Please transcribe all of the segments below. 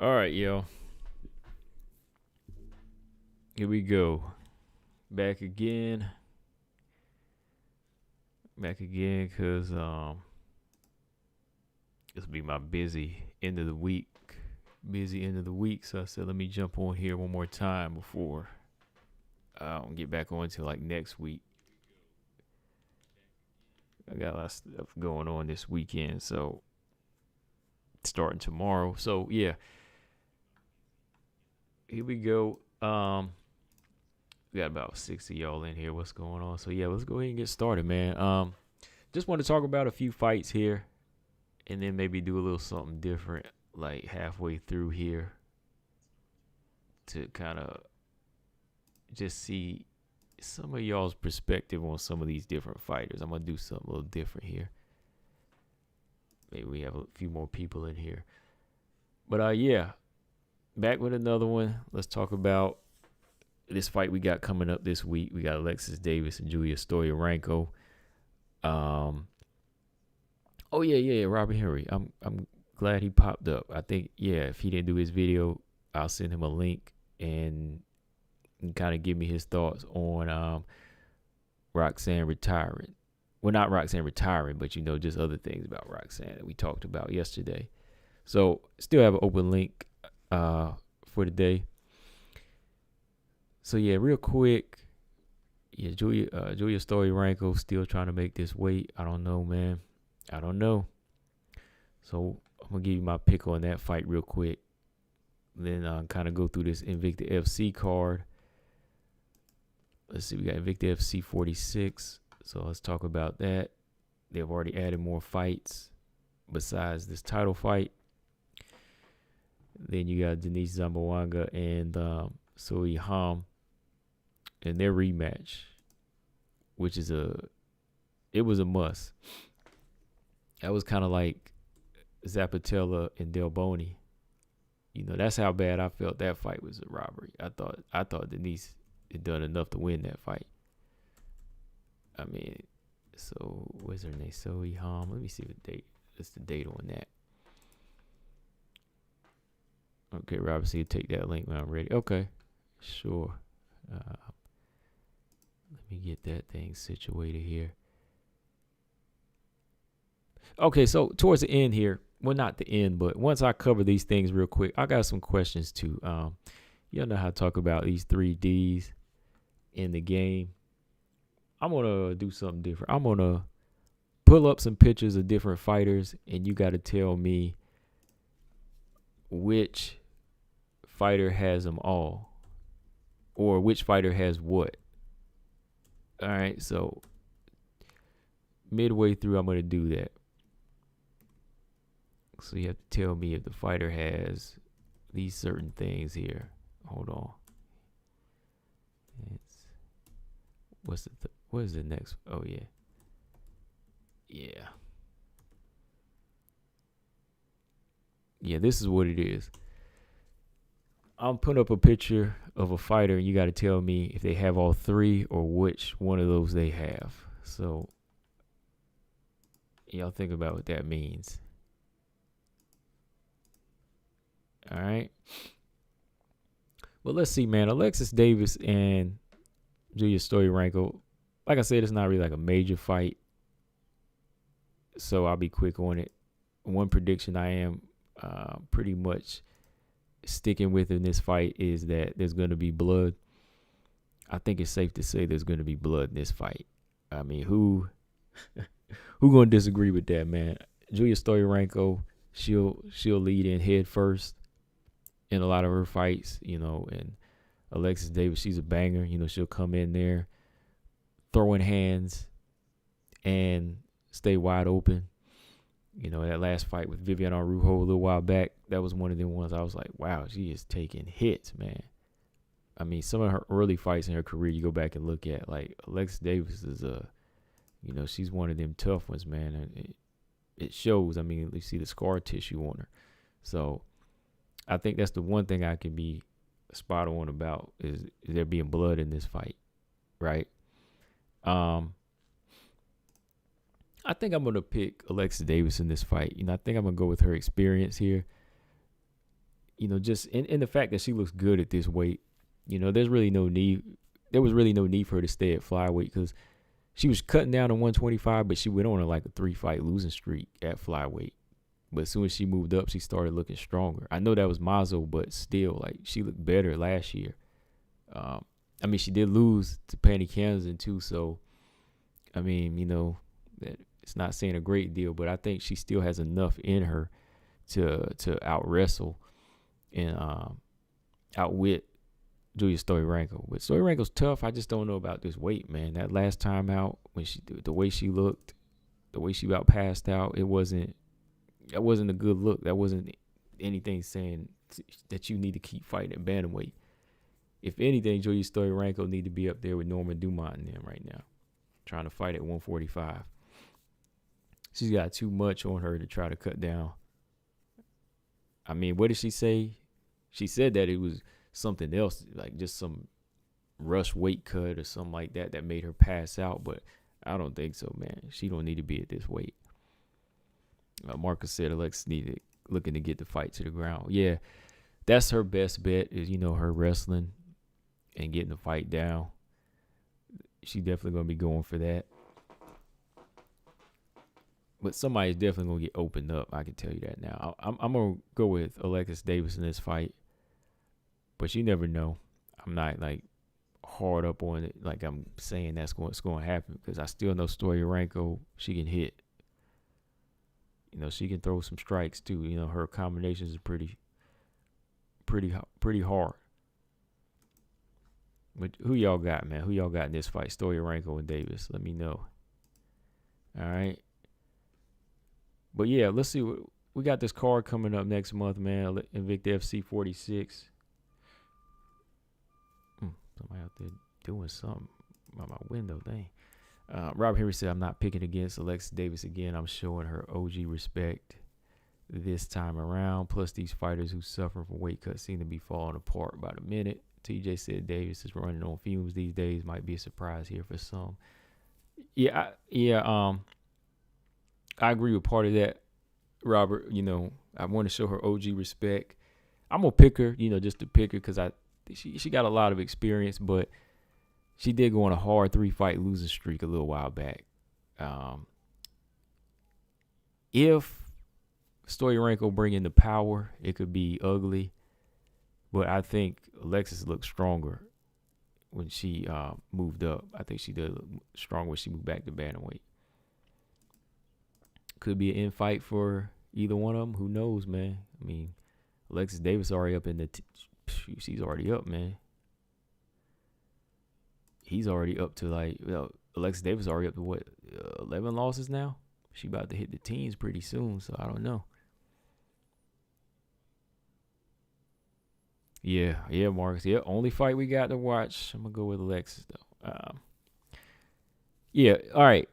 All right, yo. Here we go. Back again. Back again because this will be my busy end of the week. Busy end of the week. So I said, let me jump on here one more time before I don't get back on until like next week. I got a lot of stuff going on this weekend. So starting tomorrow. So yeah. Here we go. We got about 60 y'all in here. What's going on? So yeah, let's go ahead and get started, man. Just want to talk about a few fights here, and then maybe do a little something different, like halfway through here, to kind of just see some of y'all's perspective on some of these different fighters. I'm gonna do something a little different here. Maybe we have a few more people in here, but yeah, back with another one. Let's talk about this fight we got coming up this week. We got Alexis Davis and Julia Stoliarenko. Oh yeah, Robert Henry. I'm glad he popped up. I think if he didn't do his video, I'll send him a link and kind of give me his thoughts on Roxanne retiring. Well, not Roxanne retiring, but just other things about Roxanne that we talked about yesterday. So still have an open link for today. So yeah, real quick, Julia Stoliarenko still trying to make this weight. I don't know, man. I don't know. So I'm gonna give you my pick on that fight real quick. Then kind of go through this Invicta FC card. Let's see, we got Invicta FC 46. So let's talk about that. They've already added more fights besides this title fight. Then you got Denise Zamboanga and Sui Ham in their rematch, which is it was a must. That was kind of like Zapatella and Del Boni. That's how bad I felt that fight was a robbery. I thought Denise had done enough to win that fight. I mean, so what's her name? Sui Ham. Let me see the date. What's the date on that? Okay, Robert, so you take that link when I'm ready. Okay, sure. Let me get that thing situated here. Okay, so towards the end here, well, not the end, but once I cover these things real quick, I got some questions too. You know how to talk about these 3Ds in the game. I'm gonna do something different. I'm gonna pull up some pictures of different fighters, and you got to tell me which fighter has them all, or which fighter has what. All right, so midway through, I'm going to do that. So you have to tell me if the fighter has these certain things here. Hold on. What is the next? Oh, yeah. Yeah, this is what it is. I'm putting up a picture of a fighter, and you got to tell me if they have all three or which one of those they have. So, y'all think about what that means. All right. Well, let's see, man. Alexis Davis and Julia Stoliarenko. Like I said, it's not really like a major fight, so I'll be quick on it. One prediction I am pretty much sticking with in this fight is that there's going to be blood. I think it's safe to say there's going to be blood in this fight. I mean, who going to disagree with that, man? Julia Stoliarenko, she'll lead in head first in a lot of her fights, and Alexis Davis, she's a banger. She'll come in there throwing hands and stay wide open. That last fight with Viviane Araújo a little while back, that was one of them ones I was like, wow, she is taking hits, man. I mean, some of her early fights in her career, you go back and look at, like, Alexis Davis is she's one of them tough ones, man. And it shows. I mean, you see the scar tissue on her. So I think that's the one thing I can be spot on about is there being blood in this fight, right? I think I'm going to pick Alexis Davis in this fight. I think I'm going to go with her experience here. just in the fact that she looks good at this weight, there's really no need. There was really no need for her to stay at flyweight because she was cutting down to 125, but she went on like a 3-fight losing streak at flyweight. But as soon as she moved up, she started looking stronger. I know that was Mazo, but still, like, she looked better last year. She did lose to Pena too, so, that it's not saying a great deal, but I think she still has enough in her to out-wrestle and outwit Julia Stoliarenko. But Stoliarenko's tough. I just don't know about this weight, man. That last time out, when the way she looked, the way she passed out, that wasn't a good look. That wasn't anything saying that you need to keep fighting at bantamweight. If anything, Julia Stoliarenko need to be up there with Norma Dumont and them right now, trying to fight at 145. She's got too much on her to try to cut down. What did she say? She said that it was something else, like just some rush weight cut or something like that made her pass out, but I don't think so, man. She don't need to be at this weight. Marcus said Alexis looking to get the fight to the ground. Yeah, that's her best bet is, her wrestling and getting the fight down. She's definitely going to be going for that. But somebody's definitely going to get opened up. I can tell you that now. I'm going to go with Alexis Davis in this fight. But you never know. I'm not, like, hard up on it like I'm saying that's what's going to happen. Because I still know Stoliarenko, she can hit. She can throw some strikes too. Her combinations are pretty hard. But who y'all got, man? Who y'all got in this fight? Stoliarenko and Davis. Let me know. All right. But yeah, let's see. We got this card coming up next month, man. Invicta FC 46. Somebody out there doing something by my window. Dang. Rob Henry said, I'm not picking against Alexis Davis again. I'm showing her OG respect this time around. Plus, these fighters who suffer from weight cuts seem to be falling apart by the minute. TJ said Davis is running on fumes these days. Might be a surprise here for some. I agree with part of that, Robert. I want to show her OG respect. I'm going to pick her, just to pick her because she got a lot of experience, but she did go on a hard 3-fight losing streak a little while back. If Stoliarenko bring in the power, it could be ugly. But I think Alexis looked stronger when she moved up. I think she did look stronger when she moved back to bantamweight. Could be an in-fight for either one of them. Who knows, man? Alexis Davis already up in the she's already up, man. He's already up to Alexis Davis already up to what, 11 losses now? She about to hit the teens pretty soon, so I don't know. Yeah, Marcus. Yeah, only fight we got to watch. I'm going to go with Alexis, though. All right.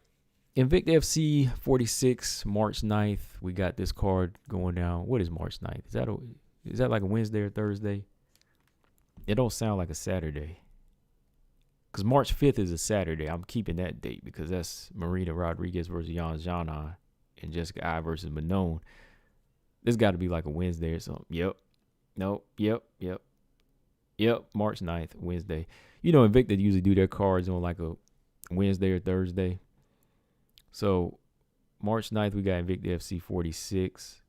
Invicta FC 46, March 9th. We got this card going down. What is March 9th? Is that like a Wednesday or Thursday? It don't sound like a Saturday. Because March 5th is a Saturday. I'm keeping that date because that's Marina Rodriguez versus Yan Zhanan and Jessica I versus Manon. This got to be like a Wednesday or something. Yep. March 9th, Wednesday. Invicta usually do their cards on like a Wednesday or Thursday. So, March 9th, we got Invicta FC 46.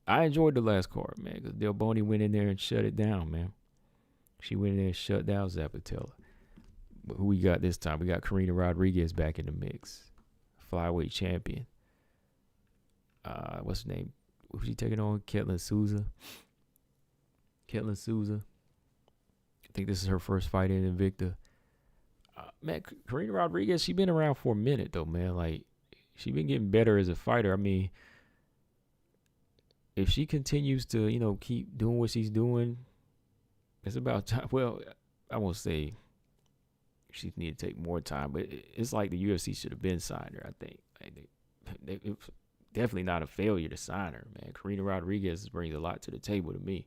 I enjoyed the last card, man, because Del Boni went in there and shut it down, man. She went in there and shut down Zapatella. But who we got this time? We got Karina Rodriguez back in the mix. Flyweight champion. What's her name? Who's she taking on? Ketlin Souza. I think this is her first fight in Invicta. Man, Karina Rodriguez, she been around for a minute, though, man. Like, she been getting better as a fighter. If she continues to, keep doing what she's doing, it's about time. Well, I won't say she need to take more time, but it's like the UFC should have been signed her, I think. It's definitely not a failure to sign her, man. Karina Rodriguez brings a lot to the table to me.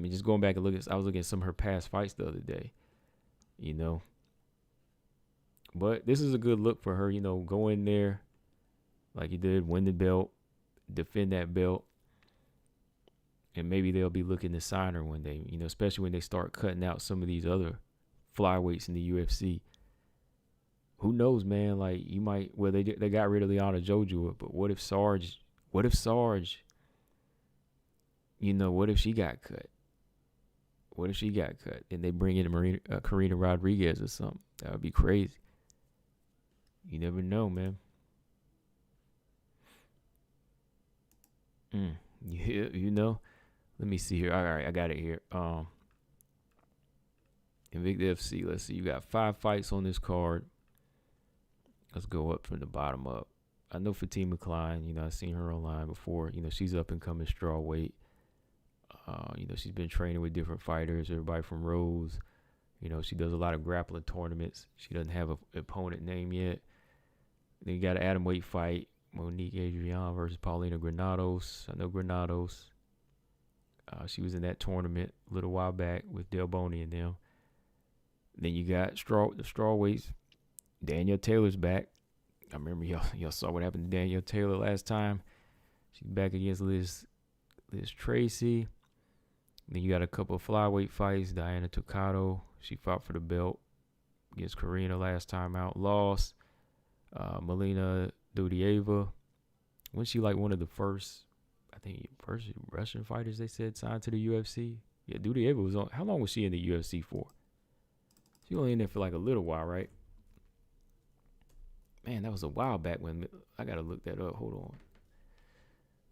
Just going back and I was looking at some of her past fights the other day, But this is a good look for her, go in there like you did, win the belt, defend that belt. And maybe they'll be looking to sign her one day, especially when they start cutting out some of these other flyweights in the UFC. Who knows, man? Like, you might, well, they got rid of Liana Jojua, but what if Sarge, what if she got cut? What if she got cut and they bring in Karina Rodriguez or something? That would be crazy. You never know, man. Yeah, Let me see here. All right, I got it here. Invicta FC. Let's see. You got 5 fights on this card. Let's go up from the bottom up. I know Fatima Klein. I've seen her online before. She's up and coming strawweight. She's been training with different fighters. Everybody from Rose. She does a lot of grappling tournaments. She doesn't have an opponent name yet. Then you got an atomweight fight. Monique Adrian versus Paulina Granados. I know Granados. She was in that tournament a little while back with Del Boney and them. Then you got the strawweights. Danielle Taylor's back. I remember y'all saw what happened to Danielle Taylor last time. She's back against Liz Tracy. Then you got a couple of flyweight fights. Diana Tucado. She fought for the belt against Karina last time out. Lost. Melina Dudieva. Wasn't she like one of the first Russian fighters they said signed to the UFC? Yeah, Dudieva was on. How long was she in the UFC for? She only in there for like a little while, right? Man, that was a while back when I gotta look that up. Hold on.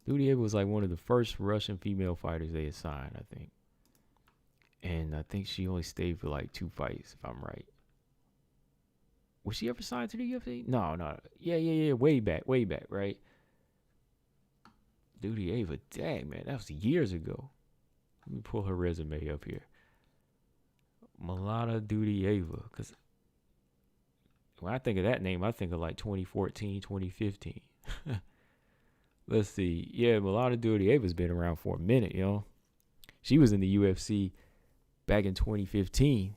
Dudieva was like one of the first Russian female fighters they had signed, I think. And I think she only stayed for like 2 fights, if I'm right. Was she ever signed to the UFC? No. Yeah. Way back, right? Dudieva, dang, man, that was years ago. Let me pull her resume up here. Milana Dudieva, because when I think of that name, I think of like 2014, 2015. Let's see. Yeah, Milana Dudieva's been around for a minute, She was in the UFC back in 2015.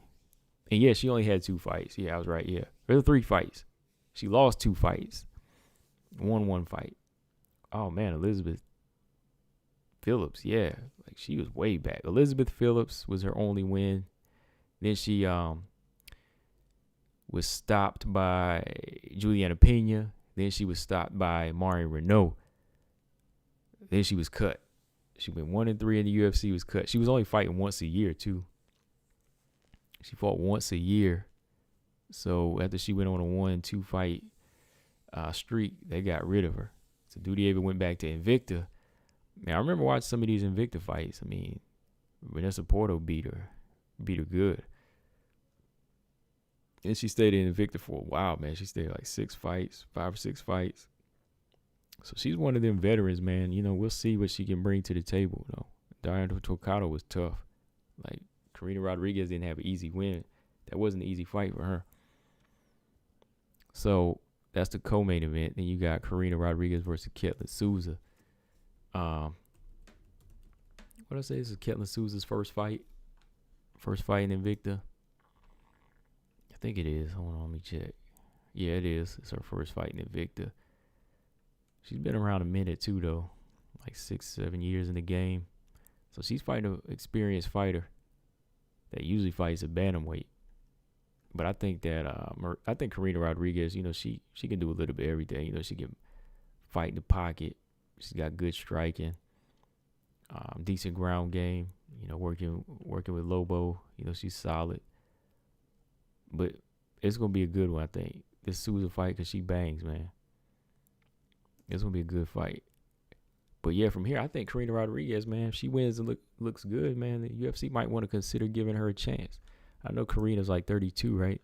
And yeah, she only had 2 fights. Yeah, I was right. Yeah. There were 3 fights. She lost 2 fights. Won 1 fight. Oh, man, Elizabeth Phillips. Yeah. Like, she was way back. Elizabeth Phillips was her only win. Then she was stopped by Julianna Pena. Then she was stopped by Marion Renault. Then she was cut. She went 1-3 in the UFC, was cut. She was only fighting once a year, too. She fought once a year. So after she went on a 1-2 fight streak, they got rid of her. So Dudieva went back to Invicta. Now, I remember watching some of these Invicta fights. I mean, Vanessa Porto beat her good. And she stayed in Invicta for a while, man. She stayed like 5 or 6 fights. So she's one of them veterans, man. We'll see what she can bring to the table, though. Diana Tucado was tough. Like, Karina Rodriguez didn't have an easy win. That wasn't an easy fight for her. So that's the co-main event. Then you got Karina Rodriguez versus Ketlin Souza. What did I say? This is Ketlin Souza's first fight. First fight in Invicta. I think it is. Hold on, let me check. Yeah, it is. It's her first fight in Invicta. She's been around a minute too, though. Like 6-7 years in the game. So she's fighting an experienced fighter that usually fights a bantamweight. But I think that Karina Rodriguez, she can do a little bit of everything. She can fight in the pocket. She's got good striking, decent ground game. Working with Lobo. She's solid. But it's gonna be a good one, I think. This Souza fight, because she bangs, man. It's gonna be a good fight. But yeah, from here, I think Karina Rodriguez, man, if she wins and looks good, man, the UFC might want to consider giving her a chance. I know Karina's like 32, right?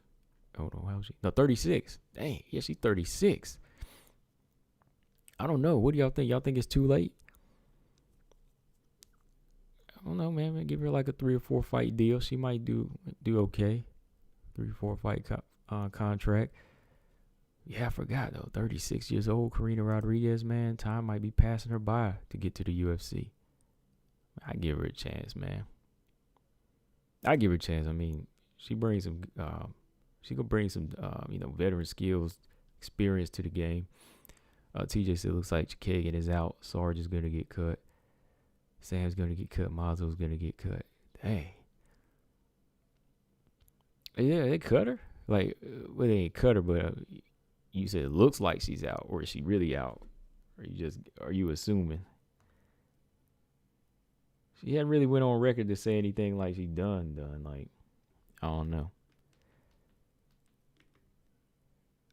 Hold on, how old is she? No, 36. Dang, yeah, she's 36. I don't know. What do y'all think? Y'all think it's too late? I don't know, man. Give her like a 3 or 4 fight deal. She might do okay. 3 or 4 fight contract. Yeah, I forgot though. 36 years old, Karina Rodriguez, man. Time might be passing her by to get to the UFC. I give her a chance, man. I give her a chance. I mean, she brings some. She could bring some, veteran skills, experience to the game. TJ said, looks like Chikagan is out. Sarge is gonna get cut. Sam's gonna get cut. Mazzo's gonna get cut. Dang. Yeah, they cut her. Like, well, they ain't cut her, but you said it looks like she's out, or is she really out? Or are you assuming? She hadn't really went on record to say anything like she done. Like, I don't know.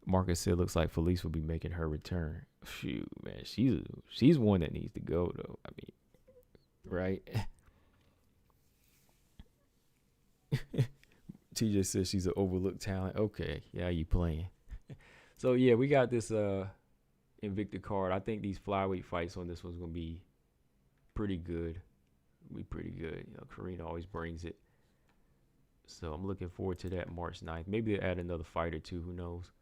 Marcus said looks like Felice will be making her return. Shoot, man, she's one that needs to go though. I mean, right? TJ says she's an overlooked talent. Okay, yeah, you playing. So yeah, we got this Invicta card. I think these flyweight fights on this one's gonna be pretty good. Karina always brings it. So I'm looking forward to that March 9th. Maybe they'll add another fight or two. Who knows?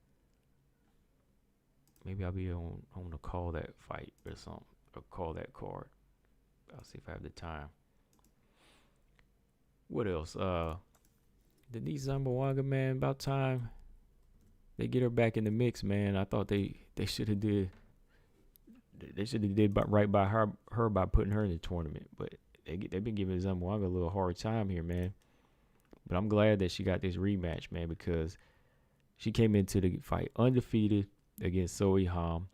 Maybe I'll be on to call that fight or something, or call that card. I'll see if I have the time. What else? Denise Zamboanga, man, about time they get her back in the mix, man. I thought they should have did right by her by putting her in the tournament, but they've been giving Zamboanga a little hard time here, man. But I'm glad that she got this rematch, man, because she came into the fight undefeated against Zoe Ham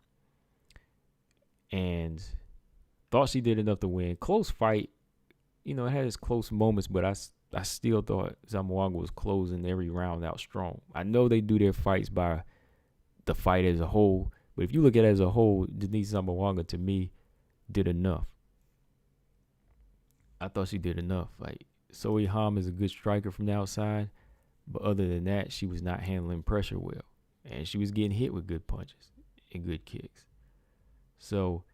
and thought she did enough to win. Close fight. It had its close moments, but I still thought Zamboanga was closing every round out strong. I know they do their fights by the fight as a whole, but if you look at it as a whole, Denise Zamboanga, to me, did enough. I thought she did enough. Like, Zoe Ham is a good striker from the outside, but other than that, she was not handling pressure well. And she was getting hit with good punches and good kicks. So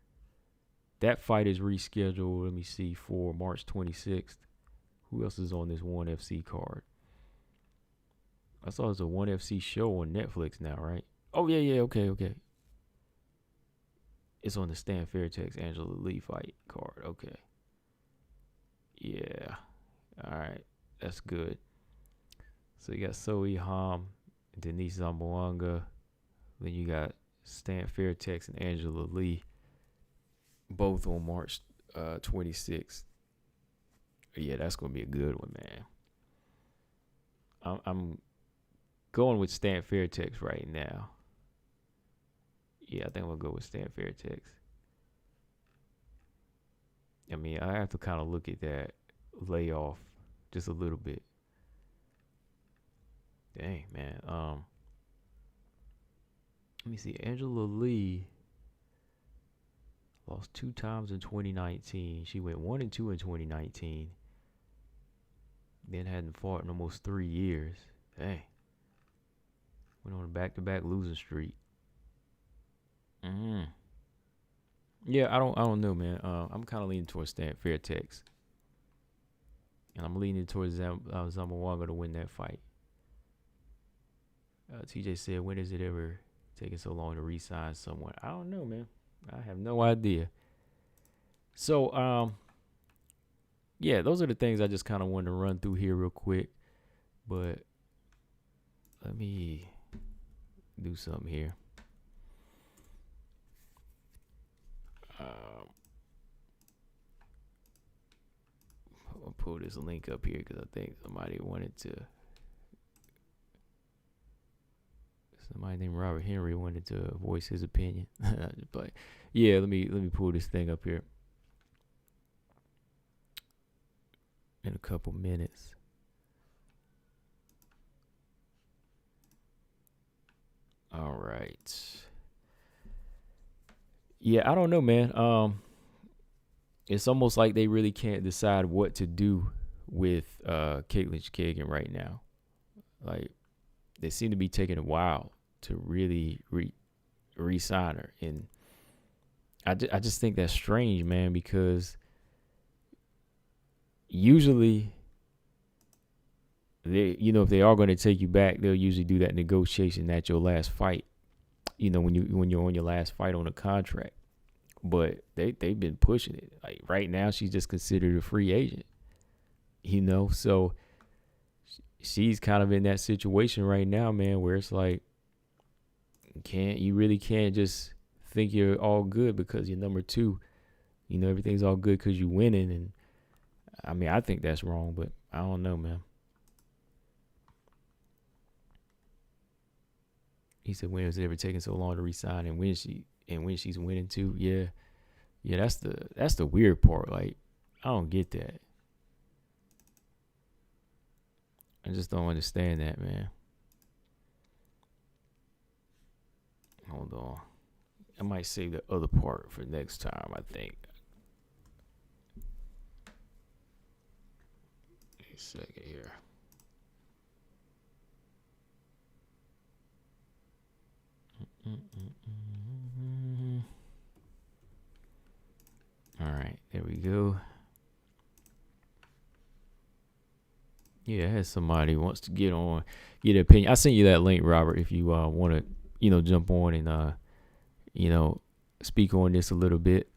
that fight is rescheduled, let me see, for March 26th. Who else is on this 1FC card? I saw there's a 1FC show on Netflix now, right? Oh, yeah, okay. It's on the Stan Fairtex Angela Lee fight card. Okay. Yeah. All right. That's good. So you got Zoe Ham, Denise Zamboanga. Then you got Stan Fairtex and Angela Lee, both on March 26th. Yeah, that's gonna be a good one, man. I'm going with Stan Fairtex right now. Yeah, I think we'll go with Stan Fairtex. I mean, I have to kind of look at that layoff just a little bit. Dang, man. Let me see. Angela Lee lost 2 times in 2019. She went 1-2 in 2019. Then hadn't fought in almost 3 years. Dang. Went on a back-to-back losing streak. Yeah, I don't know, man. I'm kind of leaning towards Stan Fairtex. And I'm leaning towards Zamboanga to win that fight. TJ said, when is it ever taking so long to re-sign someone? I don't know, man. I have no idea. So, yeah, those are the things I just kind of wanted to run through here real quick. But let me do something here. I'll pull this link up here because I think somebody named Robert Henry wanted to voice his opinion. But yeah, let me pull this thing up here in a couple minutes. All right. Yeah, I don't know, man. It's almost like they really can't decide what to do with Caitlin Kagan right now. Like, they seem to be taking a while to really re-sign her. And I just think that's strange, man, because usually if they are going to take you back, they'll usually do that negotiation at your last fight. When you're on your last fight on a contract. But they've been pushing it. Like, right now, she's just considered a free agent. So she's kind of in that situation right now, man, where it's like, you really can't just think you're all good because you're number 2 You know, everything's all good because you winning. And I mean, I think that's wrong, but I don't know, man. He said, when was it ever taking so long to resign, and when she's winning too? Yeah, that's the weird part. Like, I don't get that. I just don't understand that, man. Hold on. I might save the other part for next time, I think. Wait a second here. All right, there we go. Yeah, I had somebody who wants to get on, get an opinion. I sent you that link, Robert, if you want to, jump on and, speak on this a little bit.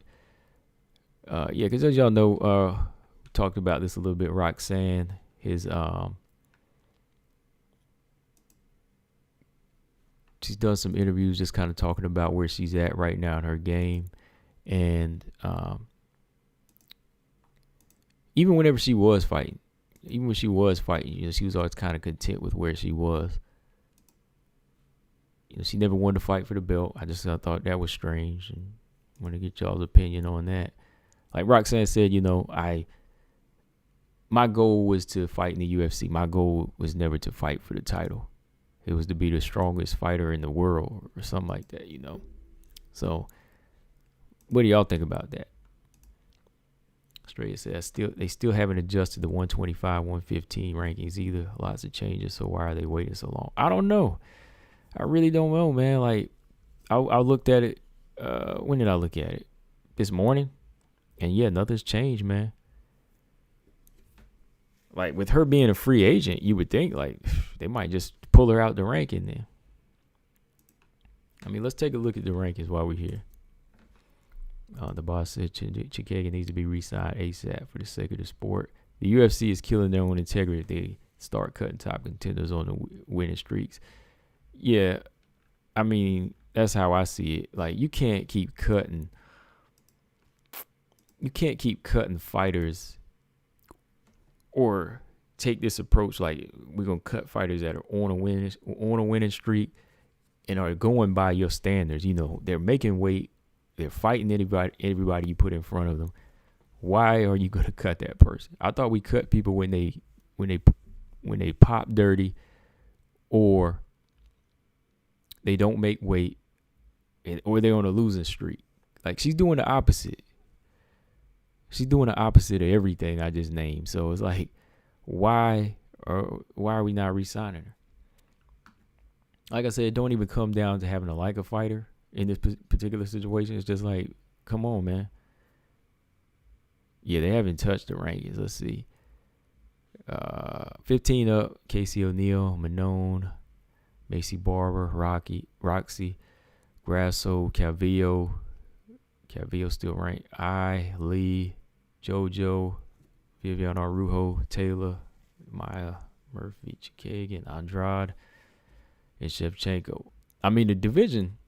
Yeah, because as y'all know, we talked about this a little bit. Roxanne, she's done some interviews just kind of talking about where she's at right now in her game. And even whenever she was fighting, even when she was fighting, she was always kind of content with where she was. She never wanted to fight for the belt. I thought that was strange, and want to get y'all's opinion on that. Like Roxanne said, my goal was to fight in the UFC. My goal was never to fight for the title. It was to be the strongest fighter in the world or something like that, So, what do y'all think about that? Straight says they still haven't adjusted the 125, 115 rankings either. Lots of changes, so why are they waiting so long? I don't know. I really don't know, man. Like, I looked at it. When did I look at it? This morning, and yeah, nothing's changed, man. Like, with her being a free agent, you would think like they might just pull her out the ranking then. I mean, let's take a look at the rankings while we're here. The boss said Chikega needs to be re-signed ASAP for the sake of the sport. The UFC is killing their own integrity if they start cutting top contenders on the winning streaks. Yeah, I mean, that's how I see it. Like, you can't keep cutting fighters or take this approach like we're going to cut fighters that are on a winning streak and are going by your standards. They're making weight. They're fighting everybody you put in front of them. Why are you going to cut that person? I thought we cut people when they pop dirty or they don't make weight or they're on a losing streak. Like, she's doing the opposite. She's doing the opposite of everything I just named. So it's like, why are we not re-signing her? Like I said, it don't even come down to having to like a fighter. In this particular situation, it's just like, come on, man. Yeah, they haven't touched the rankings. Let's see. 15 up, Casey O'Neill, Manon, Macy Barber, Roxy, Grasso, Calvillo still ranked. Lee, JoJo, Vivian Arujo, Taylor, Maya, Murphy, Chikagan, Andrade, and Shevchenko. I mean, the division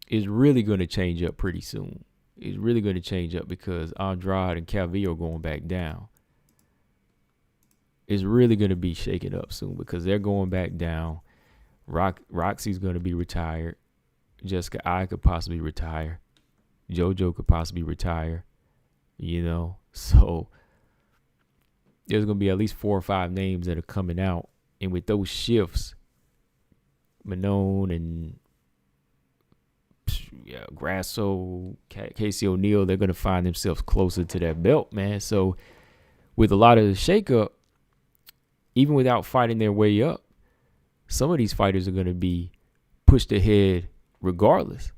is really going to change up pretty soon. It's really going to change up because Andrade and Calvillo are going back down. It's really going to be shaken up soon because they're going back down. Roxy's going to be retired. Jessica I could possibly retire. JoJo could possibly retire. So there's going to be at least 4 or 5 names that are coming out. And with those shifts, Manon and Grasso, Casey O'Neill, they're going to find themselves closer to that belt, man. So with a lot of the shakeup, even without fighting their way up, some of these fighters are going to be pushed ahead regardless.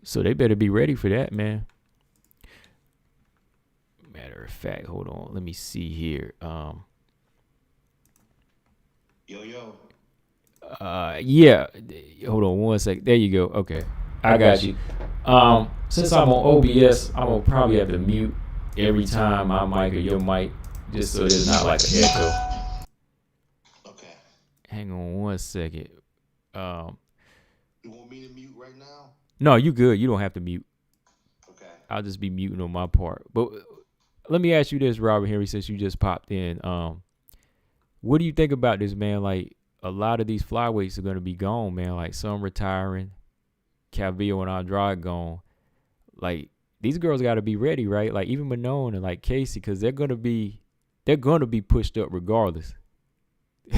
So they better be ready for that, man. Matter of fact, hold on. Let me see here. Yeah. Hold on one second. There you go. Okay. I got you. Since I'm on OBS, I'm going to probably have to mute every time my mic or your mic just so there's not like an echo. Okay. Hang on one second. You want me to mute right now? No, you good. You don't have to mute. Okay. I'll just be muting on my part. But let me ask you this, Robert Henry, since you just popped in. What do you think about this, man? Like, a lot of these flyweights are gonna be gone, man. Like, some retiring, Calvillo and Andrade gone. Like, these girls got to be ready, right? Like, even Manon and like Casey, because they're gonna be pushed up regardless.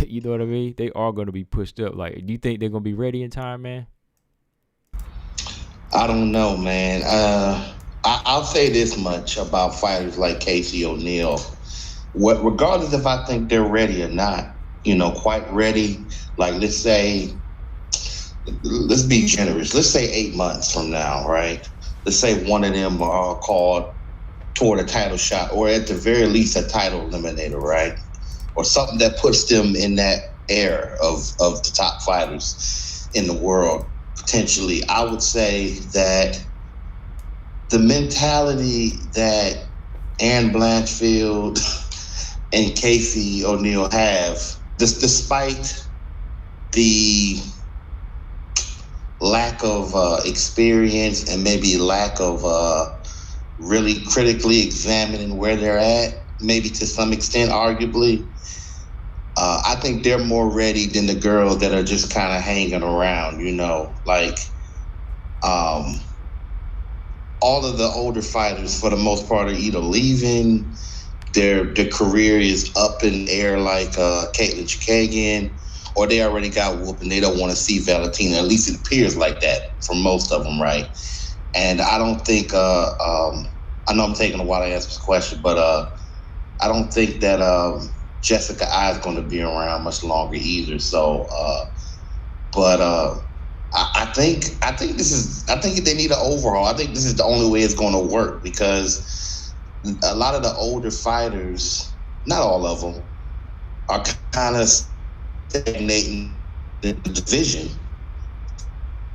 You know what I mean? They are gonna be pushed up. Like, do you think they're gonna be ready in time, man? I don't know, man. I'll say this much about fighters like Casey O'Neill. Regardless if I think they're ready or not, quite ready. Like, let's be generous. Let's say 8 months from now, right? Let's say one of them are called toward a title shot, or at the very least a title eliminator, right? Or something that puts them in that air of the top fighters in the world, potentially. I would say that the mentality that Anne Blanchfield and Casey O'Neill have, despite the lack of experience and maybe lack of really critically examining where they're at, maybe to some extent, arguably, I think they're more ready than the girls that are just kind of hanging around, like all of the older fighters for the most part are either leaving, their career is up in the air like Caitlin Chikagian, or they already got whooped and they don't want to see Valentina. At least it appears like that for most of them, right? And I don't think, I know I'm taking a while to answer this question, but I don't think that Jessica I is going to be around much longer either. So, I think they need an overhaul. I think this is the only way it's going to work, because a lot of the older fighters, not all of them, are kind of stagnating the division.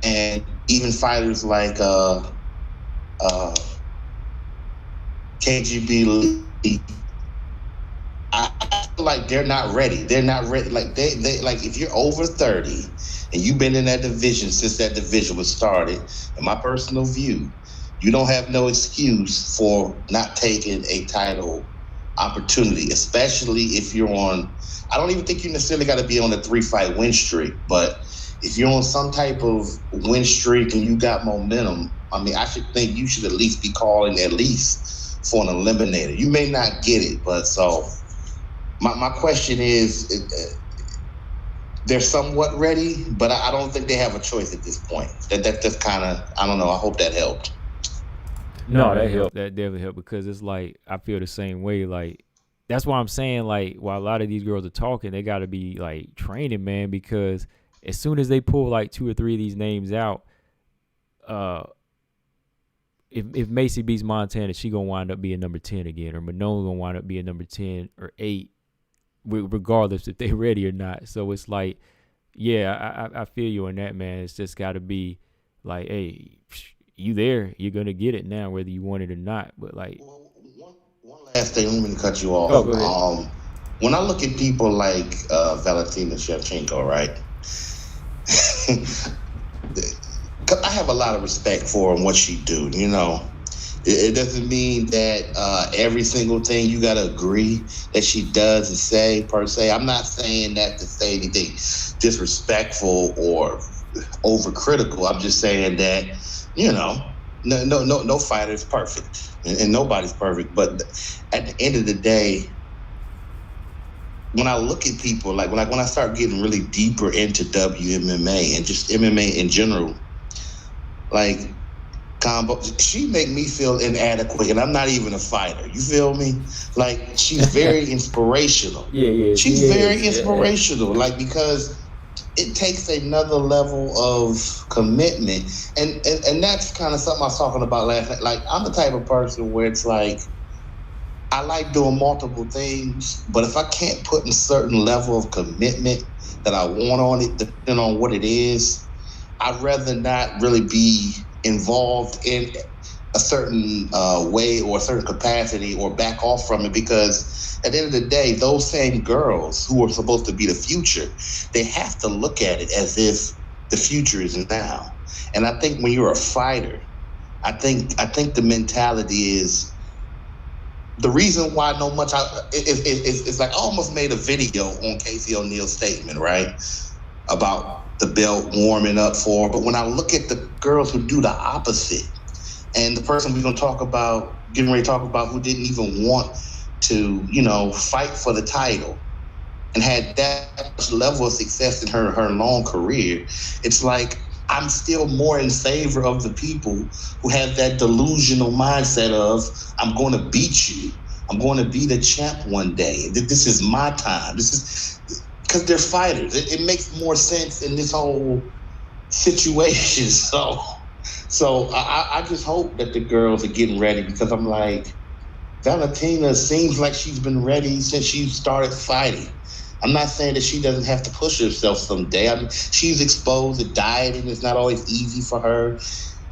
And even fighters like KGB Lee, I feel like they're not ready. They're not ready. Like they like, if you're over 30 and you've been in that division since that division was started, in my personal view, you don't have no excuse for not taking a title opportunity, especially if you're on, I don't even think you necessarily got to be on a 3-fight win streak, but if you're on some type of win streak and you got momentum, I mean, I should think you should at least be calling at least for an eliminator. You may not get it, but so my question is, they're somewhat ready, but I don't think they have a choice at this point. That's kind of, I don't know. I hope that helped. No, that helped. That definitely helped, because it's like, I feel the same way. Like, that's why I'm saying, like, while a lot of these girls are talking, they got to be like training, man, because as soon as they pull like 2 or 3 of these names out, if Macy beats Montana, she gonna wind up being number 10 again, or Manon gonna wind up being number 10 or 8, regardless if they ready or not. So it's like, yeah, I feel you on that, man. It's just got to be like, hey, you there, you're gonna get it now, whether you want it or not. But like, one last thing, I'm gonna cut you off. Oh, go ahead. When I look at people like Valentina Shevchenko, right? I have a lot of respect for her and what she do. It doesn't mean that every single thing you got to agree that she does and say, per se. I'm not saying that to say anything disrespectful or overcritical. I'm just saying that, no fighter is perfect, and nobody's perfect. But at the end of the day, when I look at people, like when I start getting really deeper into WMMA and just MMA in general, like, combo, she make me feel inadequate, and I'm not even a fighter. You feel me? Like, she's very inspirational. Yeah. She's very inspirational, like, because it takes another level of commitment, and that's kind of something I was talking about last night. Like, I'm the type of person where it's like, I like doing multiple things, but if I can't put in a certain level of commitment that I want on it, depending on what it is, I'd rather not really be involved in a certain way or a certain capacity, or back off from it, because at the end of the day, those same girls who are supposed to be the future, they have to look at it as if the future is now. And I think when you're a fighter, I think the mentality is the reason why no much. It's like I almost made a video on Casey O'Neal's statement, right, about the belt warming up for her. But when I look at the girls who do the opposite, and the person we're gonna talk about, getting ready to talk about, who didn't even want to, fight for the title and had that level of success in her long career, it's like I'm still more in favor of the people who have that delusional mindset of, I'm going to beat you. I'm going to be the champ one day. This is my time. This is because they're fighters. It makes more sense in this whole situation. So I just hope that the girls are getting ready, because I'm like, Valentina seems like she's been ready since she started fighting. I'm not saying that she doesn't have to push herself someday. I mean, she's exposed to dieting. It's not always easy for her.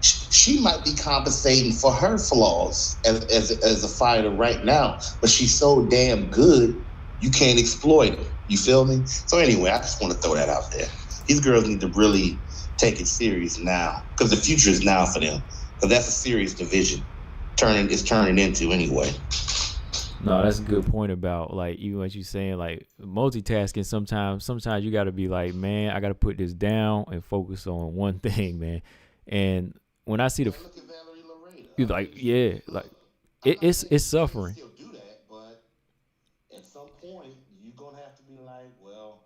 She might be compensating for her flaws as a fighter right now, but she's so damn good, you can't exploit her. You feel me? So anyway, I just want to throw that out there. These girls need to really take it serious now, because the future is now for them. Because that's a serious division. It's turning into anyway. No, that's a good point about, like, even what you're saying, like, multitasking. Sometimes you got to be like, man, I got to put this down and focus on one thing, man. And when I see look at Valerie Loretta. you're like, yeah, like, it's suffering. Still do that, but at some point you're gonna have to be like, well,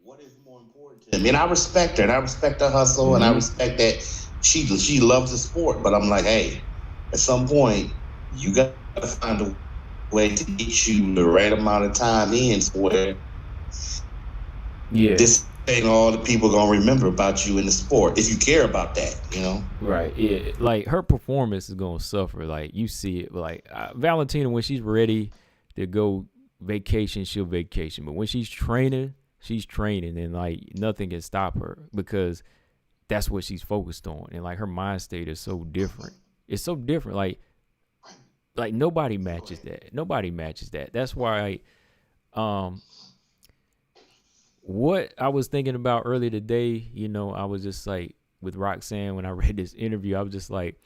what is more important to me? And I respect her, and I respect her hustle, and I respect that she loves the sport. But I'm like, hey, at some point you got to find a way to get you the right amount of time in, where this ain't all the people gonna remember about you in the sport, if you care about that, Right. Yeah. Like, her performance is gonna suffer. Like, you see it. Like, Valentina, when she's ready to go vacation, she'll vacation. But when she's training, and like nothing can stop her, because that's what she's focused on. And like, her mind state is so different. It's so different. Like nobody matches that. That's why what I was thinking about earlier today, I was just like, with Roxanne, when I read this interview, I was just like,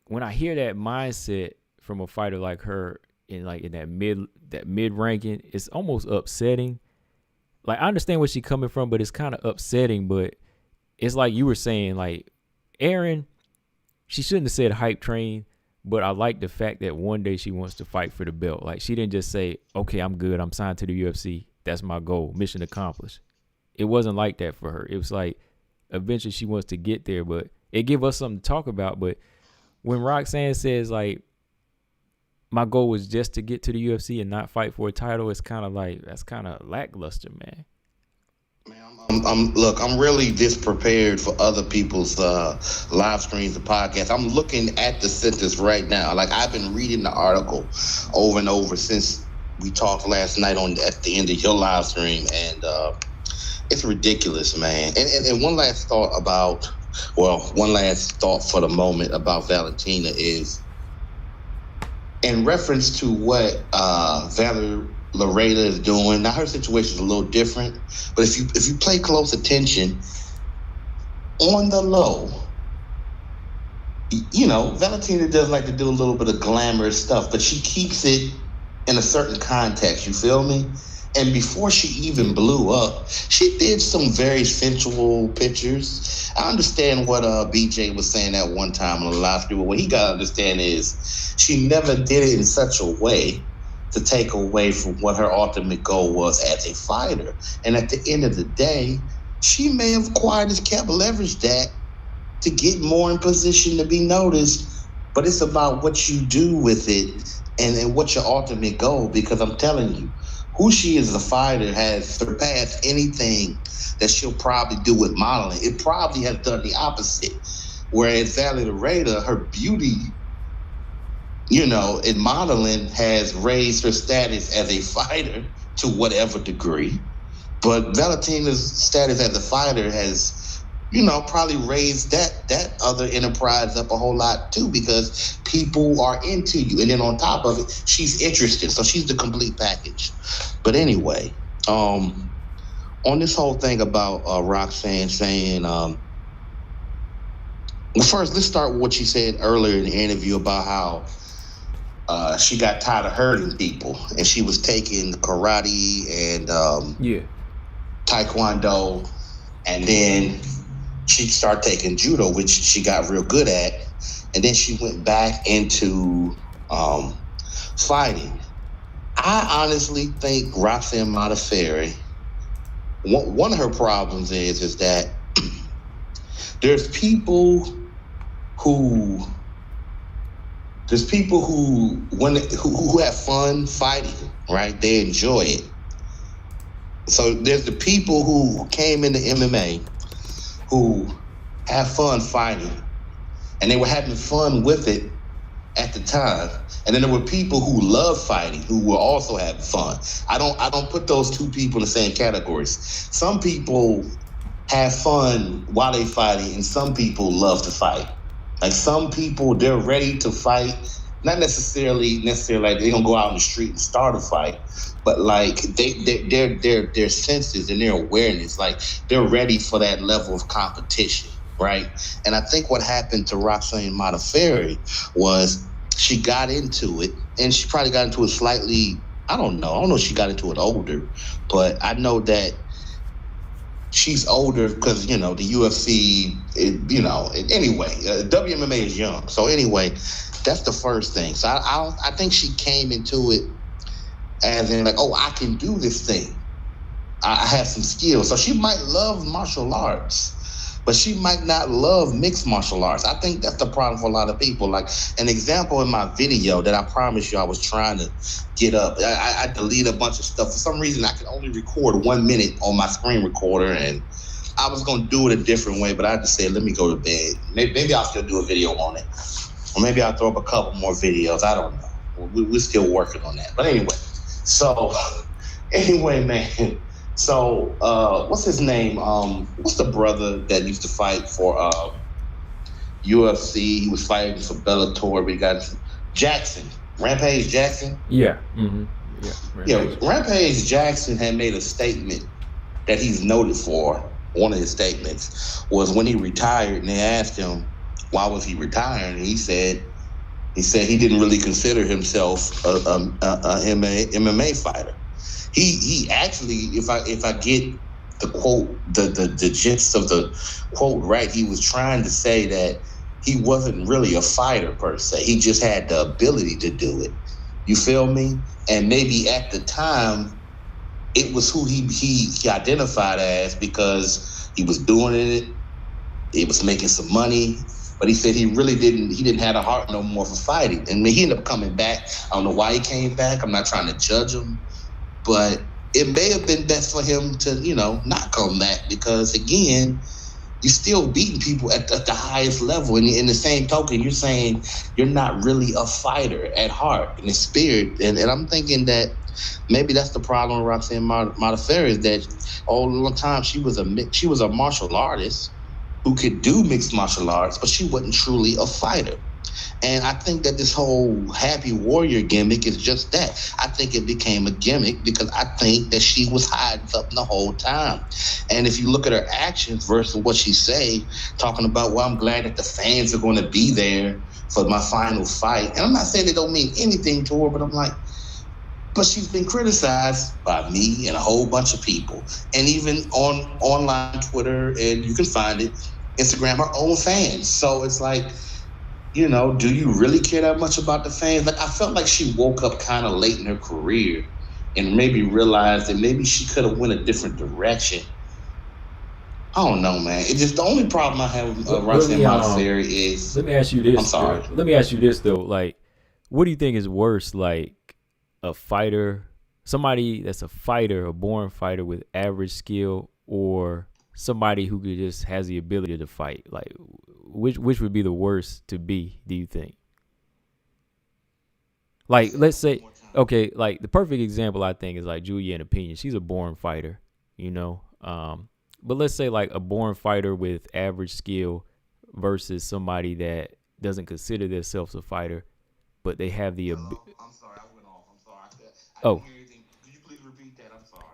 when I hear that mindset from a fighter like her in that mid ranking, it's almost upsetting. Like, I understand where she's coming from, but it's kind of upsetting. But it's like you were saying, like, Erin, she shouldn't have said hype train. But I like the fact that one day she wants to fight for the belt. Like, she didn't just say, okay, I'm good, I'm signed to the UFC, that's my goal, mission accomplished. It wasn't like that for her. It was like, eventually she wants to get there, but it give us something to talk about. But when Roxanne says, like, my goal was just to get to the UFC and not fight for a title, it's kind of like, that's kind of lackluster, man. I'm really disprepared for other people's live streams and podcasts. I'm looking at the sentence right now. Like, I've been reading the article over and over since we talked last night at the end of your live stream, and it's ridiculous, man. And one last thought for the moment about Valentina is, in reference to what Valerie Loretta is doing. Now, her situation is a little different, but if you pay close attention, on the low, Valentina does like to do a little bit of glamorous stuff, but she keeps it in a certain context. You feel me? And before she even blew up, she did some very sensual pictures. I understand what BJ was saying at one time on the live stream, but what he got to understand is she never did it in such a way to take away from what her ultimate goal was as a fighter. And at the end of the day, she may have quietly kept leverage that to get more in position to be noticed, but it's about what you do with it and what's your ultimate goal, because I'm telling you, who she is as a fighter has surpassed anything that she'll probably do with modeling. It probably has done the opposite. Whereas Valerie Loretta, her beauty, in modeling has raised her status as a fighter to whatever degree. But Valentina's status as a fighter has, probably raised that other enterprise up a whole lot too, because people are into you. And then on top of it, she's interested. So she's the complete package. But anyway, on this whole thing about Roxanne saying Well, first, let's start with what you said earlier in the interview about how she got tired of hurting people, and she was taking karate and Yeah. taekwondo, and then she started taking judo, which she got real good at, and then she went back into um, fighting. I honestly think Roxanne Modafarri, one of her problems is that there's people who who have fun fighting, right? They enjoy it. So there's the people who came into MMA who have fun fighting, and they were having fun with it at the time. And then there were people who love fighting who were also having fun. I don't put those two people in the same categories. Some people have fun while they fighting, and some people love to fight. Like some people, they're ready to fight, not necessarily like they're gonna go out in the street and start a fight, but like their senses and their awareness, like they're ready for that level of competition, right? And I think what happened to Roxanne Modafarri was she got into it, and she probably got into it slightly. I don't know if she got into it older, but I know that she's older because the UFC. Anyway, WMMA is young. So anyway, that's the first thing. So I think she came into it as in like, oh, I can do this thing. I have some skills. So she might love martial arts, but she might not love mixed martial arts. I think that's the problem for a lot of people. Like an example in my video that I promised you I was trying to get up. I deleted a bunch of stuff. For some reason, I could only record 1 minute on my screen recorder, and I was going to do it a different way, but I just said, let me go to bed. Maybe I'll still do a video on it. Or maybe I'll throw up a couple more videos. I don't know. We're still working on that. But anyway, man. So, what's his name? What's the brother that used to fight for UFC? He was fighting for Bellator. We got Jackson, Rampage Jackson. Yeah. Mm-hmm. Rampage Jackson had made a statement that he's noted for. One of his statements was when he retired, and they asked him why was he retiring, and he said he didn't really consider himself a MMA fighter. He actually, if I get the quote, the gist of the quote right, he was trying to say that he wasn't really a fighter per se. He just had the ability to do it. You feel me? And maybe at the time, it was who he identified as because he was doing it. He was making some money. But he said he didn't have a heart no more for fighting. And he ended up coming back. I don't know why he came back. I'm not trying to judge him. But it may have been best for him to, not come back because, again, you're still beating people at the highest level. And in the same token, you're saying you're not really a fighter at heart in the spirit. And I'm thinking that maybe that's the problem with Roxanne Modafarri is that all the time she was a martial artist who could do mixed martial arts, but she wasn't truly a fighter. And I think that this whole happy warrior gimmick is just that. I think it became a gimmick because I think that she was hiding something the whole time. And if you look at her actions versus what she say, talking about, well, I'm glad that the fans are going to be there for my final fight. And I'm not saying they don't mean anything to her, but I'm like, but she's been criticized by me and a whole bunch of people. And even on online Twitter, and you can find it, Instagram, her own fans. So it's like, do you really care that much about the fans? Like, I felt like she woke up kind of late in her career and maybe realized that maybe she could have went a different direction. I don't know, man. It's just the only problem I have with Roxanne Modafarri is. Let me ask you this. I'm sorry. Let me ask you this though. Like, what do you think is worse? Like, a fighter, somebody that's a fighter, a born fighter with average skill, or somebody who just has the ability to fight? Like, which would be the worst to be, do you think? Like, let's say, okay, like the perfect example I think is like Julianna Pena. She's a born fighter, but let's say like a born fighter with average skill versus somebody that doesn't consider themselves a fighter, but they have the ability. I'm sorry, I went off. I'm sorry. I Oh, didn't hear anything. Could you please repeat that? I'm sorry.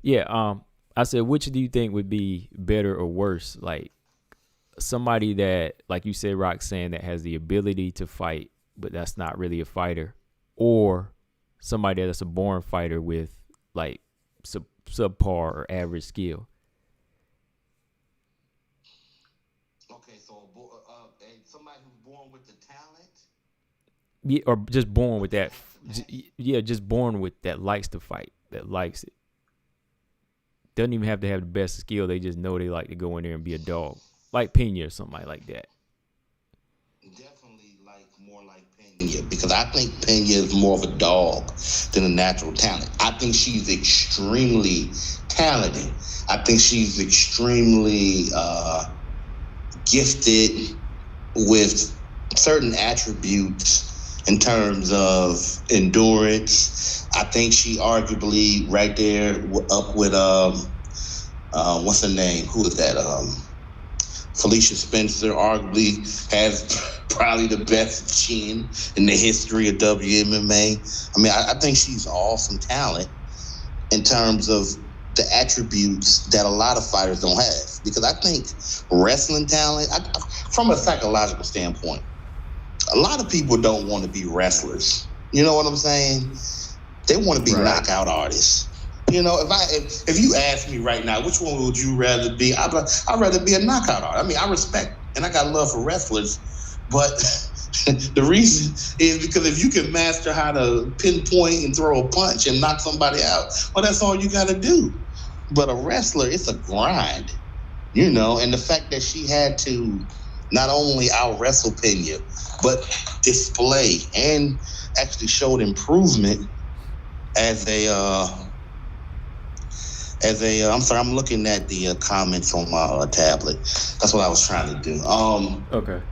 yeah. I said, which do you think would be better or worse? Like somebody that, like you said, Roxanne, that has the ability to fight, but that's not really a fighter, or somebody that's a born fighter with like subpar or average skill. Okay, so somebody who's born with the talent. Yeah, or just born with that. Match. Yeah, just born with that, likes to fight, that likes it. Doesn't even have to have the best skill. They just know they like to go in there and be a dog, like Pena or somebody like that. Definitely more like Pena, because I think Pena is more of a dog than a natural talent. I think she's extremely talented. I think she's extremely gifted with certain attributes in terms of endurance. I think she arguably right there up with what's her name? Who is that? Felicia Spencer arguably has probably the best chin in the history of WMMA. I mean, I think she's awesome talent in terms of the attributes that a lot of fighters don't have. Because I think wrestling talent, from a psychological standpoint, a lot of people don't want to be wrestlers. You know what I'm saying? They want to be knockout artists. You know, if you ask me right now, which one would you rather be? I'd rather be a knockout artist. I mean, I respect and I got love for wrestlers, but the reason is because if you can master how to pinpoint and throw a punch and knock somebody out, well, that's all you got to do. But a wrestler, it's a grind, you know, and the fact that she had to not only out-wrestle Pena, but display and actually showed improvement as I'm sorry, I'm looking at the comments on my tablet. That's what I was trying to do. Okay.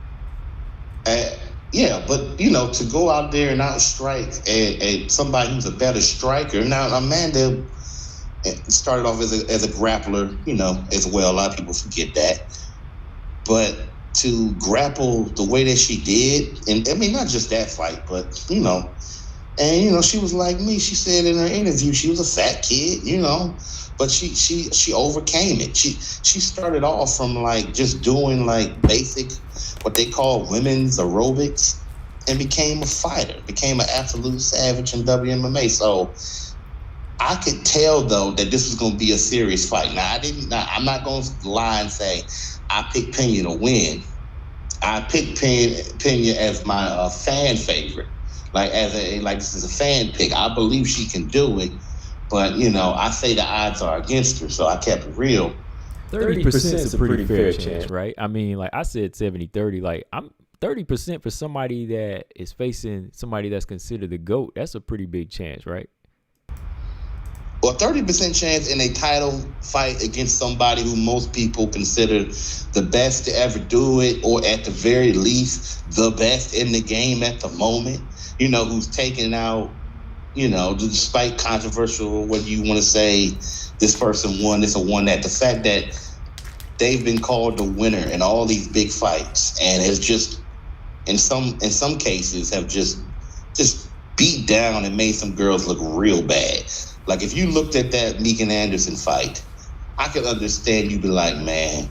Yeah, but, you know, to go out there and outstrike somebody who's a better striker. Now, Amanda started off as a grappler, you know, as well. A lot of people forget that. But to grapple the way that she did, and I mean, not just that fight, but, you know, and, you know, she was like me. She said in her interview she was a fat kid, you know, but she overcame it. She started off from like just doing like basic, what they call women's aerobics, and became a fighter, became an absolute savage in WMMA. So I could tell though that this was going to be a serious fight. Now I'm not going to lie and say I picked Pena to win. I picked Pena as my fan favorite. This is a fan pick. I believe she can do it, but you know, I say the odds are against her, so I kept it real. 30% is a pretty fair chance, right? I mean, like I said, 70-30. Like I'm 30% for somebody that is facing somebody that's considered the GOAT. That's a pretty big chance, right? Well, 30% chance in a title fight against somebody who most people consider the best to ever do it, or at the very least, the best in the game at the moment. You know, who's taken out, you know, despite controversial, whether you want to say this person won, this or won that, the fact that they've been called the winner in all these big fights and has just, in some cases, have just beat down and made some girls look real bad. Like if you looked at that Megan Anderson fight, I could understand you'd be like, man,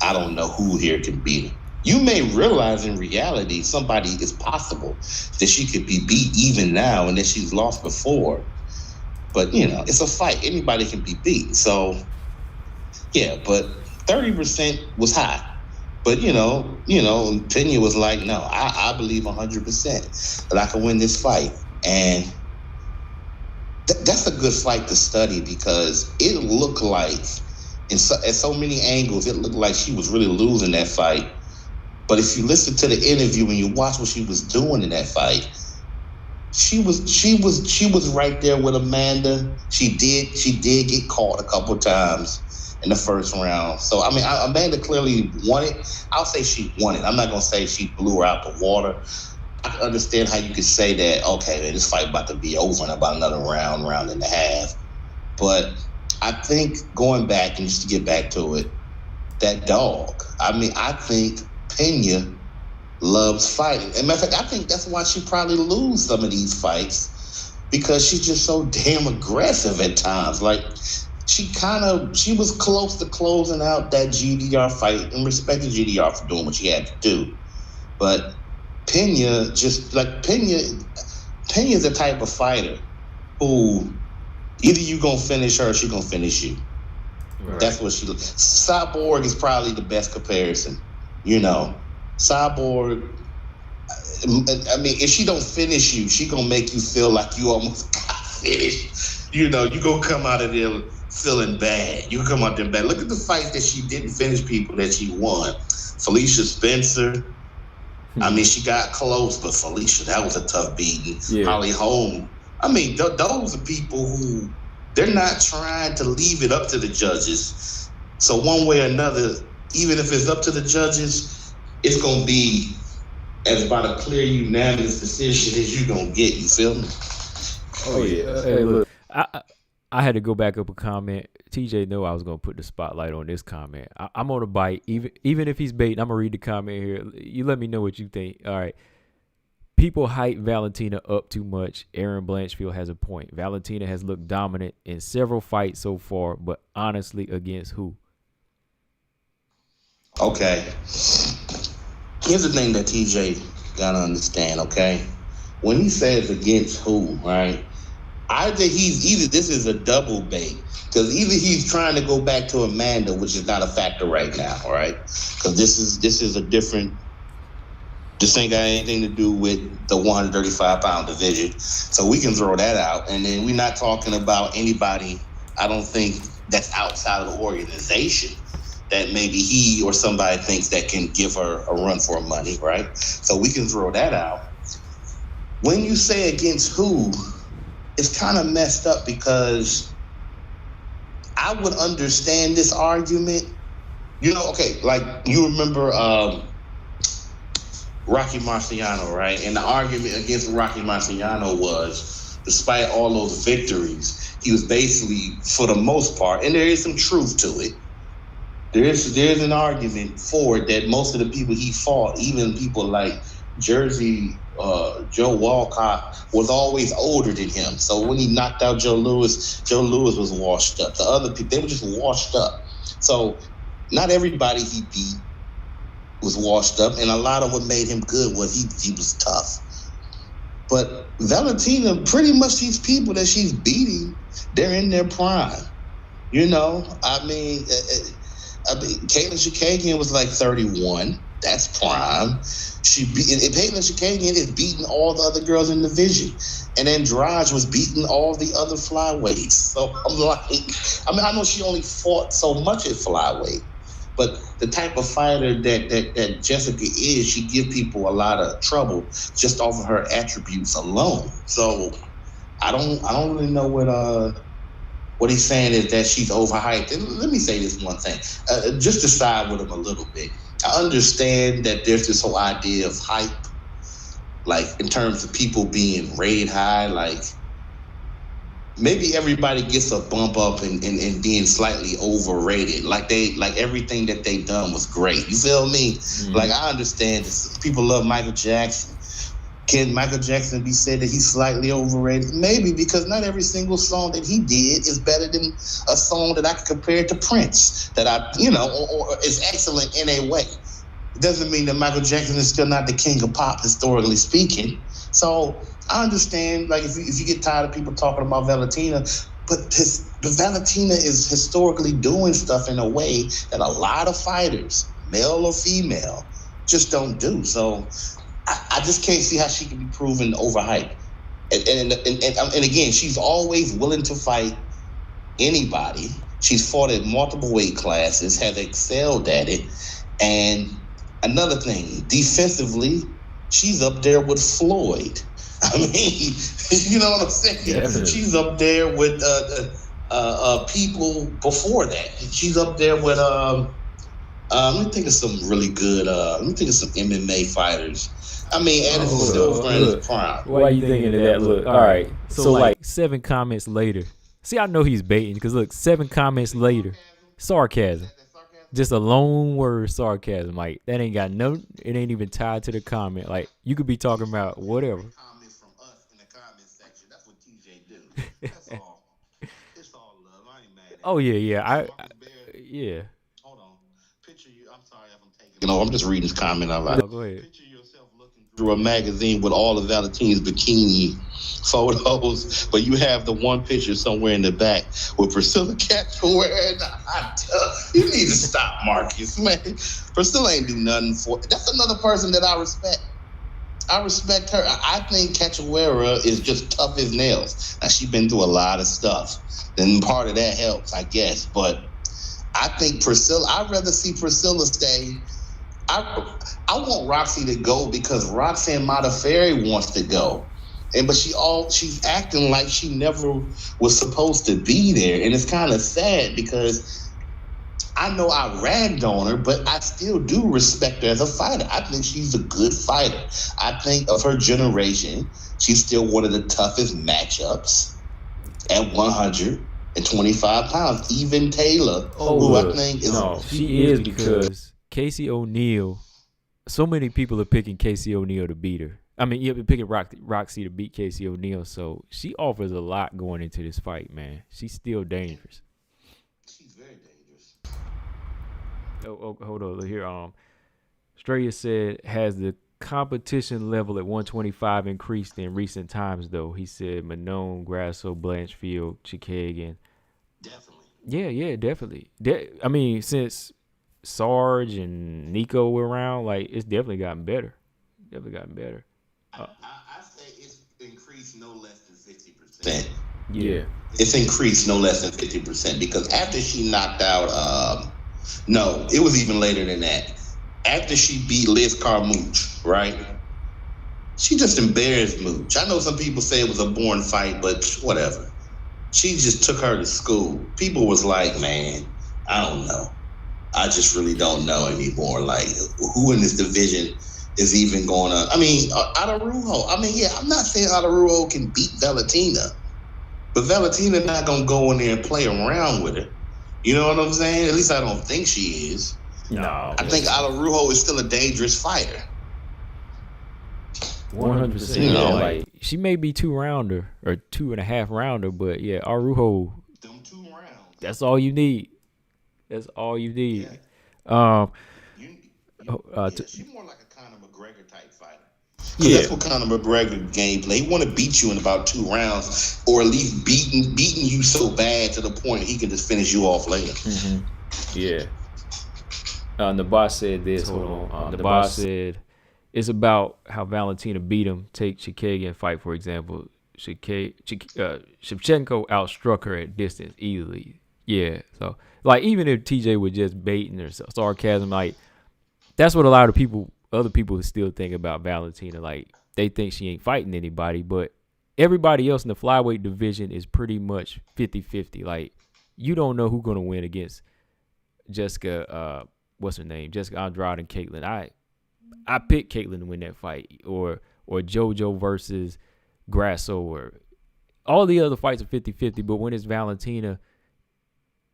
I don't know who here can beat her. You may realize in reality somebody is possible that she could be beat even now and that she's lost before. But, you know, it's a fight. Anybody can be beat. So, yeah, but 30% was high. But, you know, Pena was like, no, I believe 100% that I can win this fight. And that's a good fight to study because it looked like, at so many angles, it looked like she was really losing that fight. But if you listen to the interview and you watch what she was doing in that fight, she was right there with Amanda. She did get caught a couple times in the first round. So I mean, Amanda clearly won it. I'll say she won it. I'm not gonna say she blew her out the water. I can understand how you could say that. Okay, man, this fight about to be over in about another round and a half. But I think going back and just to get back to it, that dog. I mean, I think Pena loves fighting. As a matter of fact, I think that's why she probably lose some of these fights, because she's just so damn aggressive at times. Like, she was close to closing out that GDR fight, and respect the GDR for doing what she had to do. But Pena, Pena's the type of fighter who either you gonna finish her or she gonna finish you. Right. That's what she. Cyborg is probably the best comparison. Cyborg. I mean, if she don't finish you, she gonna make you feel like you almost got finished. You gonna come out of there feeling bad. You come out there bad. Look at the fights that she didn't finish people that she won. Felicia Spencer. I mean, she got close, but Felicia, that was a tough beating. Yeah. Holly Holm. I mean, those are people who they're not trying to leave it up to the judges. So one way or another, even if it's up to the judges, it's going to be as about a clear unanimous decision as you're going to get. You feel me? Oh, yeah. Hey, look, I had to go back up a comment. TJ knew I was going to put the spotlight on this comment. I'm on a bite. Even if he's baiting, I'm going to read the comment here. You let me know what you think. All right. People hype Valentina up too much. Aaron Blanchfield has a point. Valentina has looked dominant in several fights so far, but honestly, against who? Okay. Here's the thing that TJ got to understand, okay? When he says against who, right? Either this is a double bait, because either he's trying to go back to Amanda, which is not a factor right now, all right? Because this is a different. This ain't got anything to do with the 135-pound division, so we can throw that out. And then we're not talking about anybody. I don't think that's outside of the organization that maybe he or somebody thinks that can give her a run for her money, right? So we can throw that out. When you say against who, it's kind of messed up, because I would understand this argument. Okay, like you remember Rocky Marciano, right? And the argument against Rocky Marciano was, despite all those victories, he was basically, for the most part, and there is some truth to it, there's an argument for it that most of the people he fought, even people like Jersey Joe Walcott, was always older than him. So when he knocked out Joe Louis was washed up. The other people, they were just washed up. So not everybody he beat was washed up, and a lot of what made him good was he was tough. But Valentina, pretty much these people that she's beating, they're in their prime. I mean, Kayla Chikagian was like 31. That's prime. Kayla Chikagian is beating all the other girls in the division, and Andrade was beating all the other flyweights. So I'm like, I know she only fought so much at flyweight, but the type of fighter that Jessica is, she give people a lot of trouble just off of her attributes alone. So I don't really know what he's saying is that she's overhyped. And let me say this one thing, just to side with him a little bit. I understand that there's this whole idea of hype, like in terms of people being rated high, like maybe everybody gets a bump up and being slightly overrated. Like everything that they done was great. You feel me? Mm-hmm. Like I understand this. People love Michael Jackson. Can Michael Jackson be said that he's slightly overrated? Maybe, because not every single song that he did is better than a song that I could compare to Prince, that or is excellent in a way. It doesn't mean that Michael Jackson is still not the king of pop, historically speaking. So I understand, like, if you get tired of people talking about Valentina, but Valentina is historically doing stuff in a way that a lot of fighters, male or female, just don't do. So I just can't see how she can be proven overhyped. And again, she's always willing to fight anybody. She's fought at multiple weight classes, has excelled at it. And another thing, defensively, she's up there with Floyd. I mean, you know what I'm saying? Yeah. She's up there with people before that. She's up there with let me think of some really good. Let me think of some MMA fighters. I mean, Anderson Silva in his prime. Why are you thinking of that? Look, all right. So like 7 comments later. See, I know he's baiting, because look, 7 comments later, sarcasm. Just a lone word, sarcasm. Like, that ain't got no. It ain't even tied to the comment. Like, you could be talking about whatever. Comment from us in the comment section. That's what TJ do. That's all. It's all love. I ain't mad Oh yeah. Yeah. Hold on. Picture you. I'm sorry if I'm taking. I'm just reading this comment out loud. No, go ahead. Picture yourself looking through a magazine with all of Valentina's bikini photos, but you have the one picture somewhere in the back with Priscilla Catchell wearing the hot tub. You need to stop, Marcus, man. Priscilla ain't do nothing for. That's another person that I respect. I respect her. I think Cachoeira is just tough as nails. Now, she's been through a lot of stuff, and part of that helps, I guess. But I think Priscilla, I'd rather see Priscilla stay. I want Roxy to go because Roxanne Modafarri wants to go. But she's acting like she never was supposed to be there. And it's kind of sad because I know I ragged on her, but I still do respect her as a fighter. I think she's a good fighter. I think of her generation, she's still one of the toughest matchups at 125 pounds. Even Kayla, who I think is... No, she is because Casey O'Neill, so many people are picking Casey O'Neill to beat her. I mean, you're picking Roxy to beat Casey O'Neill, so she offers a lot going into this fight, man. She's still dangerous. She's very dangerous. Oh, hold on. Here, Straya said, has the competition level at 125 increased in recent times, though? He said Manon, Grasso, Blanchfield, Chikagan. Definitely. Yeah, definitely. I mean, since Sarge and Nico were around, like, it's definitely gotten better. I say it's increased no less than 50%. Yeah. It's increased no less than 50% because after she knocked out, no, it was even later than that. After she beat Liz Carmouche, right? She just embarrassed Mooch. I know some people say it was a born fight, but whatever. She just took her to school. People was like, man, I don't know. I just really don't know anymore. Like, who in this division is even going to... I mean, Araujo. I mean, yeah, I'm not saying Araujo can beat Valentina, but Valentina not going to go in there and play around with her. You know what I'm saying? At least I don't think she is. No. I think Araujo is still a dangerous fighter. 100%. You know, like, she may be 2-rounder or 2.5-rounder, but yeah, Araujo, them 2 rounds. that's all you need. That's all you need. Yeah. She's more like a Conor McGregor type fighter. Yeah. That's what Conor McGregor gameplay. He want to beat you in about 2 rounds, or at least beating you so bad to the point he can just finish you off later. Mm-hmm. Yeah. The boss said this. Hold on. The boss said it's about how Valentina beat him. Take Chikagan fight, for example. Shevchenko outstruck her at distance easily. Yeah. So, like, even if TJ was just baiting or sarcasm, like, that's what a lot of other people still think about Valentina. Like, they think she ain't fighting anybody, but everybody else in the flyweight division is pretty much 50-50. Like, you don't know who's going to win against Jessica, what's her name? Jessica Andrade and Caitlin. I picked Caitlin to win that fight, or JoJo versus Grasso, or all the other fights are 50-50, but when it's Valentina,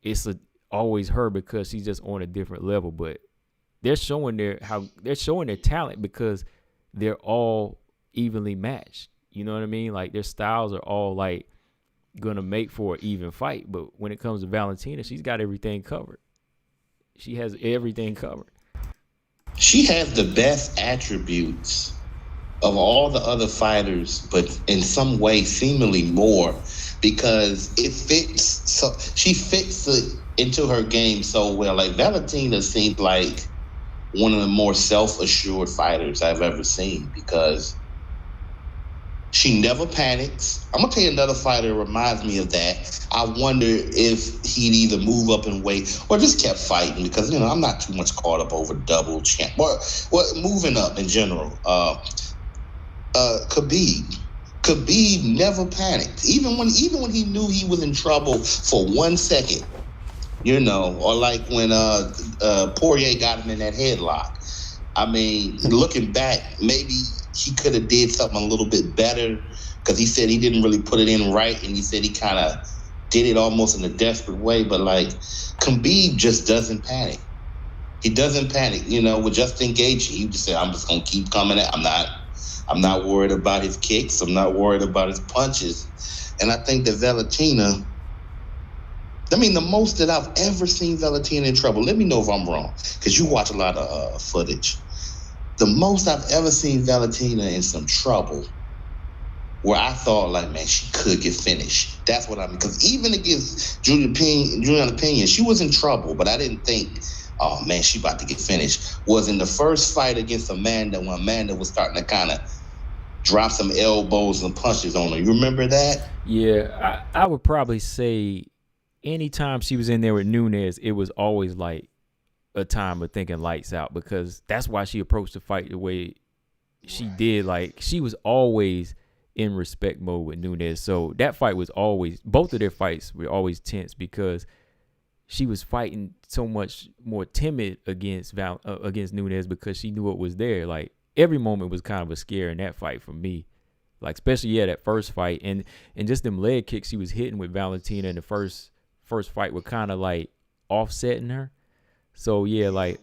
it's always her because she's just on a different level. But they're showing their talent because they're all evenly matched. You know what I mean? Like, their styles are all like gonna make for an even fight. But when it comes to Valentina, she's got everything covered. She has everything covered. She has the best attributes of all the other fighters, but in some way seemingly more, because it fits. So she fits it into her game so well. Like, Valentina seems like one of the more self-assured fighters I've ever seen, because she never panics. I'm gonna tell you another fighter that reminds me of that. I wonder if he'd either move up in weight or just kept fighting, because I'm not too much caught up over double champ or moving up in general. Khabib never panicked, even when he knew he was in trouble for 1 second. Or like when Poirier got him in that headlock. I mean, looking back, maybe he could have did something a little bit better, because he said he didn't really put it in right, and he said he kind of did it almost in a desperate way. But, like, Khabib just doesn't panic. He doesn't panic. With Justin Gaethje, he just said, I'm just going to keep coming at. I'm not worried about his kicks. I'm not worried about his punches. And I think that Valentina I mean, the most that I've ever seen Valentina in trouble. Let me know if I'm wrong, because you watch a lot of footage. The most I've ever seen Valentina in some trouble, where I thought, like, man, she could get finished. That's what I mean. Because even against Julianna Pena, she was in trouble, but I didn't think, oh, man, she about to get finished. Was in the first fight against Amanda, when Amanda was starting to kind of drop some elbows and punches on her. You remember that? Yeah, I would probably say anytime she was in there with Nunes, it was always like a time of thinking lights out, because that's why she approached the fight the way she did. Like, she was always in respect mode with Nunes. So that fight was always, both of their fights were always tense, because she was fighting so much more timid against Nunes, because she knew what was there. Like, every moment was kind of a scare in that fight for me. Like, especially, that first fight, and just them leg kicks she was hitting with Valentina in the first fight were kind of like offsetting her. So yeah, like,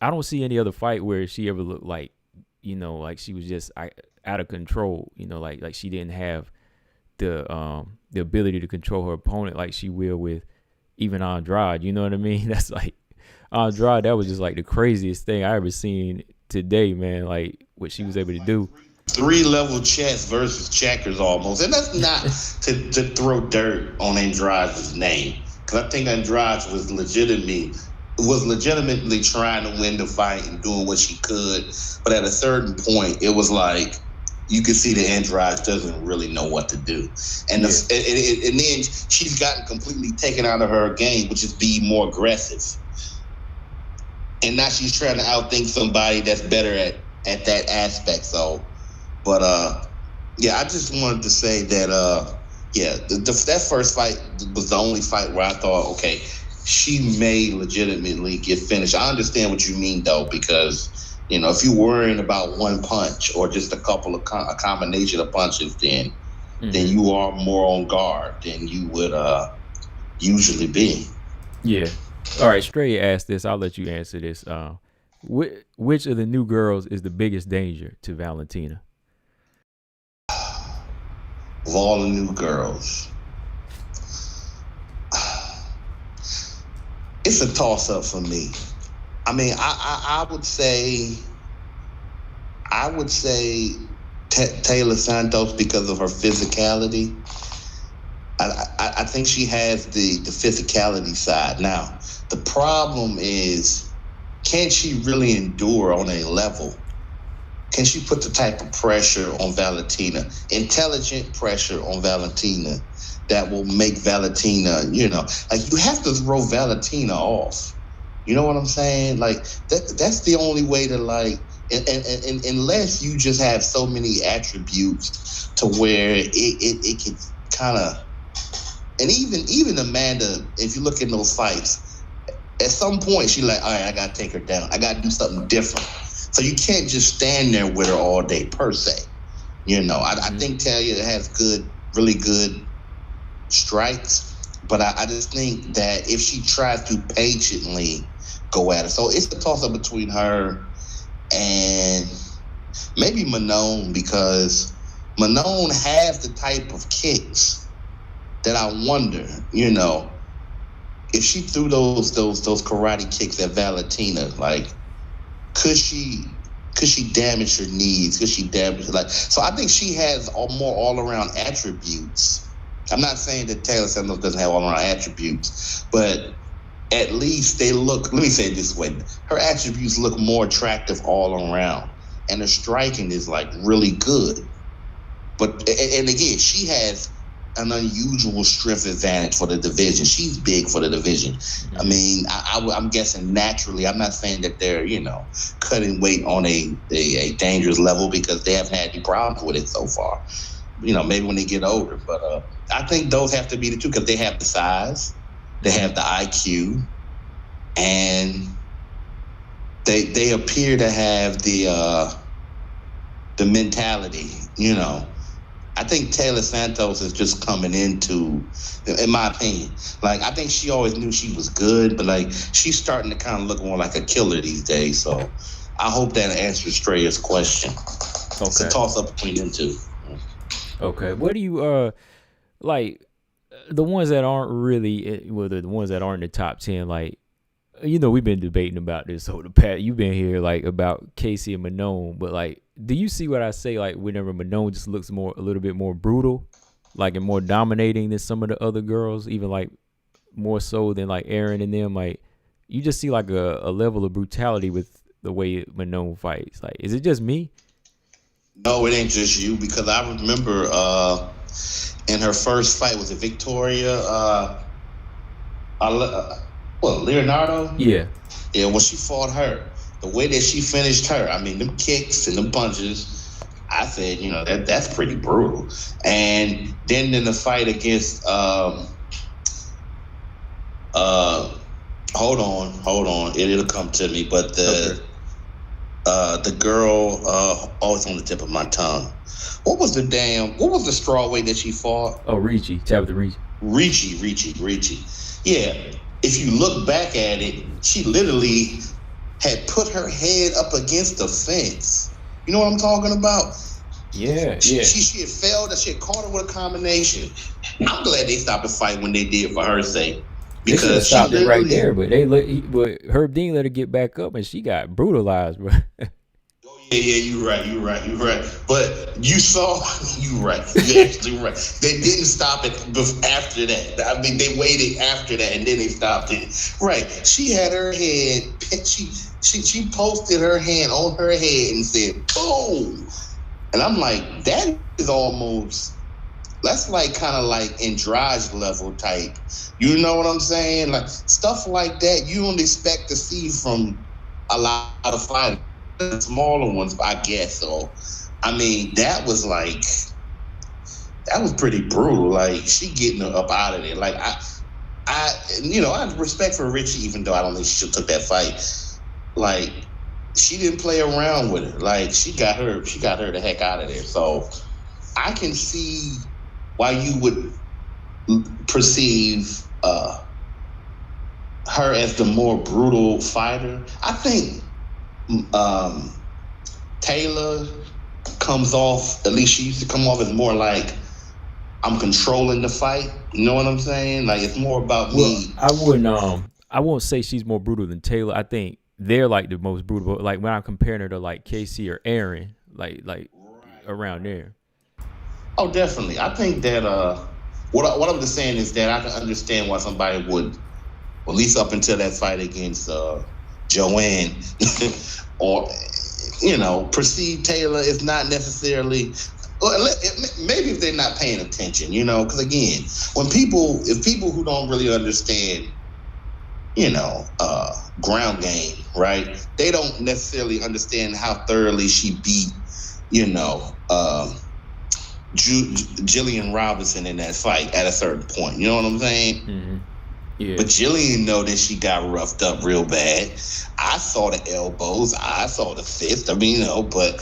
I don't see any other fight where she ever looked like, like she was just out of control. Like she didn't have the ability to control her opponent like she will with even Andrade. You know what I mean? That's like Andrade. That was just like the craziest thing I ever seen today, man. Like, what she was able to do. 3-level chess versus checkers almost. And that's not to throw dirt on Andrade's name, because I think Andrade was legitimately trying to win the fight and doing what she could. But at a certain point, it was like you could see that Andrade doesn't really know what to do. And, and then she's gotten completely taken out of her game, which is be more aggressive. And now she's trying to outthink somebody that's better at that aspect. So, but I just wanted to say that that first fight was the only fight where I thought, okay, she may legitimately get finished. I understand what you mean, though, because, if you're worrying about one punch or just a couple of a combination of punches, then you are more on guard than you would usually be. Yeah. All right, Stray asked this. I'll let you answer this. Which of the new girls is the biggest danger to Valentina? Of all the new girls, it's a toss-up for me. I mean, I would say Taylor Santos, because of her physicality. I think she has the physicality side. Now, the problem is, can she really endure on a level? Can she put the type of pressure on Valentina, intelligent pressure on Valentina, that will make Valentina, like, you have to throw Valentina off. You know what I'm saying? Like, that's the only way to, like, and unless you just have so many attributes to where it can kind of, and even Amanda, if you look in those fights, at some point she's like, all right, I got to take her down. I got to do something different. So you can't just stand there with her all day, per se. I think Talia has really good strikes, but I just think that if she tries to patiently go at it, so it's a toss-up between her and maybe Manon, because Manon has the type of kicks that I wonder, if she threw those karate kicks at Valentina, like, could she damage her knees? Could she damage her? So I think she has more all-around attributes. I'm not saying that Taylor Santos doesn't have all-around attributes, but at least they look, let me say it this way, her attributes look more attractive all around. And her striking is, like, really good. But, and again, she has an unusual strength advantage for the division. She's big for the division. I mean, I'm guessing naturally. I'm not saying that they're, cutting weight on a dangerous level, because they haven't had any problems with it so far. Maybe when they get older. But I think those have to be the two, because they have the size, they have the IQ, and they appear to have the mentality, I think Taylor Santos is just coming into, in my opinion, like, I think she always knew she was good, but, like, she's starting to kind of look more like a killer these days. So I hope that answers Streya's question. Okay. It's a toss-up between them two. Okay. What do you, like, the ones that aren't really, well, the ones that aren't in the top 10, like, we've been debating about this over the past. You've been here like about Casey and Manon, but like, do you see what I say? Like, whenever Manon just looks a little bit more brutal, like, and more dominating than some of the other girls, even like more so than like Aaron and them. Like, you just see like a level of brutality with the way Manon fights. Like, is it just me? No, it ain't just you, because I remember in her first fight, was it Victoria? Leonardo? Yeah. Yeah, when she fought her, the way that she finished her, I mean, them kicks and them punches, I said, that's pretty brutal. And then in the fight against, hold on, it'll come to me, but the girl, always on the tip of my tongue. What was the strawweight that she fought? Oh, Ricci, Tabitha Ricci. Ricci. Yeah. If you look back at it, she literally had put her head up against the fence. You know what I'm talking about? Yeah. She had failed. She had caught her with a combination. I'm glad they stopped the fight when they did, for her sake. Because they stopped it right there, but Herb Dean let her get back up, and she got brutalized, bro. Yeah, you're right. But you saw, you're right. You're actually right. They didn't stop it after that. I mean, they waited after that, and then they stopped it. Right. She had her head, she posted her hand on her head and said, boom. And I'm like, that is almost, that's like kind of like Andrade level type. You know what I'm saying? Like, stuff like that you don't expect to see from a lot of fighters. The smaller ones, I guess. So, I mean, that was pretty brutal. Like, she getting her up out of there. Like, I have respect for Richie, even though I don't think she took that fight. Like, she didn't play around with her. Like, she got her the heck out of there. So, I can see why you would perceive her as the more brutal fighter. I think Taylor comes off, at least she used to come off as more like, I'm controlling the fight. You know what I'm saying? Like, it's more about me. I won't say she's more brutal than Taylor. I think they're like the most brutal. Like, when I'm comparing her to like Casey or Aaron, like around there. Oh, definitely. I think that what I'm just saying is that I can understand why somebody would, at least up until that fight against Joanne, or perceive Taylor is not necessarily. Maybe if they're not paying attention, because again, if people who don't really understand, ground game, right? They don't necessarily understand how thoroughly she beat, Jillian Robinson in that fight at a certain point. You know what I'm saying? Mm-hmm. Yeah. But Jillian know that she got roughed up real bad. I saw the elbows. I saw the fist. I mean, but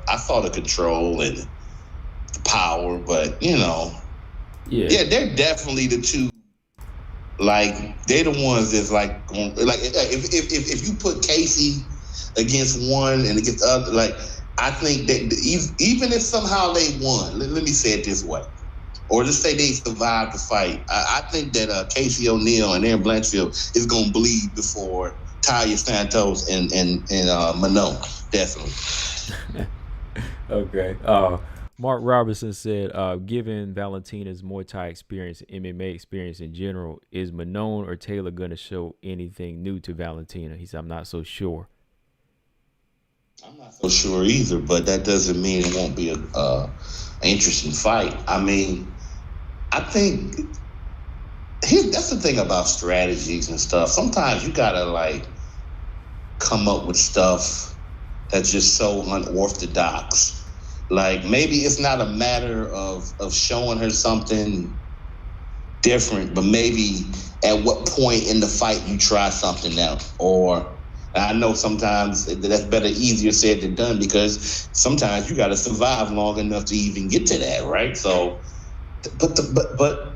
I saw the control and the power. But yeah, they're definitely the two. Like, they're the ones that's like if you put Casey against one and against the other, like, I think that even if somehow they won, let me say it this way. Or just say they survived the fight. I think that Casey O'Neill and Aaron Blanchfield is going to bleed before Talia Santos and Manon. Definitely. Okay. Mark Robertson said, given Valentina's Muay Thai experience, MMA experience in general, is Manon or Taylor going to show anything new to Valentina? He said, I'm not so sure. I'm not so sure either, but that doesn't mean it won't be an interesting fight. I mean, I think that's the thing about strategies and stuff. Sometimes you gotta like come up with stuff that's just so unorthodox. Like, maybe it's not a matter of showing her something different, but maybe at what point in the fight you try something else. Or I know sometimes that's easier said than done, because sometimes you got to survive long enough to even get to that, right? So, but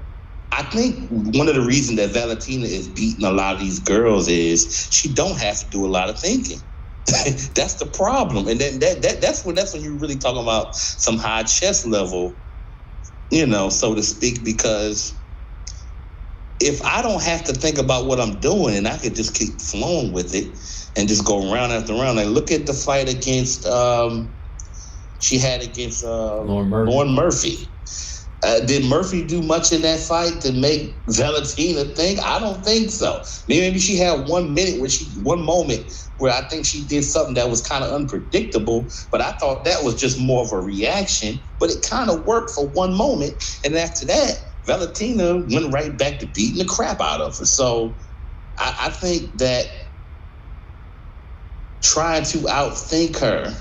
I think one of the reasons that Valentina is beating a lot of these girls is she don't have to do a lot of thinking. That's the problem, and then that's when you're really talking about some high chest level so to speak, because if I don't have to think about what I'm doing and I could just keep flowing with it and just go round after round. Like, look at the fight against she had against Lauren Murphy. Did Murphy do much in that fight to make Valentina think? I don't think so. Maybe she had 1 minute one moment where I think she did something that was kind of unpredictable, but I thought that was just more of a reaction. But it kind of worked for 1 moment, and after that, Valentina went right back to beating the crap out of her. So I think that trying to outthink her,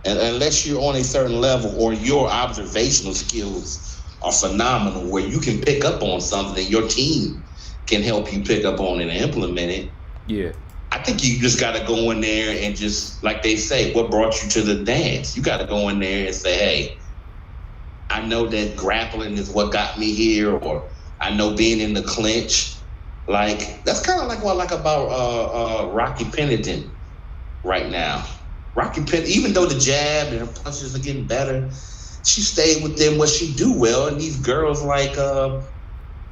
and unless you're on a certain level or your observational skills are phenomenal, where you can pick up on something, your team can help you pick up on it and implement it. Yeah. I think you just got to go in there and just, like they say, what brought you to the dance? You got to go in there and say, hey, I know that grappling is what got me here, or I know being in the clinch. Like, that's kind of like what I like about Rocky Pennington right now. Rocky Pennington, even though the jab and her punches are getting better, she stayed within what she do well. And these girls like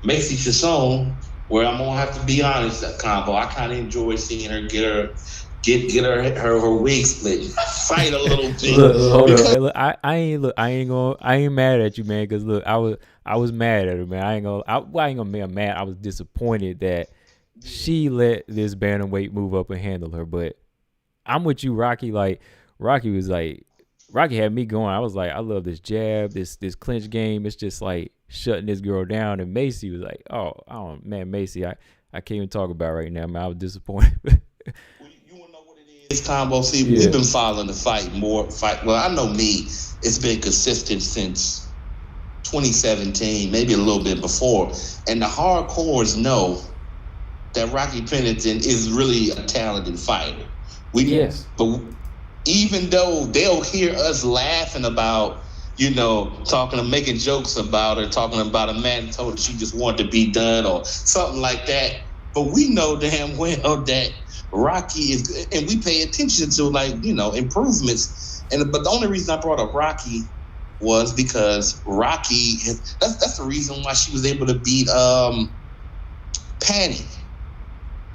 Macy Chiasson, where I'm gonna have to be honest, that combo, I kind of enjoy seeing her get her wig split, fight a little bit. Look, I ain't mad at you, man. Cause look, I was mad at her, man. I ain't gonna be mad. I was disappointed that she let this bantamweight move up and handle her. But I'm with you, Rocky. Like, Rocky had me going. I was like, I love this jab, this clinch game. It's just like shutting this girl down. And Macy was like, man, Macy, I can't even talk about right now, man. I was disappointed. You want to know what it is, Combo? See, we've been following the fight. Well, I know me. It's been consistent since 2017, maybe a little bit before. And the hardcores know that Rocky Pennington is really a talented fighter. But even though they'll hear us laughing about, making jokes about her, talking about a man told her she just wanted to be done or something like that. But we know damn well that Rocky is, and we pay attention to improvements. But the only reason I brought up Rocky was because Rocky, that's the reason why she was able to beat Pena.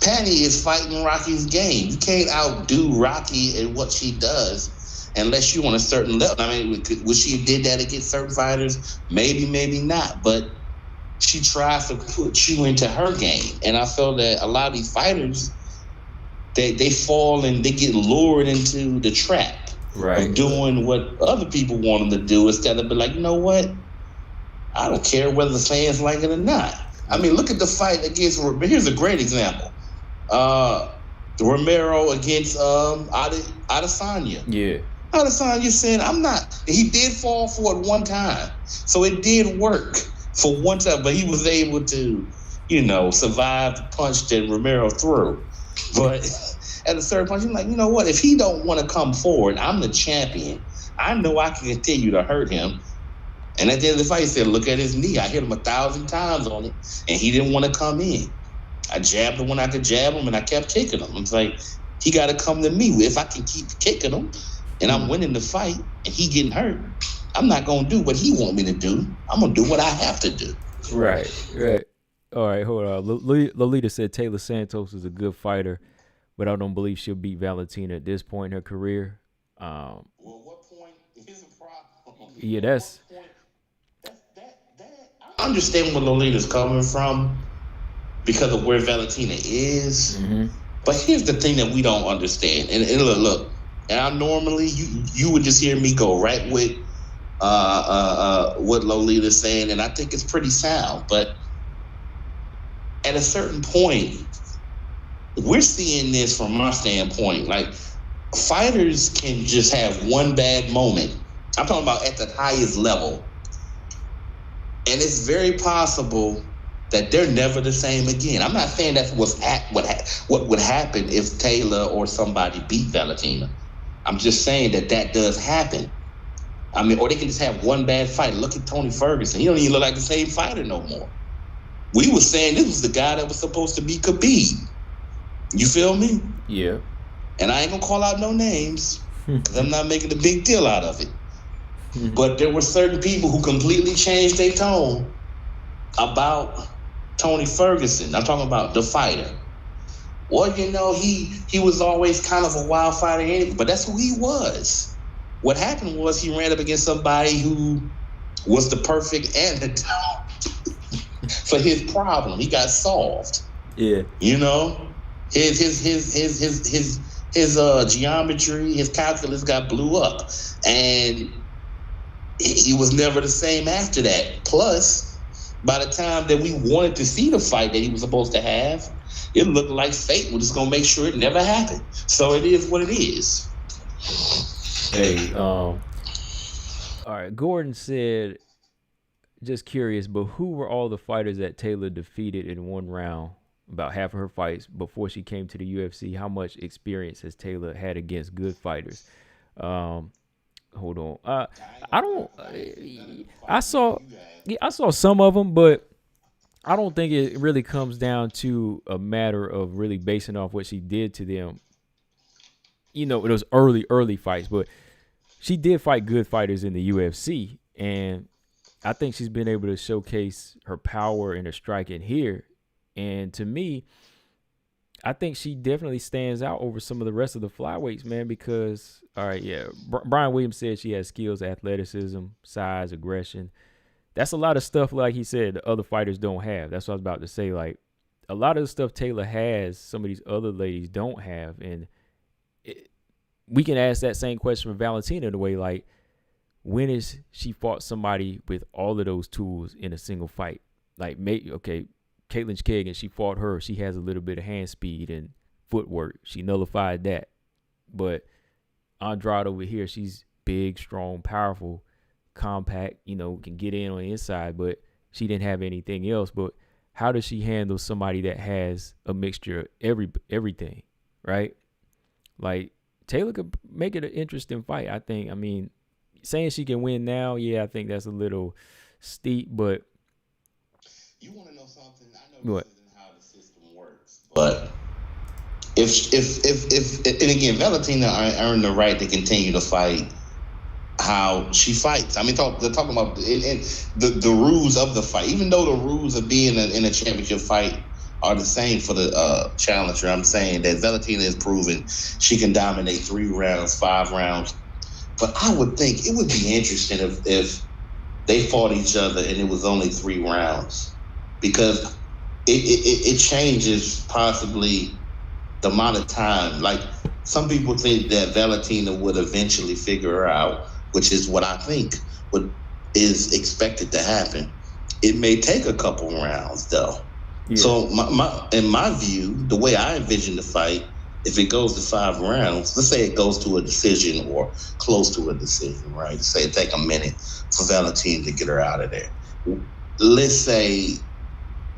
Pena is fighting Rocky's game. You can't outdo Rocky at what she does unless you're on a certain level. I mean, would she did that against certain fighters? Maybe, maybe not. But she tries to put you into her game. And I feel that a lot of these fighters, they fall and they get lured into the trap of doing what other people want them to do instead of be like, you know what? I don't care whether the fans like it or not. I mean, look at the fight against, here's a great example. Romero against Adesanya. Yeah. Adesanya said, he did fall for it one time. So it did work for one time, but he was able to, survive the punch that Romero threw. But at a certain point, you're like, you know what? If he don't want to come forward, I'm the champion. I know I can continue to hurt him. And at the end of the fight, he said, look at his knee. I hit him 1,000 times on it, and he didn't want to come in. I jabbed him when I could jab him, and I kept kicking him. It's like, he got to come to me. If I can keep kicking him, and I'm winning the fight, and he getting hurt, I'm not going to do what he want me to do. I'm going to do what I have to do. Right. All right, hold on. Lolita said Taylor Santos is a good fighter, but I don't believe she'll beat Valentina at this point in her career. Well, what point is a problem? Yeah, that's... I understand where Lolita's coming from because of where Valentina is. Mm-hmm. But here's the thing that we don't understand. And look, and I normally, you would just hear me go right with what Lolita's saying, and I think it's pretty sound. But at a certain point, we're seeing this from our standpoint. Like, fighters can just have one bad moment. I'm talking about at the highest level. And it's very possible that they're never the same again. I'm not saying that's what would happen if Taylor or somebody beat Valentina. I'm just saying that does happen. I mean, or they can just have one bad fight. Look at Tony Ferguson. He don't even look like the same fighter no more. We were saying this was the guy that was supposed to be Khabib. You feel me? Yeah. And I ain't gonna call out no names because I'm not making a big deal out of it. But there were certain people who completely changed their tone about Tony Ferguson. I'm talking about the fighter. Well, you know, he was always kind of a wild fighter, but that's who he was. What happened was he ran up against somebody who was the perfect antidote for his problem. He got solved. Yeah. You know, his geometry, his calculus blew up, and he was never the same after that. Plus, by the time that we wanted to see the fight that he was supposed to have, it looked like fate was just gonna make sure it never happened. So it is what it is. Hey, all right. Gordon said, just curious, but who were all the fighters that Taylor defeated in one round? About half of her fights before she came to the UFC. How much experience has Taylor had against good fighters? Hold on. I saw some of them, but I don't think it really comes down to a matter of really basing off what she did to them. You know, those early fights, but she did fight good fighters in the UFC, and I think she's been able to showcase her power and her striking here. And to me, I think she definitely stands out over some of the rest of the flyweights, man, because, all right, yeah, Brian Williams said she has skills, athleticism, size, aggression. That's a lot of stuff, like he said, the other fighters don't have. That's what I was about to say. Like, a lot of the stuff Taylor has, some of these other ladies don't have. And we can ask that same question for Valentina in a way, like, when is she fought somebody with all of those tools in a single fight? Like, okay, Caitlin Kagan, she fought her. She has a little bit of hand speed and footwork. She nullified that. But Andrade over here, she's big, strong, powerful, compact, you know, can get in on the inside, but she didn't have anything else. But how does she handle somebody that has a mixture of everything, right? Like, Taylor could make it an interesting fight, I think. I mean, saying she can win now, yeah, I think that's a little steep, but you want to know something? I know what? This isn't how the system works, but if and again, Valentina earned the right to continue to fight how she fights. I mean, they're talking about the rules of the fight. Even though the rules of being in a championship fight are the same for the challenger, I'm saying that Valentina has proven she can dominate 3 rounds, 5 rounds. But I would think it would be interesting if they fought each other and it was only 3 rounds, because it changes possibly the amount of time. Like, some people think that Valentina would eventually figure her out, which is what I think is expected to happen. It may take a couple rounds, though. Yeah. So in my view, the way I envision the fight, if it goes to 5 rounds, let's say it goes to a decision or close to a decision, right? Say it take a minute for Valentina to get her out of there. Let's say,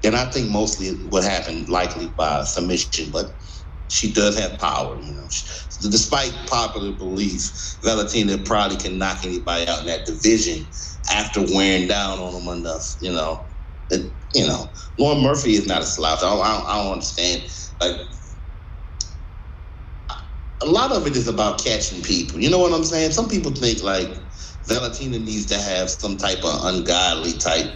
and I think mostly it would happen likely by submission, but she does have power, you know. Despite popular belief, Valentina probably can knock anybody out in that division after wearing down on them enough, you know. Lauren Murphy is not a slouch. I don't understand. Like, a lot of it is about catching people. You know what I'm saying? Some people think, like, Valentina needs to have some type of ungodly type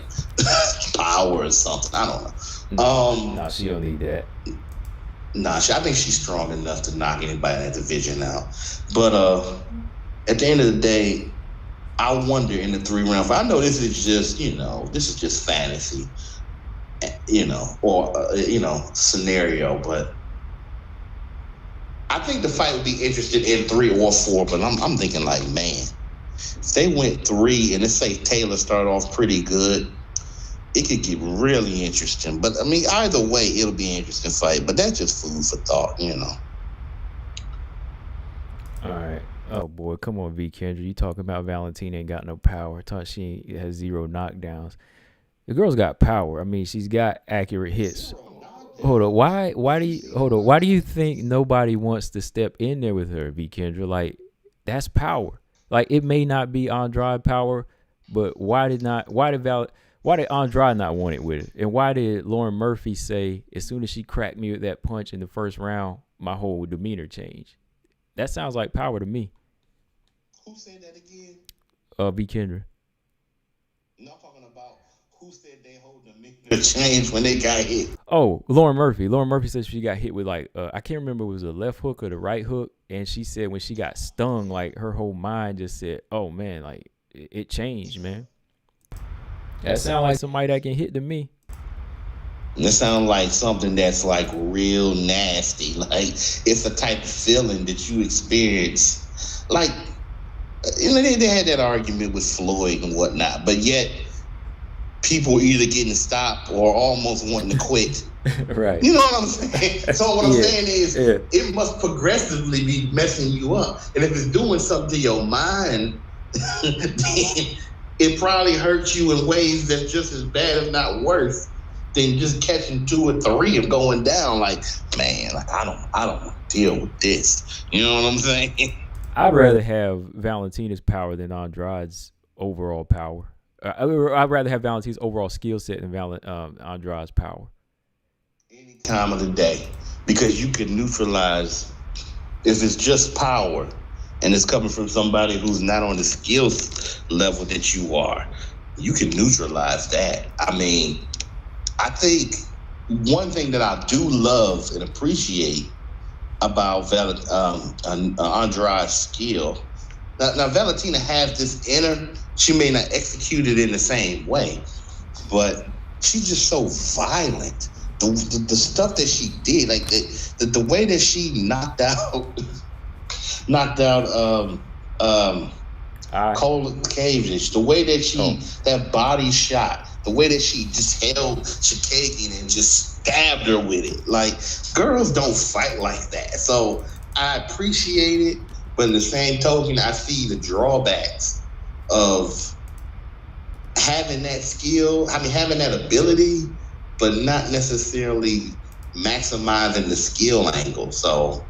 power or something. I don't know. No, she don't need that. Nah, I think she's strong enough to knock anybody in that division out. But at the end of the day, I wonder in the 3-round fight. I know this is just fantasy, or scenario. But I think the fight would be interested in 3 or 4. But I'm thinking, like, man, if they went 3 and let's say Taylor started off pretty good, it could get really interesting. But, I mean, either way, it'll be an interesting fight. But that's just food for thought, you know. All right. Oh, boy. Come on, V. Kendra. You talking about Valentina ain't got no power. Thought she has 0 knockdowns. The girl's got power. I mean, she's got accurate hits. Hold on. Why do you think nobody wants to step in there with her, V. Kendra? Like, that's power. Like, it may not be Andrade power, but why did Andrade not want it with it? And why did Lauren Murphy say, as soon as she cracked me with that punch in the first round, my whole demeanor changed? That sounds like power to me. Who said that again? V. Kendra. No, I'm talking about who said they hold the change when they got hit. Oh, Lauren Murphy. Lauren Murphy said she got hit with like I can't remember if it was a left hook or the right hook, and she said when she got stung, like her whole mind just said, "Oh man, like it changed, man." That sounds like somebody that can hit to me. It sounds like something that's like real nasty. Like it's a type of feeling that you experience. Like they had that argument with Floyd and whatnot, but yet people either getting stopped or almost wanting to quit. Right. You know what I'm saying? So what I'm saying is it must progressively be messing you up. And if it's doing something to your mind, it probably hurts you in ways that's just as bad, if not worse, than just catching 2 or 3 and going down. Like, man, like I don't want to deal with this. You know what I'm saying? I'd rather have Valentina's power than Andrade's overall power. I'd rather have Valentina's overall skill set than Andrade's power. Any time of the day, because you can neutralize if it's just power and it's coming from somebody who's not on the skills level that you are. You can neutralize that. I mean, I think one thing that I do love and appreciate about Andrade's skill. Now, Valentina has this inner. She may not execute it in the same way, but she's just so violent. The stuff that she did, like the way that she knocked out Cole Cavendish, the way that she that body shot, the way that she just held Chikagian and just stabbed her with it. Like, girls don't fight like that. So I appreciate it, but in the same token, I see the drawbacks of having that skill, having that ability, but not necessarily maximizing the skill angle. So,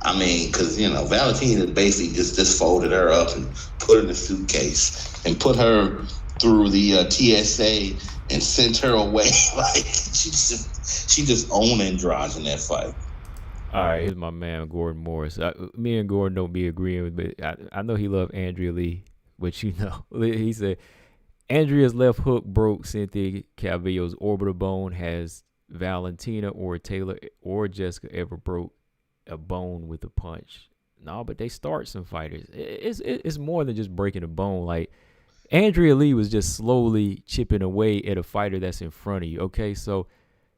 I mean, because, Valentina basically just folded her up and put her in a suitcase and put her through the TSA and sent her away. Like, she just owned Andrade in that fight. All right, here's my man, Gordon Morris. Me and Gordon don't be agreeing with, but I know he loved Andrea Lee, but he said, Andrea's left hook broke Cynthia Calvillo's orbital bone. Has Valentina or Taylor or Jessica ever broke a bone with a punch? No, but they start some fighters. It's more than just breaking a bone. Like, Andrea Lee was just slowly chipping away at a fighter that's in front of you. Okay, so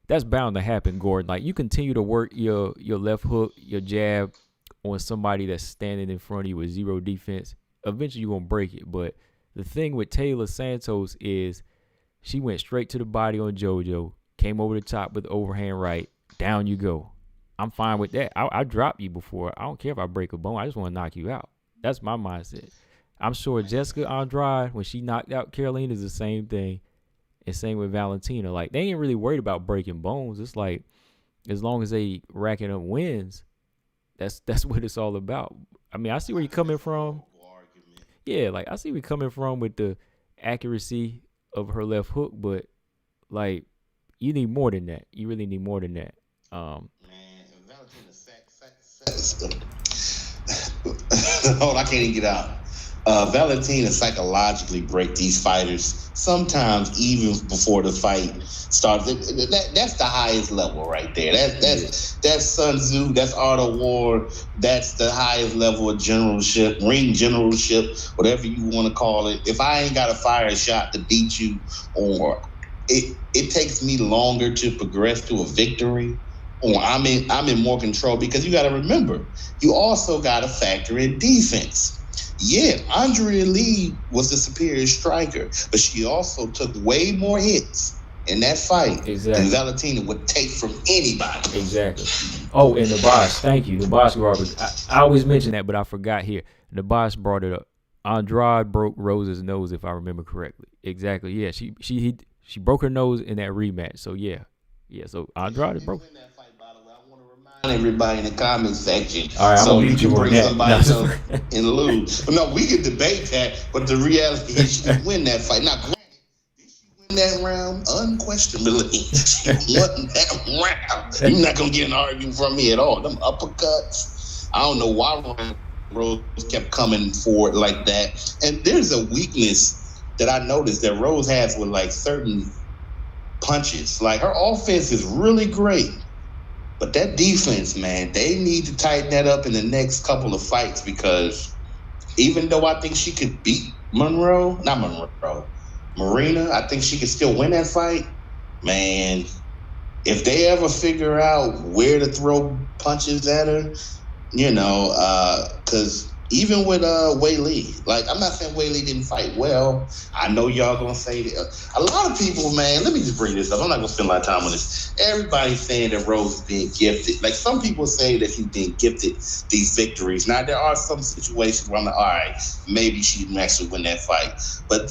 that's bound to happen, Gordon. Like, you continue to work your left hook, your jab on somebody that's standing in front of you with zero defense. Eventually, you're going to break it. But the thing with Taylor Santos is she went straight to the body on JoJo, came over the top with the overhand right. Down you go. I'm fine with that. I drop you before. I don't care if I break a bone. I just want to knock you out. That's my mindset. I'm sure Jessica Andrade, when she knocked out Carolina, is the same thing. And same with Valentina. Like, they ain't really worried about breaking bones. It's like, as long as they racking up wins, that's what it's all about. I mean, I see where you're coming from. Yeah, like, I see where you're coming from with the accuracy of her left hook, but, like, you need more than that. You really need more than that. Hold on, I can't even get out. Valentina psychologically break these fighters sometimes even before the fight starts. That's the highest level right there. That's Sun Tzu. That's Art of War. That's the highest level of generalship, ring generalship, whatever you want to call it. If I ain't got to fire a shot to beat you, or it takes me longer to progress to a victory, or I'm in more control, because you got to remember, you also got to factor in defense. Yeah, Andrea Lee was the superior striker, but she also took way more hits in that fight than Valentina would take from anybody. Exactly. Oh, and the boss, thank you. The boss, I always mention that, but I forgot here. The boss brought it up. Andrade broke Rose's nose, if I remember correctly. Exactly. Yeah, she broke her nose in that rematch. So yeah. So Andrade broke. Everybody in the comment section. All right, so you can bring somebody else and lose. No, we can debate that, but the reality is she can win that fight. Now, granted, did she win that round? Unquestionably, she won that round. You're not gonna get an argument from me at all. Them uppercuts. I don't know why Rose kept coming forward like that. And there's a weakness that I noticed that Rose has with like certain punches. Like her offense is really great, but that defense, man, they need to tighten that up in the next couple of fights, because even though I think she could beat Marina, I think she could still win that fight. Man, if they ever figure out where to throw punches at her, because even with Wei Lee, like, I'm not saying Wei Lee didn't fight well. I know y'all gonna say that. A lot of people, man, let me just bring this up. I'm not gonna spend a lot of time on this. Everybody's saying that Rose is being gifted. Like, some people say that she's being gifted these victories. Now, there are some situations where I'm like, all right, maybe she didn't actually win that fight. But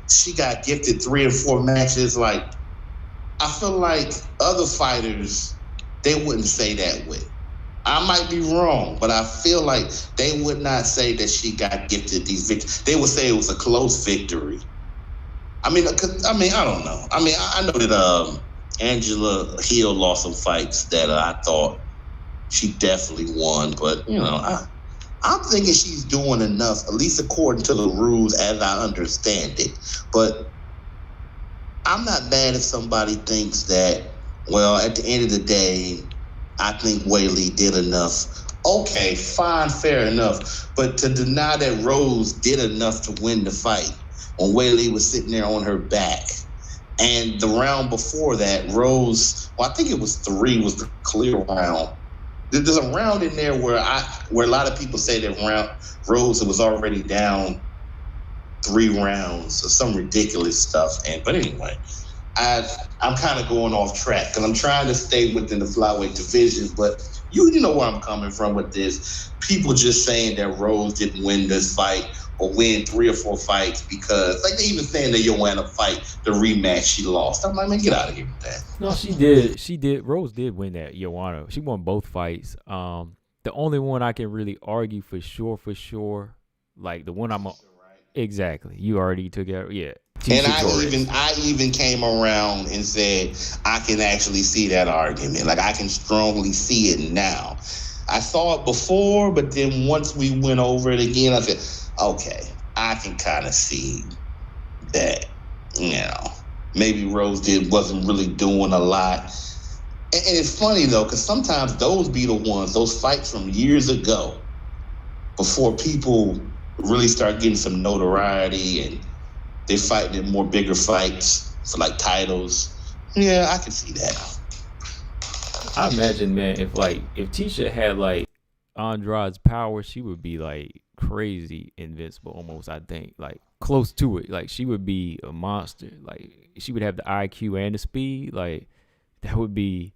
she got gifted 3 or 4 matches. Like, I feel like other fighters, they wouldn't say that with. I might be wrong, but I feel like they would not say that she got gifted these victories. They would say it was a close victory. I mean, I don't know. I mean, I know that Angela Hill lost some fights that I thought she definitely won, but I'm thinking she's doing enough, at least according to the rules as I understand it. But I'm not mad if somebody thinks that, well, at the end of the day, I think Wei Lee did enough. Okay, fine, fair enough. But to deny that Rose did enough to win the fight when Wei Lee was sitting there on her back. And the round before that, Rose, I think it was 3, was the clear round. There's a round in there where a lot of people say that Rose was already down 3 rounds or some ridiculous stuff. But anyway, I'm kind of going off track because I'm trying to stay within the flyweight division, but you know where I'm coming from with this. People just saying that Rose didn't win this fight or win 3 or 4 fights because, like, they even saying that Joanna fight, the rematch, she lost. I'm like, man, get out of here with that. No, she did. She did. Rose did win that Joanna. She won both fights. The only one I can really argue for sure, like the one exactly. You already took it. Yeah. And I even came around and said I can actually see that argument. Like, I can strongly see it now. I saw it before, but then once we went over it again, I said, okay, I can kind of see that, maybe Rose wasn't really doing a lot. And it's funny, though, because sometimes those be the ones, those fights from years ago, before people really start getting some notoriety and they fight in more bigger fights for like titles. Yeah, I can see that. I imagine, man, if Tisha had like Andrade's power, she would be like crazy invincible almost, I think. Like close to it. Like she would be a monster. Like she would have the IQ and the speed. Like that would be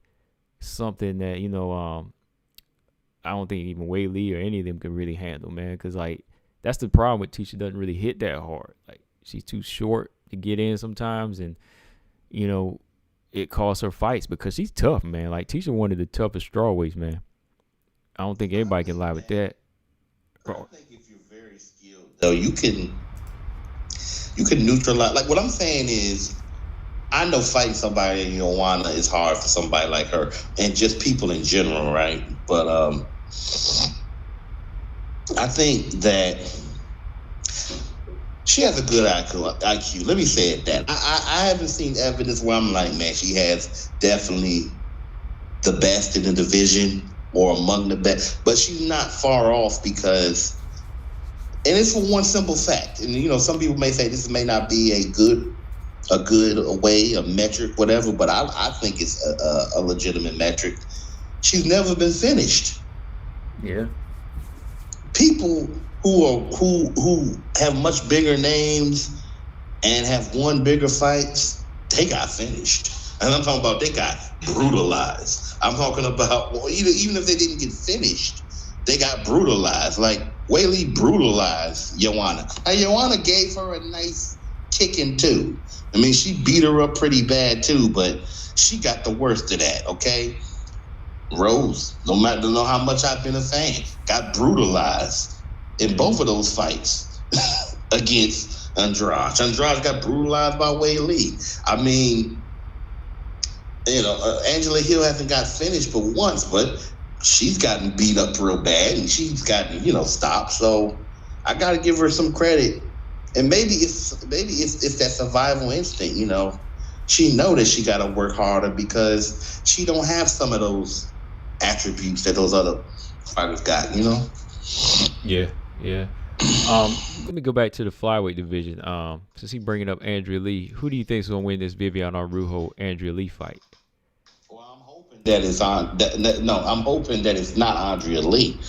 something that, I don't think even Wei Lee or any of them could really handle, man. Because like that's the problem with Tisha, doesn't really hit that hard. Like she's too short to get in sometimes, and it costs her fights because she's tough, man. Like Tisha, one of the toughest strawweights, man. I don't think anybody can lie with that. I think if you're very skilled, though, you can neutralize. Like what I'm saying is, I know fighting somebody in Joanna is hard for somebody like her, and just people in general, right? But I think that she has a good IQ. Let me say it that. I haven't seen evidence where I'm like, man, she has definitely the best in the division or among the best. But she's not far off because, and it's for one simple fact. And, some people may say this may not be a good way, a metric, whatever, but I think it's a legitimate metric. She's never been finished. Yeah. People who have much bigger names and have won bigger fights, they got finished. And I'm talking about they got brutalized. I'm talking about, even if they didn't get finished, they got brutalized. Like Wei Lee brutalized Joanna. And Joanna gave her a nice kicking too. I mean, she beat her up pretty bad too, but she got the worst of that, okay? Rose, no matter how much I've been a fan, got brutalized in both of those fights against Andrade. Andrade got brutalized by Wei Lee. I mean, Angela Hill hasn't got finished but once, but she's gotten beat up real bad, and she's gotten stopped. So I got to give her some credit. And maybe it's that survival instinct. She know that she got to work harder because she don't have some of those attributes that those other fighters got. Yeah. Let me go back to the flyweight division. Since he bringing up Andrea Lee, who do you think is gonna win this Viviane Araújo Andrea Lee fight? Well, I'm hoping that it's I'm hoping that it's not Andrea Lee.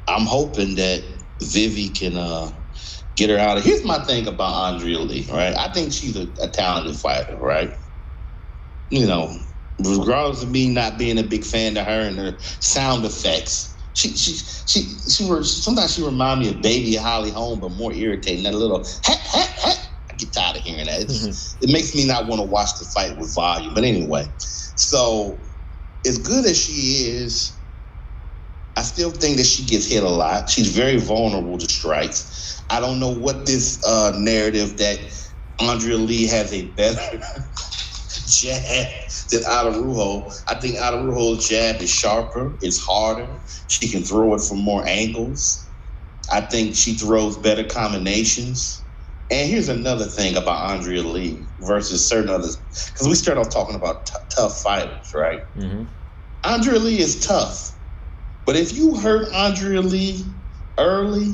I'm hoping that Vivi can get her out of. Here's my thing about Andrea Lee, right? I think she's a talented fighter, right? Regardless of me not being a big fan of her and her sound effects. Sometimes she reminds me of Baby Holly Holm, but more irritating. That little I get tired of hearing that. It makes me not want to watch the fight with volume. But anyway, so as good as she is, I still think that she gets hit a lot. She's very vulnerable to strikes. I don't know what this narrative that Andrea Lee has a better jab than Araújo. I think Araújo's jab is sharper. It's harder. She can throw it from more angles. I think she throws better combinations. And here's another thing about Andrea Lee versus certain others, because we start off talking about tough fighters, right? Mm-hmm. Andrea Lee is tough. But if you hurt Andrea Lee early,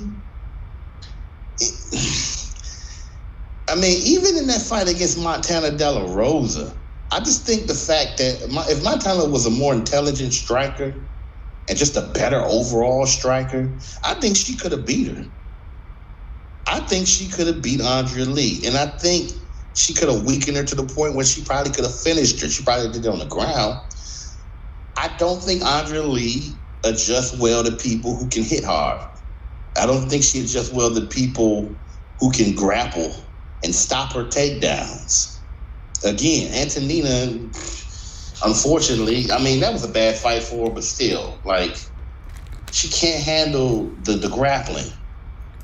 even in that fight against Montana De La Rosa, I just think the fact that if Montana was a more intelligent striker and just a better overall striker, I think she could have beat her. I think she could have beat Andrea Lee. And I think she could have weakened her to the point where she probably could have finished her. She probably did it on the ground. I don't think Andrea Lee adjusts well to people who can hit hard. I don't think she adjusts well to people who can grapple and stop her takedowns. Again, Antonina, unfortunately, that was a bad fight for her, but still, she can't handle the grappling.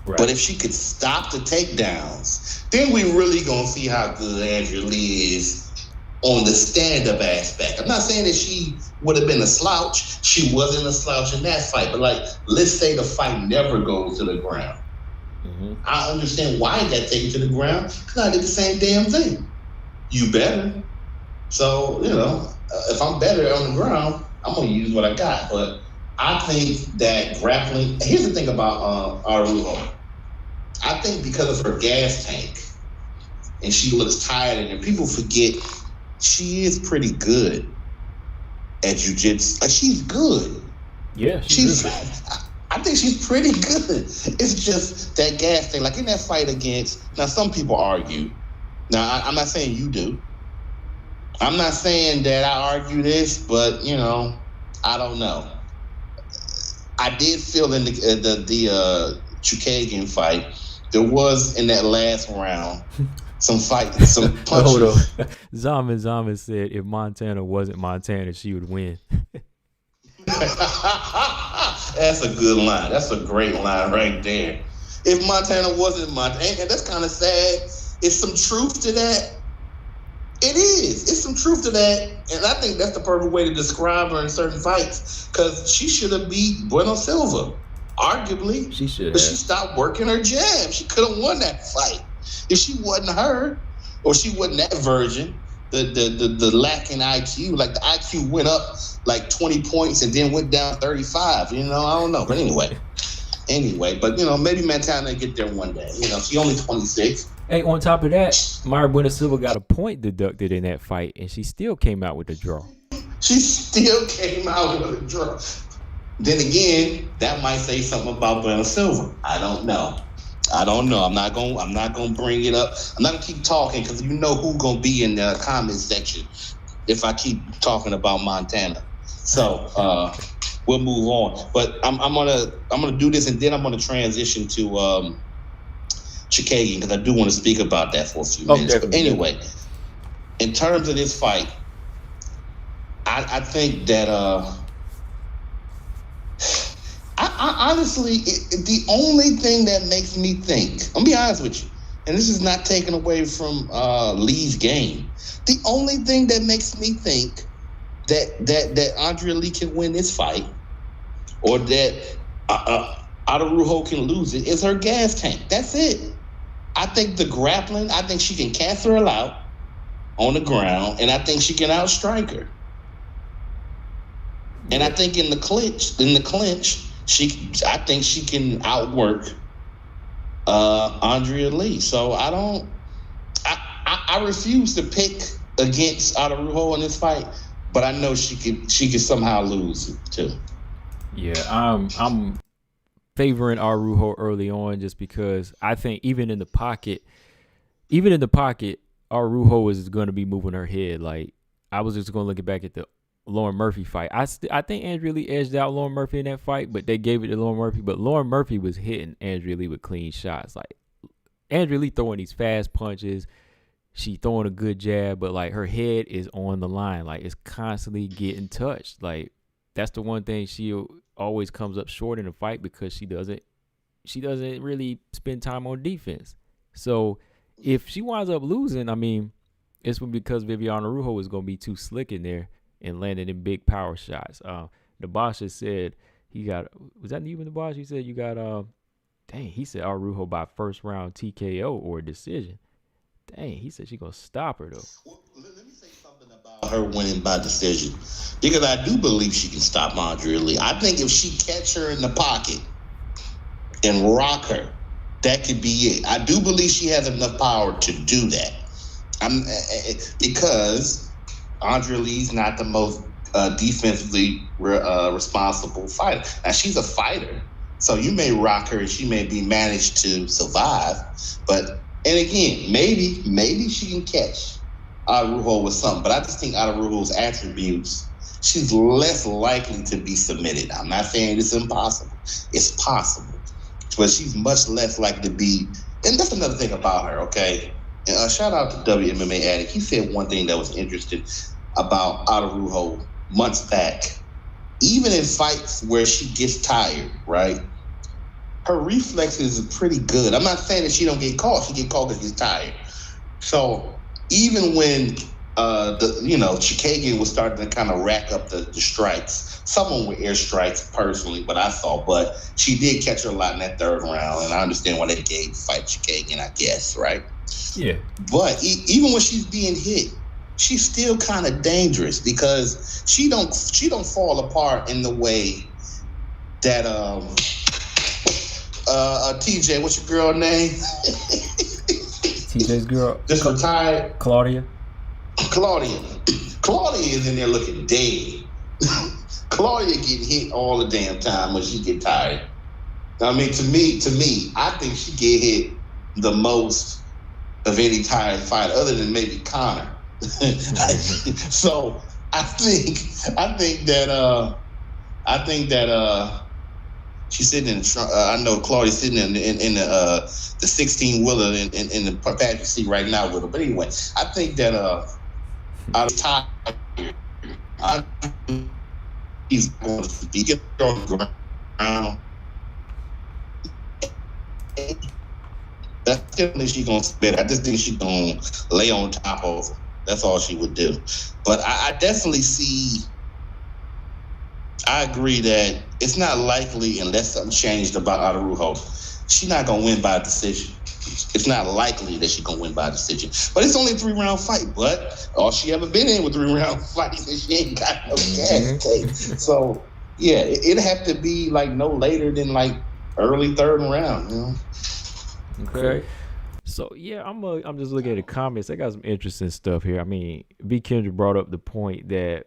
Right. But if she could stop the takedowns, then we really gonna see how good Andrea Lee is on the stand-up aspect. I'm not saying that she would have been a slouch. She wasn't a slouch in that fight. But let's say the fight never goes to the ground. Mm-hmm. I understand why it got taken to the ground, because I did the same damn thing. You better. So, if I'm better on the ground, I'm going to use what I got. But I think that grappling... Here's the thing about Araújo. I think because of her gas tank, and she looks tired, and people forget she is pretty good at jiu-jitsu. She's good. Yeah, she's I think she's pretty good. It's just that gas thing. In that fight against... Now, some people argue. Now, I'm not saying you do. I'm not saying that I argue this, but, I don't know. I did feel in the Chukagian fight, there was, in that last round, some punches. Hold on. Zaman said if Montana wasn't Montana, she would win. That's a good line. That's a great line right there. If Montana wasn't Montana, and that's kind of sad. Is some truth to that? It is. It's some truth to that. And I think that's the perfect way to describe her in certain fights, because she should have beat Bueno Silva. Arguably. She should have. But she stopped working her jab. She could have won that fight. If she wasn't her, or she wasn't that version, the lacking IQ, the IQ went up 20 points and then went down 35. I don't know. But anyway, but maybe Montana get there one day. She only 26. Hey, on top of that, Mayra Bueno Silva got a point deducted in that fight, and she still came out with a draw. She still came out with a draw. Then again, that might say something about Bueno Silva. I don't know. I'm not gonna bring it up. I'm not gonna keep talking, because who's gonna be in the comment section if I keep talking about Montana. So we'll move on. But I'm gonna do this, and then I'm gonna transition to Chukagian, because I do want to speak about that for a few minutes. But anyway, in terms of this fight, I think that I honestly, the only thing that makes me think, I'm gonna be honest with you, and this is not taken away from Lee's game. The only thing that makes me think that Andrea Lee can win this fight or that Araujo can lose it is her gas tank. That's it. I think the grappling, I think she can cast her out on the ground, and I think she can outstrike her. And I think in the clinch, I think she can outwork Andrea Lee. So I refuse to pick against Araujo in this fight, but I know she could somehow lose it too. Yeah, I'm favoring Araujo early on just because I think even in the pocket, Araujo is going to be moving her head. Like, I was just going to look back at the Lauren Murphy fight. I think Andrea Lee edged out Lauren Murphy in that fight, but they gave it to Lauren Murphy. But Lauren Murphy was hitting Andrea Lee with clean shots. Like, Andrea Lee throwing these fast punches, she throwing a good jab, but like her head is on the line. Like, it's constantly getting touched. Like, that's the one thing she always comes up short in a fight because she doesn't really spend time on defense. So if she winds up losing, I mean, it's because Viviane Araujo is going to be too slick in there and landing in big power shots. Nabasha said was that you in Nabasha? He said you got, he said Araujo by first round TKO or decision. Dang, he said she's going to stop her though. Well, let me say something about her winning by decision, because I do believe she can stop Andrea Lee. I think if she catch her in the pocket and rock her, that could be it. I do believe she has enough power to do that. Because Andrea Lee's not the most defensively responsible fighter. Now, she's a fighter, so you may rock her and she may be managed to survive. But, and again, maybe she can catch Araujo with something. But I just think Araujo's attributes, she's less likely to be submitted. I'm not saying it's impossible. It's possible. But she's much less likely to be. And that's another thing about her, okay? And, shout out to WMMA Addict. He said one thing that was interesting about Araujo months back. Even in fights where she gets tired, right? Her reflexes are pretty good. I'm not saying that she don't get caught. She get caught because she gets tired. So even when Chikagian was starting to kind of rack up the strikes, someone with air strikes personally, but I saw, but she did catch her a lot in that third round, and I understand why they gave the fight Chikagian, I guess, right? Yeah. But even when she's being hit, she's still kind of dangerous because she don't fall apart in the way that TJ, what's your girl name? TJ's girl. Just retired. Claudia is in there looking dead. Claudia get hit all the damn time when she get tired. I mean, to me, I think she get hit the most of any tired fighter, other than maybe Connor. So I think that she's sitting in. I know Claudia's sitting in the 16-wheeler in the passenger seat right now with her. But anyway, I think that I'm tired. He's going to be get on the ground. That's definitely she's gonna spit. I just think she's gonna lay on top of her. That's all she would do. But I definitely see. I agree that it's not likely, unless something changed about Araujo, she's not gonna win by decision. It's not likely that she's gonna win by decision. But it's only a 3-round fight. But all she ever been in with 3-round fights, and she ain't got no gas tape. So yeah, it'd have to be like no later than like early third round. You know. Okay. So yeah, I'm just looking at the comments. I got some interesting stuff here. I mean, B. Kendra brought up the point that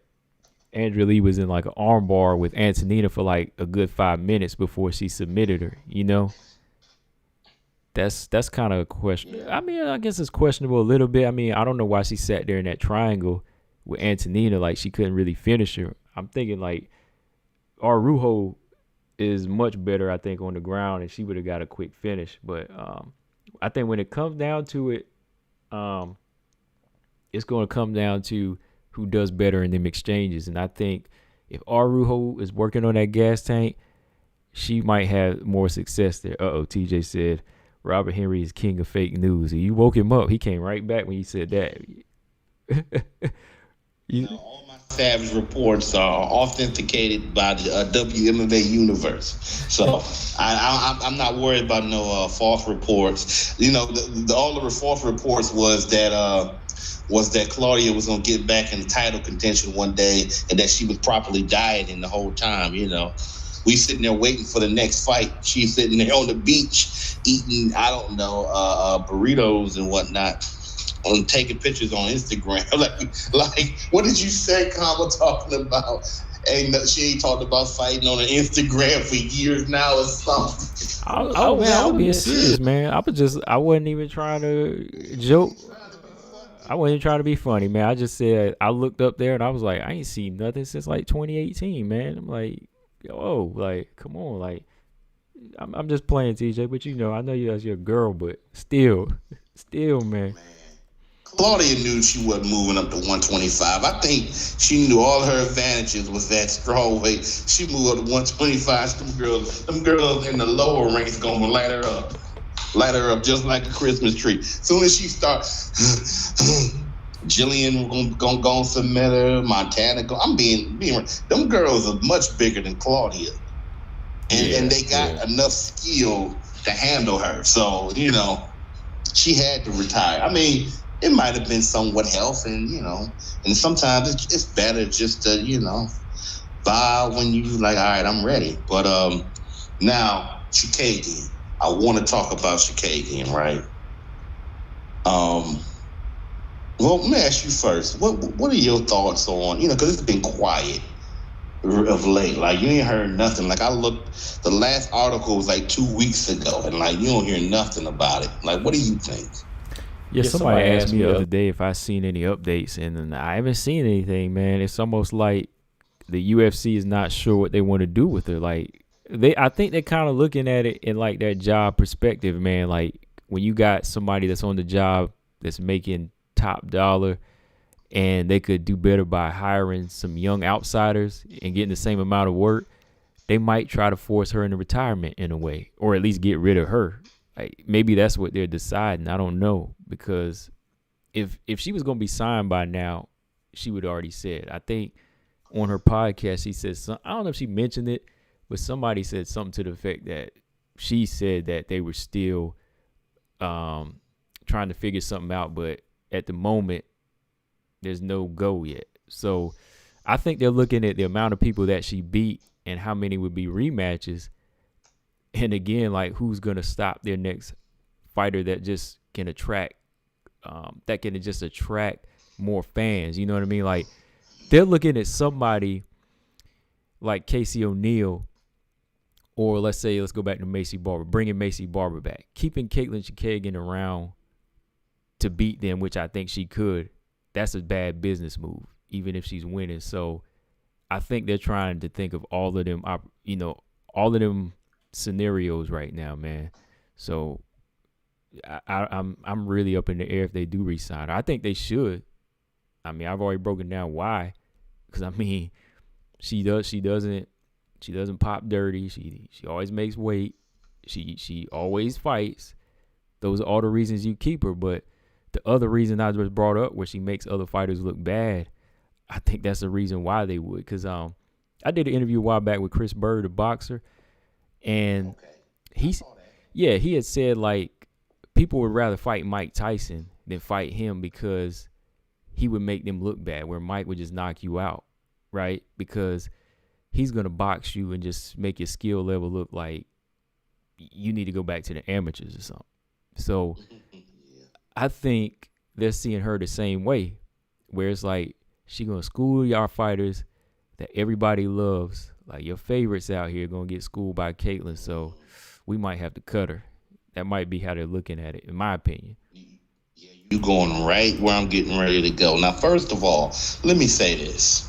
Andrea Lee was in like an armbar with Antonina for like a good 5 minutes before she submitted her. You know, that's kind of a question. I mean, I guess it's questionable a little bit. I mean, I don't know why she sat there in that triangle with Antonina, like she couldn't really finish her. I'm thinking like Araujo is much better, I think, on the ground, and she would have got a quick finish. But I think when it comes down to it, it's going to come down to who does better in them exchanges. And I think if Araujo is working on that gas tank, she might have more success there. TJ said Robert Henry is king of fake news. You woke him up. He came right back when you said that. All my Savage reports are authenticated by the WMMA universe, so I'm not worried about no false reports. All the false reports was that Claudia was gonna get back in the title contention one day, and that she was properly dieting the whole time. We sitting there waiting for the next fight. She's sitting there on the beach eating, I don't know, burritos and whatnot, on taking pictures on Instagram. like, what did you say, Kama, talking about? She ain't talked about fighting on Instagram for years now or something. I was being serious, man. I wasn't even trying to joke. I wasn't trying to be funny, man. I just said, I looked up there and I was like, I ain't seen nothing since like 2018, man. I'm like, whoa, like, come on, like, I'm just playing, TJ, but I know you as your girl, but still, man. Claudia knew she wasn't moving up to 125. I think she knew all her advantages was that strong weight. She moved up to 125. Them girls in the lower ranks gonna light her up just like a Christmas tree. Soon as she starts, Jillian gonna submit her. Montana, I'm being. Them girls are much bigger than Claudia, and they got enough skill to handle her. So she had to retire. I mean, it might have been somewhat health, and sometimes it's better just to buy when you like. All right, I'm ready. But now Chikagian. I want to talk about Chikagian, right? Well, let me ask you first. What are your thoughts on, because it's been quiet of late. Like, you ain't heard nothing. Like, I looked, the last article was like 2 weeks ago, and like, you don't hear nothing about it. Like, what do you think? Yeah, somebody asked me the other day if I seen any updates, and I haven't seen anything, man. It's almost like the UFC is not sure what they want to do with her. Like, I think they're kind of looking at it in like that job perspective, man. Like, when you got somebody that's on the job that's making top dollar, and they could do better by hiring some young outsiders and getting the same amount of work, they might try to force her into retirement in a way, or at least get rid of her. Like, maybe that's what they're deciding. I don't know, because if she was going to be signed by now, she would already said. I think on her podcast, she said I don't know if she mentioned it, but somebody said something to the effect that she said that they were still trying to figure something out, but at the moment, there's no go yet. So I think they're looking at the amount of people that she beat and how many would be rematches. And again, like, who's going to stop their next fighter that just can attract more fans. You know what I mean? Like, they're looking at somebody like Casey O'Neill, or let's go back to Macy Barber, bringing Macy Barber back, keeping Caitlin Chikagian around to beat them, which I think she could. That's a bad business move, even if she's winning. So I think they're trying to think of all of them scenarios right now, man. So I'm really up in the air if they do re-sign her. I think they should. I mean, I've already broken down why, because I mean, she doesn't pop dirty. She always makes weight. She always fights. Those are all the reasons you keep her. But the other reason I just brought up, where she makes other fighters look bad, I think that's the reason why they would. Because I did an interview a while back with Chris Bird, a boxer, and he had said, like, people would rather fight Mike Tyson than fight him because he would make them look bad, where Mike would just knock you out, right? Because he's going to box you and just make your skill level look like you need to go back to the amateurs or something. So I think they're seeing her the same way, where it's like, she going to school y'all fighters that everybody loves. Like, your favorites out here going to get schooled by Caitlin, so we might have to cut her. That might be how they're looking at it, in my opinion. You're going right where I'm getting ready to go. Now, first of all, let me say this.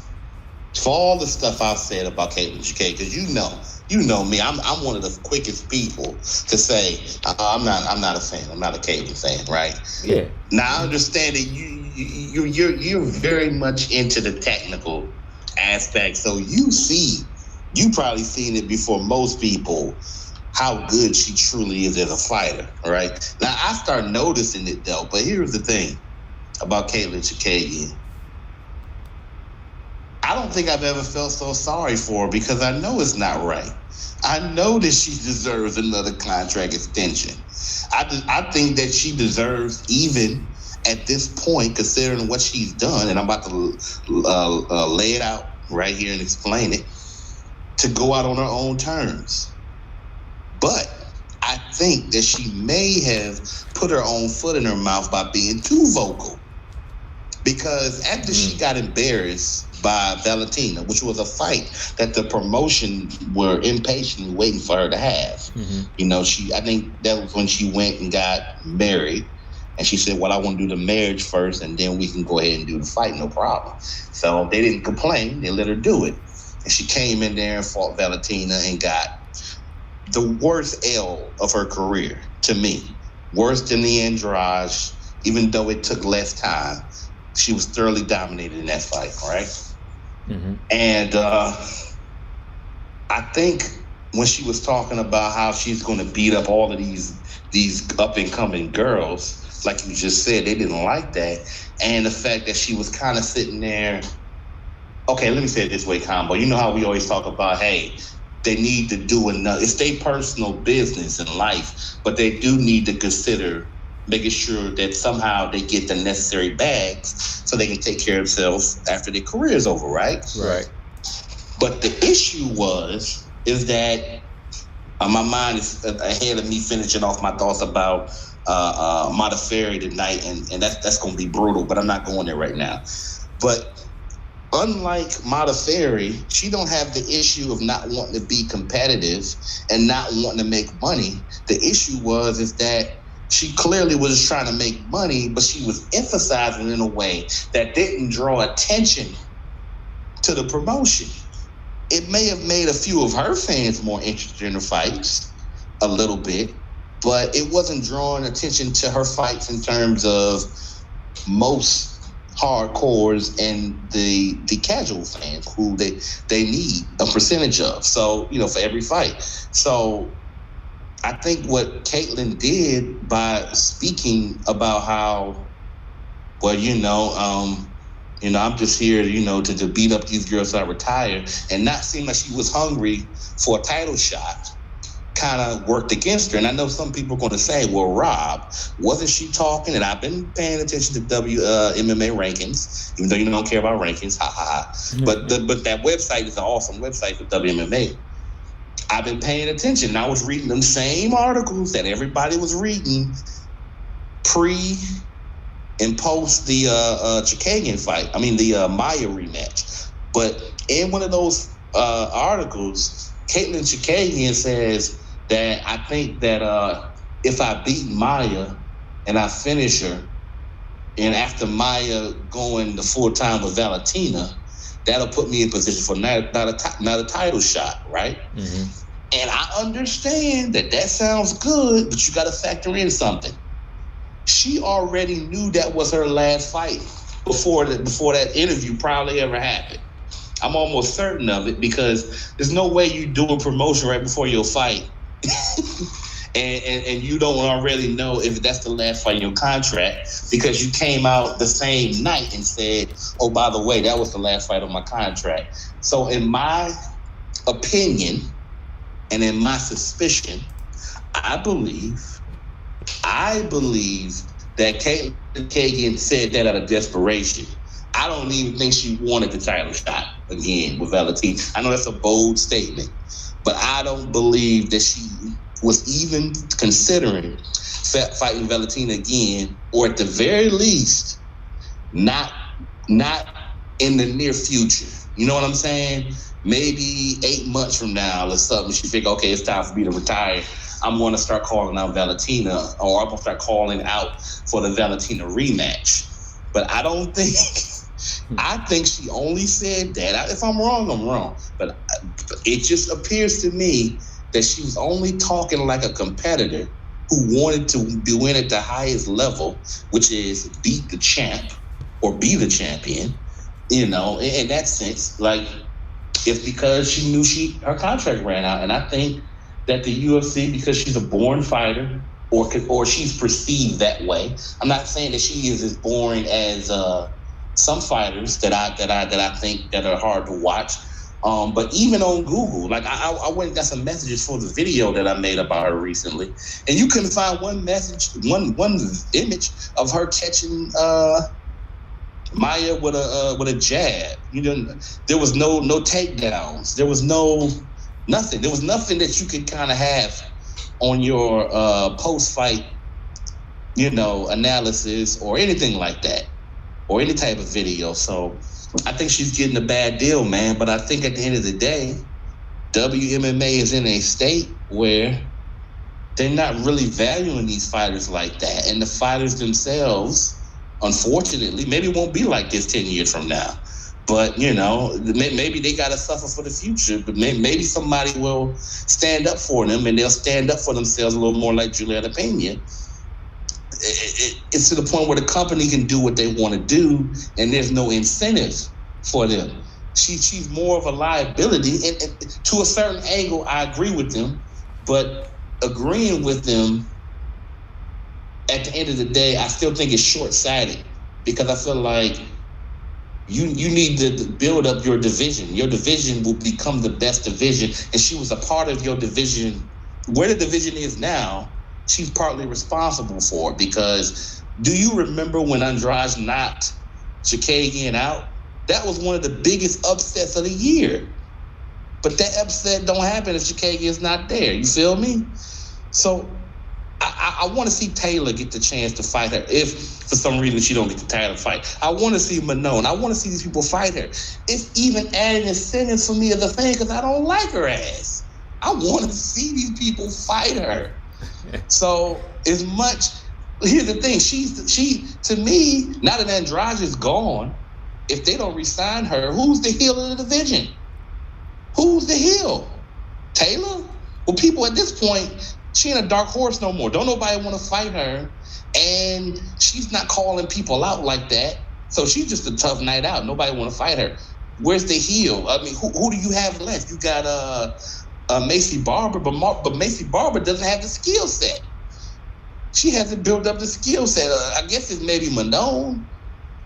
For all the stuff I've said about Caitlin Chikagian, because you know me, I'm one of the quickest people to say I'm not a fan. I'm not a Caitlin fan, right? Yeah. Now I understand that you're very much into the technical aspect, so you probably seen it before most people, how good she truly is as a fighter, right? Now, I start noticing it, though, but here's the thing about Caitlin Chikagian. I don't think I've ever felt so sorry for her because I know it's not right. I know that she deserves another contract extension. I think that she deserves, even at this point, considering what she's done, and I'm about to lay it out right here and explain it, to go out on her own terms. But I think that she may have put her own foot in her mouth by being too vocal. Because after she got embarrassed by Valentina, which was a fight that the promotion were impatiently waiting for her to have. Mm-hmm. You know, I think that was when she went and got married. And she said, well, I want to do the marriage first, and then we can go ahead and do the fight, no problem. So they didn't complain. They let her do it. And she came in there and fought Valentina and got the worst L of her career, to me. Worse than the Andrade, even though it took less time. She was thoroughly dominated in that fight, right? Mm-hmm. And I think when she was talking about how she's going to beat up all of these up-and-coming girls, like you just said, they didn't like that. And the fact that she was kind of sitting there, okay, let me say it this way, Combo. You know how we always talk about, hey, they need to do enough. It's their personal business in life, but they do need to consider making sure that somehow they get the necessary bags so they can take care of themselves after their career is over, right? Right. But the issue is that my mind is ahead of me finishing off my thoughts about Modafarri tonight, and that's going to be brutal, but I'm not going there right now. But unlike Modafarri, she don't have the issue of not wanting to be competitive and not wanting to make money. The issue is that she clearly was just trying to make money, but she was emphasizing in a way that didn't draw attention to the promotion. It may have made a few of her fans more interested in the fights, a little bit, but it wasn't drawing attention to her fights in terms of most hardcores and the casual fans who they need a percentage of. So, you know, for every fight. So I think what Caitlin did by speaking about how, well, I'm just here, to beat up these girls so I retire, and not seem like she was hungry for a title shot, kind of worked against her. And I know some people are going to say, well, Rob, wasn't she talking? And I've been paying attention to MMA rankings, even though you don't care about rankings, ha ha ha. But that website is an awesome website for WMMA. I've been paying attention. And I was reading them same articles that everybody was reading pre and post the Chikagian fight. I mean, the Maya rematch. But in one of those articles, Caitlin Chikagian says that I think that if I beat Maya and I finish her, and after Maya going the full time with Valentina, that'll put me in position for not a title shot, right? Mm-hmm. And I understand that sounds good, but you got to factor in something. She already knew that was her last fight before that interview probably ever happened. I'm almost certain of it, because there's no way you do a promotion right before your fight and you don't already know if that's the last fight in your contract, because you came out the same night and said, oh, by the way, that was the last fight on my contract. So in my opinion and in my suspicion, I believe that Caitlin Kagan said that out of desperation. I don't even think she wanted the title shot again with Valentina. I know that's a bold statement, but I don't believe that she was even considering fighting Valentina again, or at the very least, not in the near future. You know what I'm saying? Maybe 8 months from now or something, she figured, okay, it's time for me to retire. I'm going to start calling out Valentina, or I'm going to start calling out for the Valentina rematch. But I don't think... I think she only said that. If I'm wrong, I'm wrong. But it just appears to me that she was only talking like a competitor who wanted to win at the highest level, which is beat the champ or be the champion. In that sense, like, it's because she knew her contract ran out. And I think that the UFC, because she's a born fighter, or she's perceived that way. I'm not saying that she is as boring as some fighters that I think that are hard to watch. But even on Google, like I went and got some messages for the video that I made about her recently, and you couldn't find one image of her catching Maya with a jab. There was no takedowns. There was nothing. There was nothing that you could kind of have on your post-fight, analysis or anything like that, or any type of video. So I think she's getting a bad deal, man. But I think at the end of the day, WMMA is in a state where they're not really valuing these fighters like that. And the fighters themselves, unfortunately, maybe it won't be like this 10 years from now. But, maybe they got to suffer for the future. But maybe somebody will stand up for them, and they'll stand up for themselves a little more like Julianna Pena. It's to the point where the company can do what they want to do, and there's no incentive for them. She's more of a liability, and to a certain angle, I agree with them. But agreeing with them, at the end of the day, I still think it's short-sighted, because I feel like you need to build up your division. Your division will become the best division, and she was a part of your division. Where the division is now, she's partly responsible for it, because do you remember when Andrade knocked Chikagian out? That was one of the biggest upsets of the year. But that upset don't happen if Chikagian's not there. You feel me? So I want to see Taylor get the chance to fight her if for some reason she don't get the title fight. I want to see Manon. I want to see these people fight her. It's even adding incentives for me as a fan, because I don't like her ass. I want to see these people fight her. So as much, here's the thing, she to me, now that Andrade is gone, if they don't resign her, who's the heel of the division? Who's the heel? Taylor? Well, people at this point, she ain't a dark horse no more. Don't nobody want to fight her, and she's not calling people out like that. So she's just a tough night out. Nobody want to fight her. Where's the heel? I mean, who do you have left? You got Macy Barber, but Macy Barber doesn't have the skill set. She hasn't built up the skill set. I guess it's maybe Manon,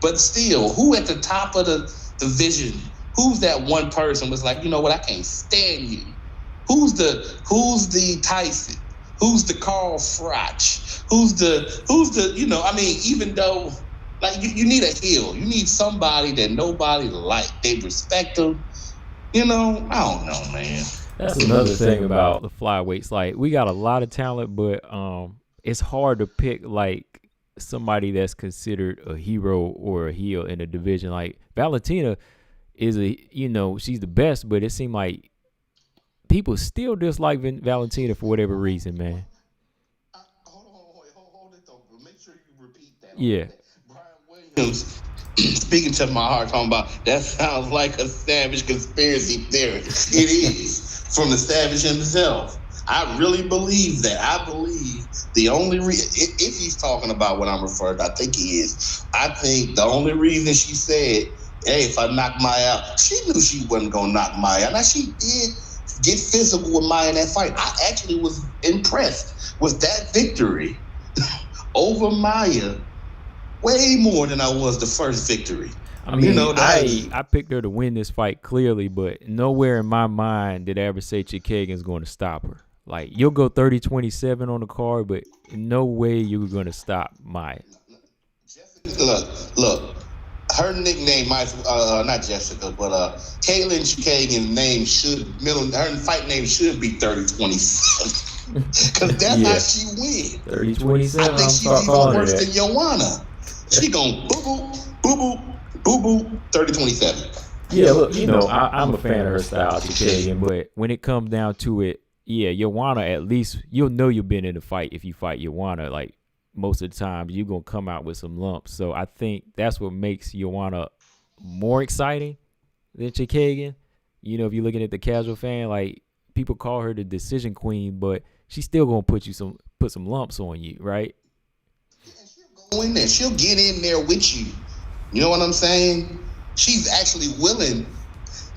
but still, who at the top of the division? Who's that one person was like, you know what, I can't stand you? Who's the Tyson? Who's the Carl Froch? Who's the even though, like, you need a heel. You need somebody that nobody like. They respect them. I don't know, man. That's another thing about the flyweights. Like, we got a lot of talent, but it's hard to pick, like, somebody that's considered a hero or a heel in a division. Like, Valentina is she's the best, but it seemed like people still dislike Valentina for whatever reason, man. Hold it though. Make sure you repeat that. Yeah. Brian Williams, speaking to my heart, talking about that sounds like a Savage conspiracy theory. It is, from the Savage himself. I really believe that. I believe the only reason, if he's talking about what I'm referring to, I think he is. I think the only reason she said, hey, if I knock Maya out, she knew she wasn't going to knock Maya out. Now, she did get physical with Maya in that fight. I actually was impressed with that victory over Maya way more than I was the first victory. I mean, I picked her to win this fight clearly, but nowhere in my mind did I ever say Chikagian's going to stop her. Like, you'll go 30-27 on the card, but no way you're going to stop Maya. Look. Her nickname might, not Jessica, but Kayla and Chikagian's her fight name should be 30-27. Because that's how she wins. 30-27. I think she's even worse than Joanna. She gon' boo-boo, 30-27. Yeah, look, I'm a fan of her style, Chikagian, but when it comes down to it, yeah, Joanna, at least, you'll know you've been in a fight if you fight Joanna. Like, most of the time, you're going to come out with some lumps. So I think that's what makes Joanna more exciting than Chikagian. If you're looking at the casual fan, like, people call her the decision queen, but she's still going to put some lumps on you, right? Yeah, she'll go in there. She'll get in there with you. You know what I'm saying? She's actually willing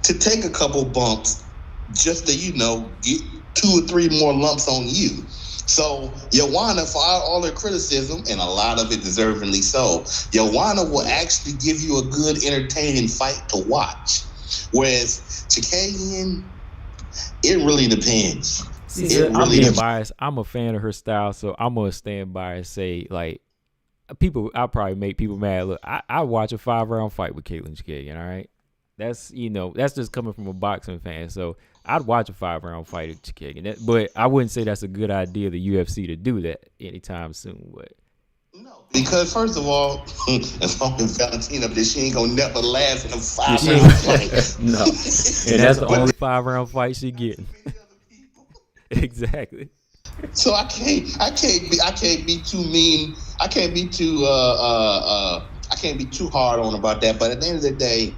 to take a couple bumps just to, get 2 or 3 more lumps on you. So Joanna, for all her criticism, and a lot of it deservingly so, Joanna will actually give you a good, entertaining fight to watch. Whereas Chikagian, it really depends. See, I'm being biased. I'm a fan of her style, so I'm gonna stand by and say, like, I'll probably make people mad. Look, I watch a 5-round fight with Caitlin Chikagian. All right, that's just coming from a boxing fan. So I'd watch a 5-round fight with Chikagian. But I wouldn't say that's a good idea, the UFC, to do that anytime soon. But no, because first of all, as long as Valentina, she ain't gonna never last in a 5-round fight. No, and that's the only 5-round fight she getting. Exactly. So I can't be too mean. I can't be too hard on about that. But at the end of the day,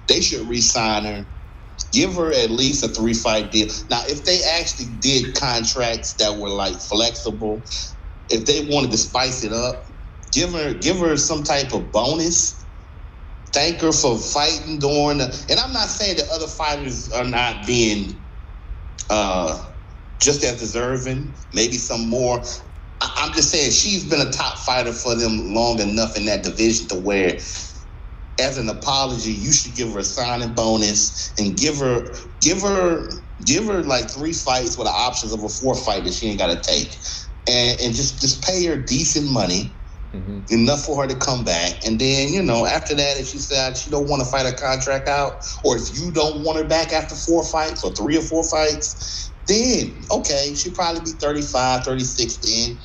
they should re-sign her. Give her at least a 3-fight deal. Now, if they actually did contracts that were like flexible, if they wanted to spice it up, give her some type of bonus. Thank her for fighting during and I'm not saying that other fighters are not being just as deserving, maybe some more. I'm just saying she's been a top fighter for them long enough in that division to where, as an apology, you should give her a signing bonus and give her like 3 fights with the options of a 4th fight that she ain't got to take, and just pay her decent money. Mm-hmm. Enough for her to come back, and then after that, if she said she don't want to fight her contract out, or if you don't want her back after 4 fights or 3 or 4 fights, then okay, she'll probably be 35, 36 then.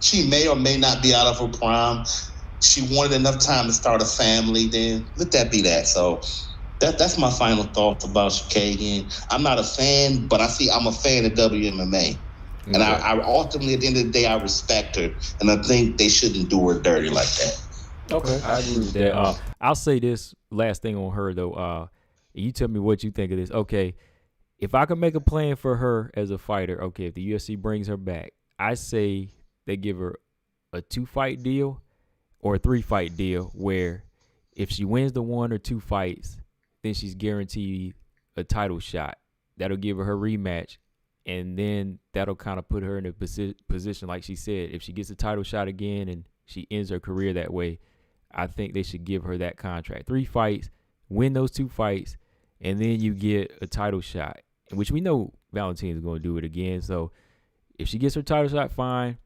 She may or may not be out of her prime. She wanted enough time to start a family, then let that be that. So that's my final thoughts about Chikagian. I'm not a fan, but I'm a fan of WMMA. And I ultimately, at the end of the day, I respect her, and I think they shouldn't do her dirty like that. Okay, I agree with that. I'll say this last thing on her though. You tell me what you think of this. Okay, if I could make a plan for her as a fighter, okay, if the UFC brings her back, I say they give her a 2-fight deal or a 3-fight deal, where if she wins the 1 or 2 fights, then she's guaranteed a title shot. That'll give her rematch. And then that'll kind of put her in a position, like she said, if she gets a title shot again and she ends her career that way, I think they should give her that contract. 3 fights, win those 2 fights, and then you get a title shot, which we know Valentina's going to do it again. So if she gets her title shot, fine.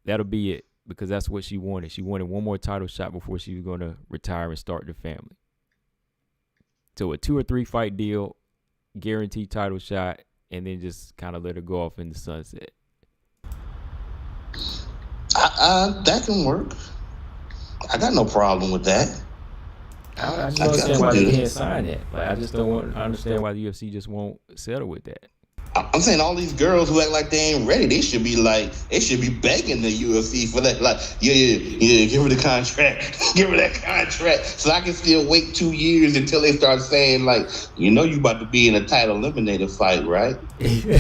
That'll be it, because that's what she wanted. She wanted one more title shot before she was going to retire and start the family. So a 2 or 3 fight deal, guaranteed title shot, and then just kind of let her go off in the sunset. That can work. I got no problem with that. I just don't understand why they can't sign that. Like, I just don't understand why the UFC just won't settle with that. I'm saying all these girls who act like they ain't ready, they should be begging the UFC for that. Like, yeah, give her the contract. Give her that contract. So I can still wait 2 years until they start saying, like, you about to be in a title eliminator fight, right?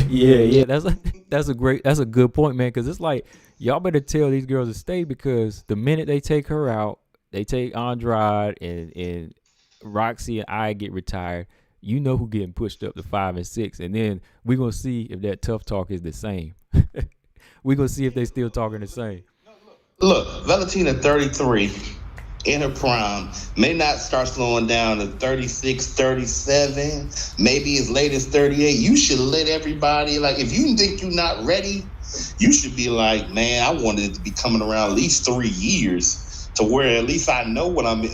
Yeah. That's a good point, man, because it's like, y'all better tell these girls to stay, because the minute they take her out, they take Andrade and Roxy and I get retired, who getting pushed up to 5 and 6, and then we're gonna see if that tough talk is the same. We're gonna see if they still talking the same. Look, Valentina 33 in her prime, may not start slowing down to 36, 37, maybe as late as 38. You should let everybody, like, if you think you're not ready, you should be like, man, I wanted it to be coming around at least 3 years. To where at least I know where I'm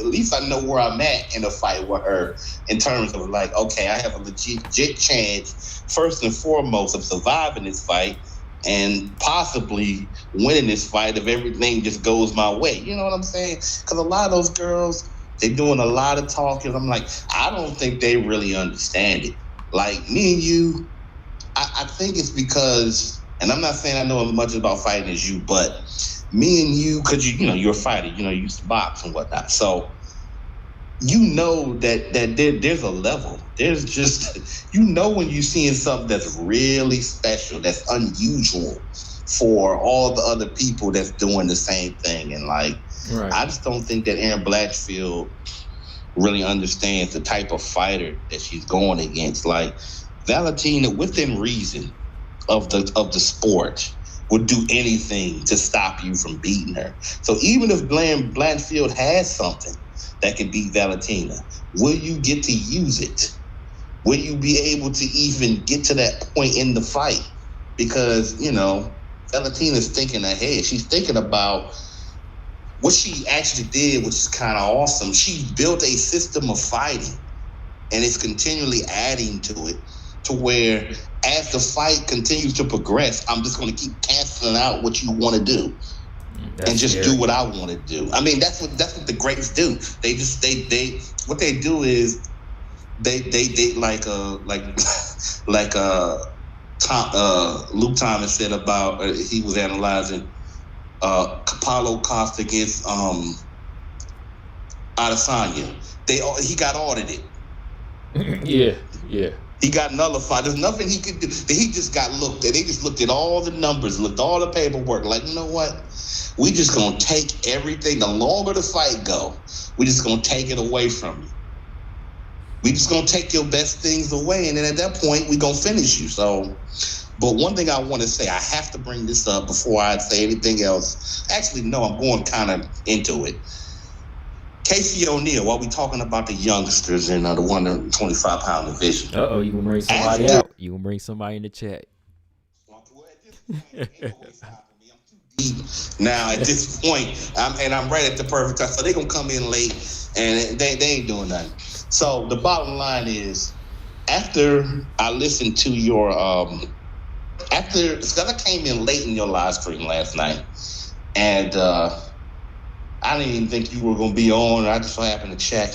at in a fight with her, in terms of like, okay, I have a legit chance, first and foremost, of surviving this fight and possibly winning this fight if everything just goes my way. You know what I'm saying? Because a lot of those girls, they're doing a lot of talking. I'm like, I don't think they really understand it. Like me and you, I think it's because, and I'm not saying I know as much about fighting as you, but me and you, because you're a fighter, you used to box and whatnot. So that there's a level. There's just, when you're seeing something that's really special, that's unusual for all the other people that's doing the same thing. And like, right. I just don't think that Erin Blatchfield really understands the type of fighter that she's going against. Like, Valentina, within reason, of the sport would do anything to stop you from beating her. So even if Blanchfield has something that can beat Valentina, will you get to use it? Will you be able to even get to that point in the fight? Because, you know, Valentina's thinking ahead. She's thinking about what she actually did, which is kind of awesome. She built a system of fighting, and it's continually adding to it, to where as the fight continues to progress, I'm just going to keep canceling out what you want to do. And just do what I want to do. I mean, that's what the greats do. They what they do is they like Luke Thomas said about he was analyzing Paulo Costa against Adesanya. He got audited. Yeah. He got nullified. There's nothing he could do. He just got looked at. They just looked at all the numbers, looked at all the paperwork. Like, you know what? We just gonna take everything. The longer the fight go, we just gonna take it away from you. We just gonna take your best things away, and then at that point, we gonna finish you. So, but one thing I want to say, I have to bring this up before I say anything else. Actually, no, I'm going kind of into it. Casey O'Neill, while we talking about the youngsters in the 125-pound division. You gonna bring somebody out? You gonna bring somebody in the chat? Now at this point, I'm right at the perfect time, so they gonna come in late, and they ain't doing nothing. So the bottom line is, after I listened to your because I came in late in your live stream last night, and I didn't even think you were gonna be on. I just so happened to check,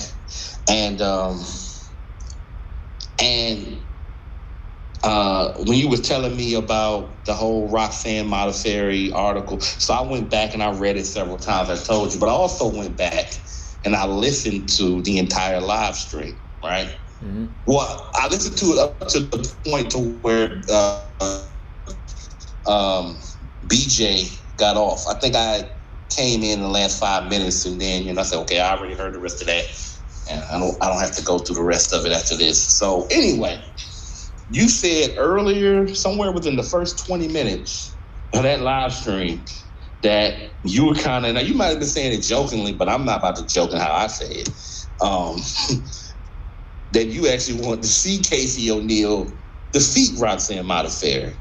and when you was telling me about the whole Roxanne Modafarri article, so I went back and I read it several times, I told you, but I also went back and I listened to the entire live stream, right? Mm-hmm. Well, I listened to it up to the point to where BJ got off. I think I came in the last 5 minutes, and then I said, okay, I already heard the rest of that, and I don't have to go through the rest of it after this. So anyway, you said earlier, somewhere within the first 20 minutes of that live stream, that you were kind of, now you might have been saying it jokingly, but I'm not about to joke in how I say it, that you actually want to see Casey O'Neill defeat Roxanne Modafarri.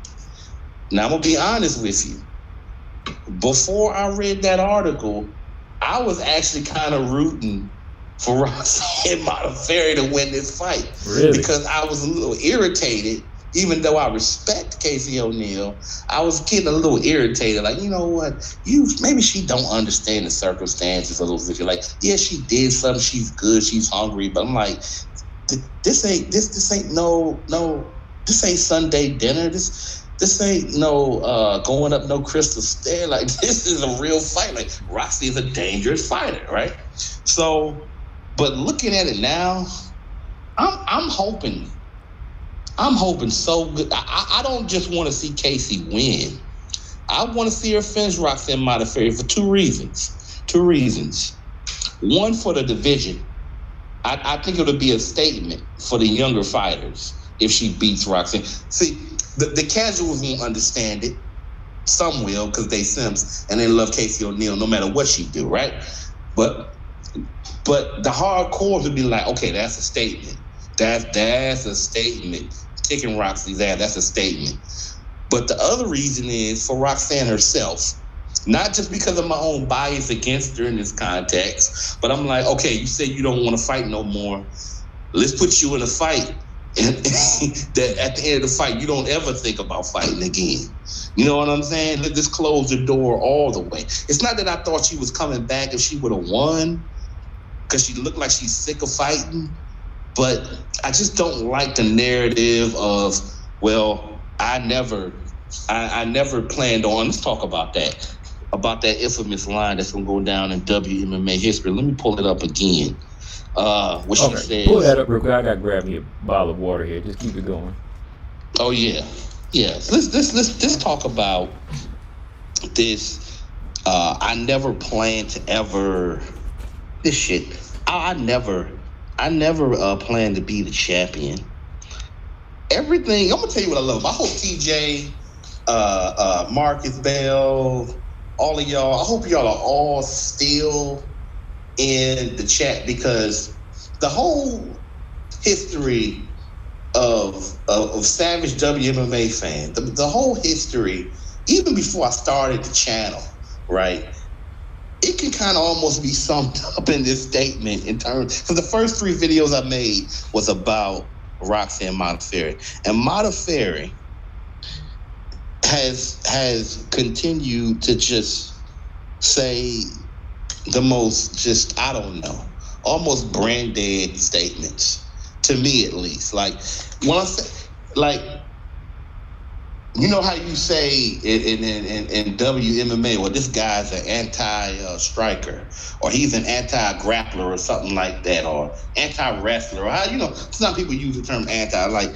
Now, I'm going to be honest with you. Before I read that article, I was actually kind of rooting for Roxanne Modafarri to win this fight. Really? Because I was a little irritated. Even though I respect Casey O'Neill, I was getting a little irritated. Like, you know what? Maybe she don't understand the circumstances of those situations. Like, yeah, she did something. She's good. She's hungry. But I'm like, this ain't Sunday dinner. This ain't no going up no crystal stair. Like, this is a real fight. Like, Roxy is a dangerous fighter, right? So, but looking at it now, I'm hoping so good. I don't just want to see Casey win. I want to see her finish Roxanne Modafarri for two reasons. One, for the division. I think it'll be a statement for the younger fighters if she beats Roxanne. See, the casuals won't understand it. Some will, because they Sims and they love Casey O'Neill no matter what she do, right? But the hardcores would be like, okay, that's a statement. That's a statement. Kicking Roxy's ass, that's a statement. But the other reason is for Roxanne herself. Not just because of my own bias against her in this context, but I'm like, okay, you say you don't want to fight no more. Let's put you in a fight. And that at the end of the fight, you don't ever think about fighting again. You know what I'm saying? Let this close the door all the way. It's not that I thought she was coming back if she would have won, because she looked like she's sick of fighting. But I just don't like the narrative of, well, I never planned on. Let's talk about that infamous line that's gonna go down in WMMA history. Let me pull it up again. What she said. Pull that up real quick. I gotta grab me a bottle of water here. Just keep it going. Oh yeah. Let's talk about this. I never planned to ever. This shit. I never planned to be the champion. Everything. I'm gonna tell you what I love. I hope TJ Marcus Bell, all of y'all. I hope y'all are all still in the chat, because the whole history of Savage WMMA fan, the whole history, even before I started the channel, right? It can kind of almost be summed up in this statement in terms, because the first 3 videos I made was about Roxanne Modafarri, and Modafarri has continued to just say the most, just, I don't know, almost brand dead statements, to me at least. Like, when I say, like, you know how you say in WMMA, well, this guy's an anti-striker, or he's an anti-grappler, or something like that, or anti-wrestler, or how, you know, some people use the term anti. Like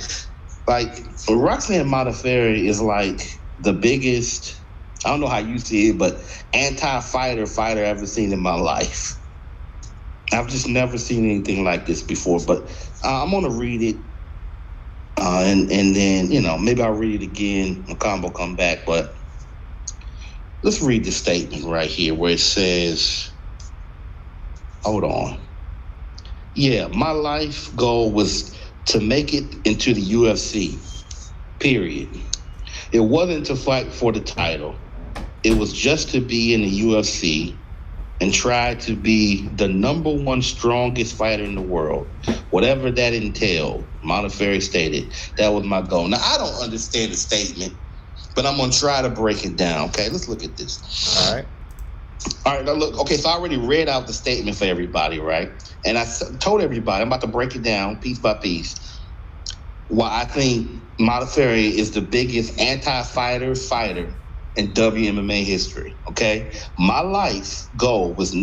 Roxanne Modafarri is like the biggest, I don't know how you see it, but anti-fighter I've ever seen in my life. I've just never seen anything like this before, but I'm going to read it. And then, you know, maybe I'll read it again when Combo come back, but let's read the statement right here where it says, hold on. Yeah, my life goal was to make it into the UFC, period. It wasn't to fight for the title. It was just to be in the UFC and try to be the #1 strongest fighter in the world, whatever that entailed. Modafarri stated that was my goal. Now, I don't understand the statement, but I'm going to try to break it down. Okay, let's look at this. All right, now look. Okay, so I already read out the statement for everybody, right? And I told everybody, I'm about to break it down piece by piece, why I think Modafarri is the biggest anti-fighter in WMMA history. Okay, my life goal was to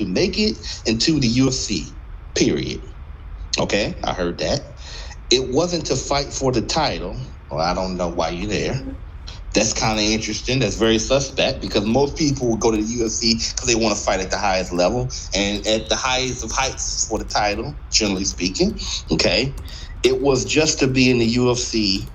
make it into the UFC, period. Okay, I heard that. It wasn't to fight for the title. Well, I don't know why you're there. That's kind of interesting. That's very suspect, because most people would go to the UFC because they want to fight at the highest level and at the highest of heights for the title, generally speaking. Okay, it was just to be in the UFC.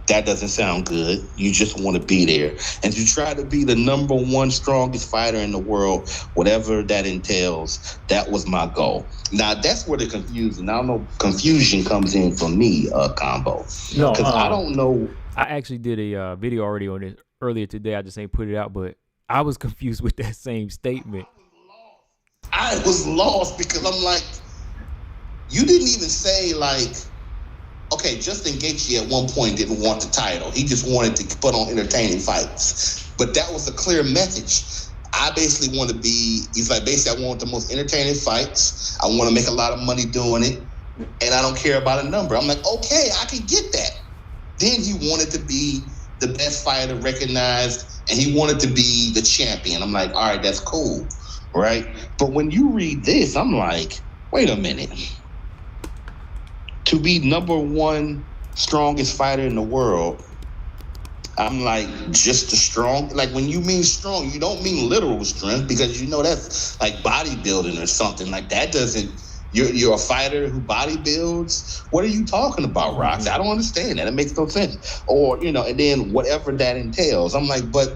That doesn't sound good. You just want to be there. And to try to be the #1 strongest fighter in the world, whatever that entails, that was my goal. Now, that's where the confusion comes in for me, Combo. No, because I don't know. I actually did a video already on it earlier today. I just ain't put it out, but I was confused with that same statement. I was lost because I'm like, you didn't even say, like, okay, Justin Gaethje at one point didn't want the title. He just wanted to put on entertaining fights. But that was a clear message. I basically want to be, he's like, basically, I want the most entertaining fights. I want to make a lot of money doing it. And I don't care about a number. I'm like, okay, I can get that. Then he wanted to be the best fighter recognized, and he wanted to be the champion. I'm like, all right, that's cool, right? But when you read this, I'm like, wait a minute. To be #1 strongest fighter in the world, I'm like, just the strong. Like, when you mean strong, you don't mean literal strength, because you know that's like bodybuilding or something. Like, that doesn't, you're a fighter who bodybuilds? What are you talking about, Rox? I don't understand that. It makes no sense. Or, you know, and then whatever that entails. I'm like, but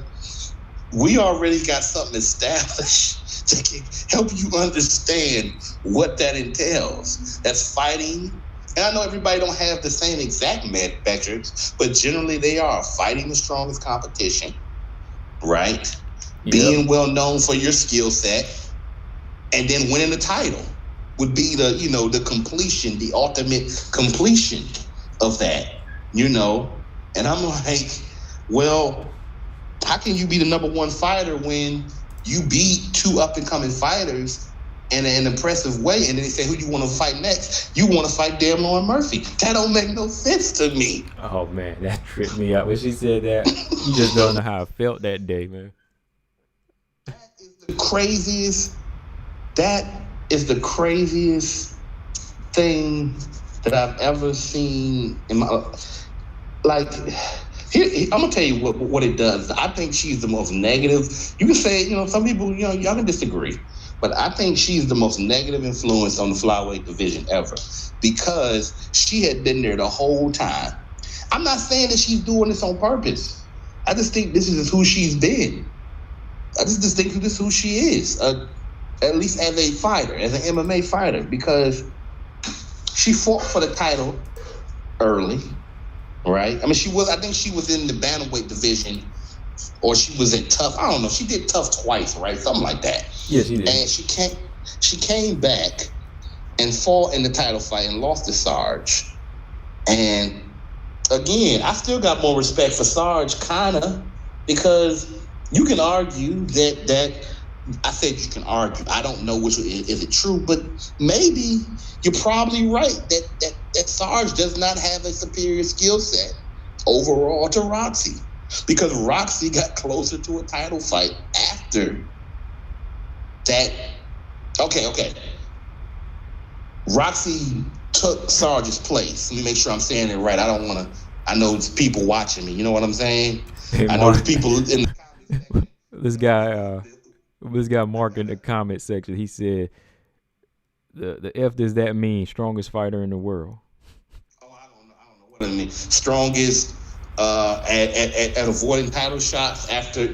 we already got something established to help you understand what that entails. That's fighting. And I know everybody don't have the same exact metrics, but generally they are fighting the strongest competition, right? Yep. Being well known for your skill set, and then winning the title would be the, you know, the completion, the ultimate completion of that, you know? And I'm like, well, how can you be the #1 fighter when you beat 2 up-and-coming fighters in an impressive way, and then they say, who you want to fight next? You want to fight Lauren Murphy. That don't make no sense to me. Oh, man, that tripped me out when she said that. You just don't know how I felt that day, man. That is the craziest thing that I've ever seen in my like. Here, I'm gonna tell you what it does. I think she's the most negative. You can say, you know, some people, you know, y'all can disagree, but I think she's the most negative influence on the flyweight division ever, because she had been there the whole time. I'm not saying that she's doing this on purpose. I just think this is who she's been. I just think this is who she is, at least as a fighter, as an MMA fighter, because she fought for the title early, right? I mean, I think she was in the bantamweight division, or she was in tough. I don't know. She did tough twice, right? Something like that. Yeah, she did. And she came back and fought in the title fight and lost to Sarge. And again, I still got more respect for Sarge, kinda, because you can argue that I said you can argue. I don't know which is it true, but maybe you're probably right that Sarge does not have a superior skill set overall to Roxy, because Roxy got closer to a title fight after that. Okay. Roxy took Sarge's place. Let me make sure I'm saying it right. I know it's people watching me. You know what I'm saying? Hey, I know there's people in the comment section. This guy Mark in the comment section, he said, the F does that mean strongest fighter in the world? Oh, I don't know what it means. Strongest at avoiding title shots after,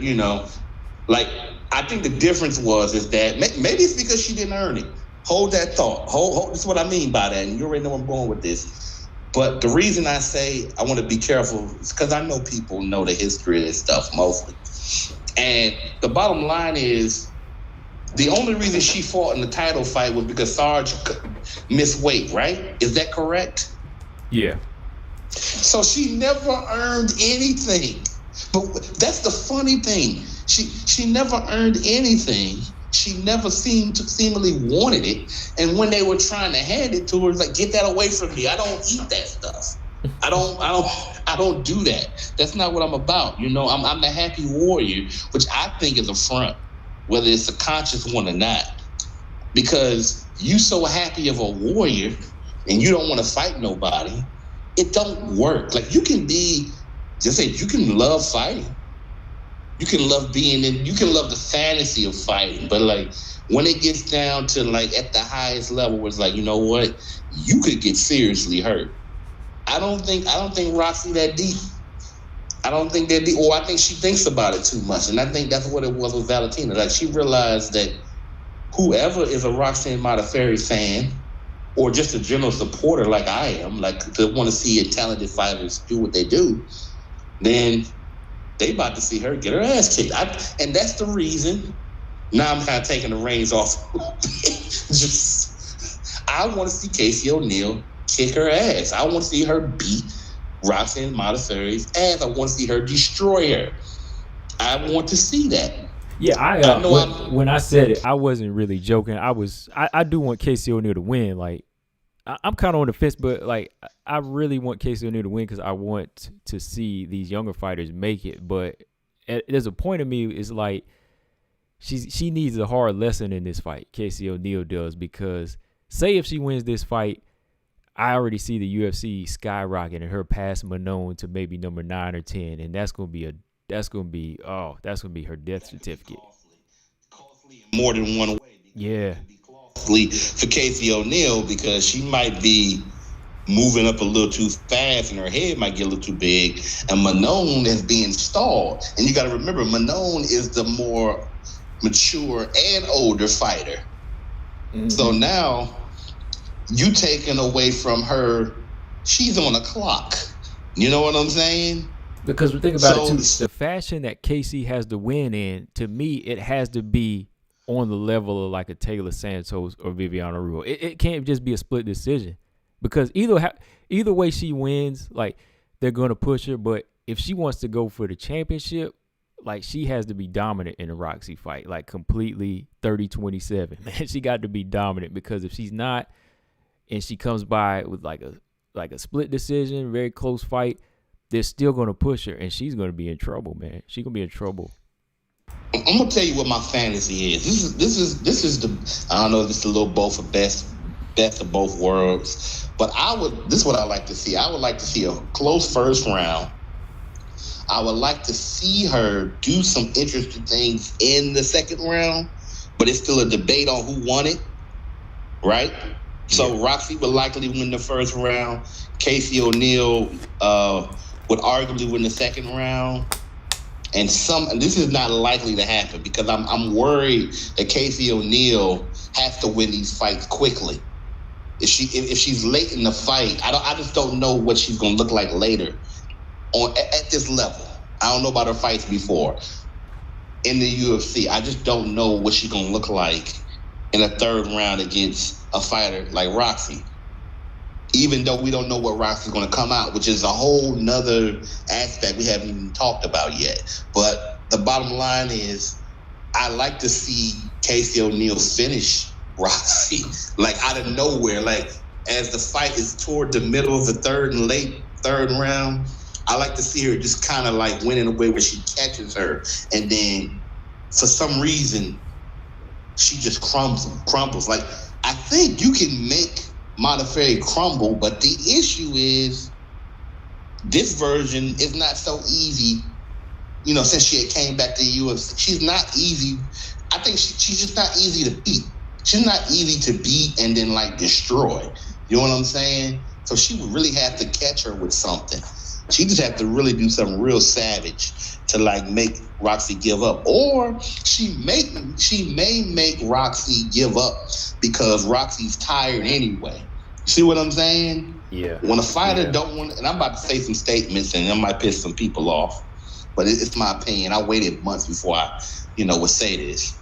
like, I think the difference is that maybe it's because she didn't earn it. Hold that thought. Hold. This is what I mean by that, and you already know where I'm going with this. But the reason I say I want to be careful is because I know people know the history of this stuff mostly. And the bottom line is, the only reason she fought in the title fight was because Sarge missed weight, right? Is that correct? Yeah. So she never earned anything. But that's the funny thing. She never earned anything. She never seemingly wanted it. And when they were trying to hand it to her, it's like, get that away from me. I don't eat that stuff. I don't do that. That's not what I'm about. I'm the happy warrior, which I think is a front, whether it's a conscious one or not. Because you so happy of a warrior and you don't want to fight nobody, it don't work. Like, you can love fighting. You can love you can love the fantasy of fighting, but like when it gets down to like at the highest level, where it's like, you know what, you could get seriously hurt. I don't think Roxy that deep. I don't think that deep, or I think she thinks about it too much, and I think that's what it was with Valentina. Like, she realized that whoever is a Roxanne Modafarri fan, or just a general supporter like I am, like to want to see talented fighters do what they do, then they about to see her get her ass kicked. And that's the reason. Now I'm kind of taking the reins off. I want to see Casey O'Neill kick her ass. I want to see her beat Roxanne Modafarri's ass. I want to see her destroy her. I want to see that. Yeah, when I said it, I wasn't really joking. I do want Casey O'Neill to win. Like, I'm kind of on the fence, but like, I really want Casey O'Neill to win because I want to see these younger fighters make it. But there's a point of me, is like, she needs a hard lesson in this fight. Casey O'Neill does, because say if she wins this fight, I already see the UFC skyrocketing and her past Manon to maybe number 9 or 10, and that's gonna be her death certificate. Costly in more than one way. Yeah. For Casey O'Neill, because she might be moving up a little too fast and her head might get a little too big, and Manon is being stalled. And you got to remember, Manon is the more mature and older fighter. Mm-hmm. So now you taking away from her, she's on a clock. You know what I'm saying? Because think about it too, the fashion that Casey has to win in, to me, it has to be on the level of like a Taylor Santos or Viviana Rua. It can't just be a split decision, because either way she wins, like, they're going to push her. But if she wants to go for the championship, like, she has to be dominant in a Roxy fight, like completely 30-27. Man, she got to be dominant, because if she's not, and she comes by with like a split decision, very close fight, they're still going to push her, and she's going to be in trouble, man. She's going to be in trouble. I'm gonna tell you what my fantasy is. This is the, I don't know if this is a little both of best of both worlds, but this is what I like to see. I would like to see a close first round. I would like to see her do some interesting things in the second round, but it's still a debate on who won it, right? So Roxy would likely win the first round. Casey O'Neill would arguably win the second round. And this is not likely to happen because I'm worried that Casey O'Neill has to win these fights quickly. If she's late in the fight, I just don't know what she's gonna look like later at this level. I don't know about her fights before in the UFC. I just don't know what she's gonna look like in a third round against a fighter like Roxy. Even though we don't know what Roxy's going to come out, which is a whole nother aspect we haven't even talked about yet. But the bottom line is, I like to see Casey O'Neill finish Roxy, like out of nowhere. Like as the fight is toward the middle of the third and late third round, I like to see her just kind of like win in a way where she catches her, and then for some reason she just crumbles. Like I think you can make Modafarri crumble, but the issue is this version is not so easy. You know, since she had came back to the UFC, she's not easy. I think she's just not easy to beat. She's not easy to beat and then like destroy. You know what I'm saying? So she would really have to catch her with something. She just have to really do something real savage to like make Roxy give up, or she may make Roxy give up because Roxy's tired anyway. See what I'm saying? Yeah. When a fighter don't want, and I'm about to say some statements and it might piss some people off, but it's my opinion. I waited months before I, would say this.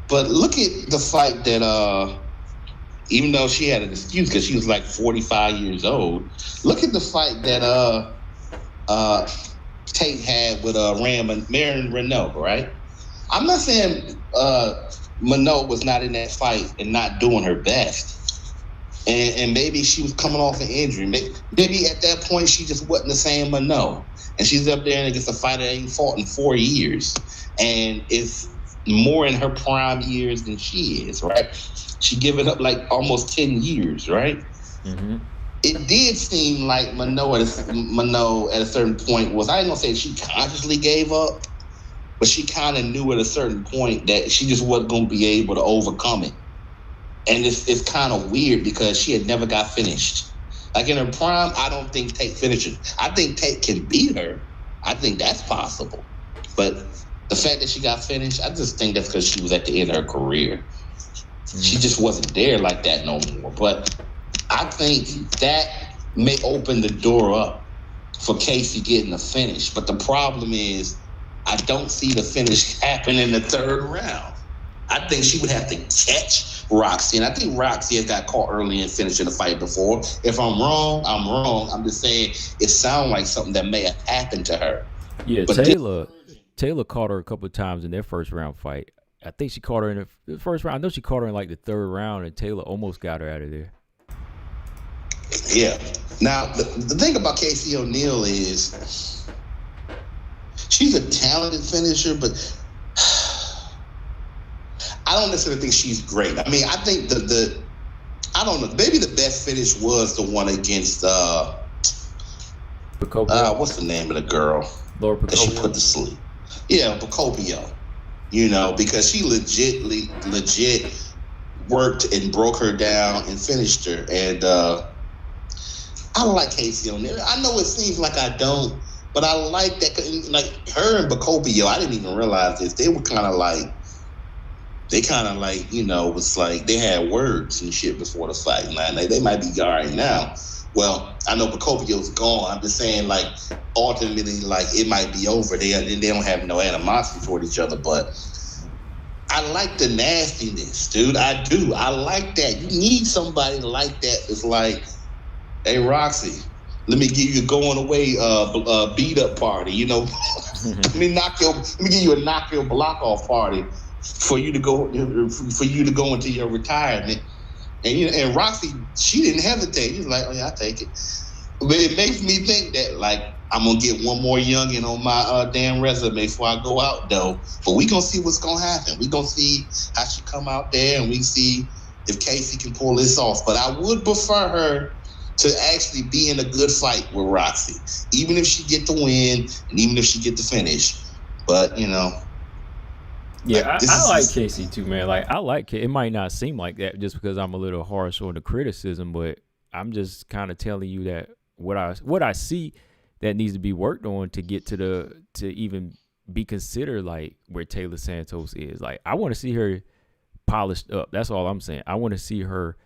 But look at the fight that, even though she had an excuse because she was like 45 years old, look at the fight that Tate had with Marion Renault, right? I'm not saying Renault was not in that fight and not doing her best. And maybe she was coming off an injury. Maybe at that point she just wasn't the same Renault. And she's up there and against a fighter that ain't fought in 4 years. And is more in her prime years than she is, right? She gave it up like almost 10 years, right? Mm-hmm. It did seem like Renault at a certain point was, I ain't gonna say she consciously gave up, but she kind of knew at a certain point that she just wasn't gonna be able to overcome it. And it's kind of weird because she had never got finished. Like in her prime, I don't think Tate finishes. I think Tate can beat her. I think that's possible. But the fact that she got finished, I just think that's because she was at the end of her career. She just wasn't there like that no more. But I think that may open the door up for Casey getting a finish. But the problem is, I don't see the finish happen in the third round. I think she would have to catch Roxy. And I think Roxy has got caught early and finished in the fight before. If I'm wrong, I'm wrong. I'm just saying it sounds like something that may have happened to her. Yeah, but Taylor caught her a couple of times in their first round fight. I think she caught her in the first round. I know she caught her in like the third round, and Taylor almost got her out of there. Yeah. Now, the thing about Casey O'Neill is she's a talented finisher, but I don't necessarily think she's great. I mean, I think I don't know, maybe the best finish was the one against what's the name of the girl that she put to sleep? Yeah, Procopio. Because she legit worked and broke her down and finished her. And I like Casey O'Neill. I know it seems like I don't, but I like that. Like her and Procopio, I didn't even realize this. They were kind of like, was like they had words and shit before the fight. Now, they might be right now. Well, I know Procopio's gone. I'm just saying, like, ultimately, like, it might be over. They don't have no animosity toward each other, but I like the nastiness, dude. I do. I like that. You need somebody like that that's like, hey, Roxy, let me give you a going away beat up party. Let me give you a knock your block off party for you to go into your retirement. And Roxy, she didn't hesitate. She was like, oh yeah, I'll take it. But it makes me think that like I'm gonna get one more youngin on my damn resume before I go out though. But we gonna see what's gonna happen. We gonna see how she come out there, and we see if Casey can pull this off. But I would prefer her to actually be in a good fight with Roxy, even if she get the win and even if she get the finish. But yeah, like, I like Casey too, man. Like I like it. It might not seem like that just because I'm a little harsh on the criticism, but I'm just kind of telling you that what I see that needs to be worked on to get to even be considered like where Taylor Santos is. Like, I want to see her polished up. That's all I'm saying. I want to see her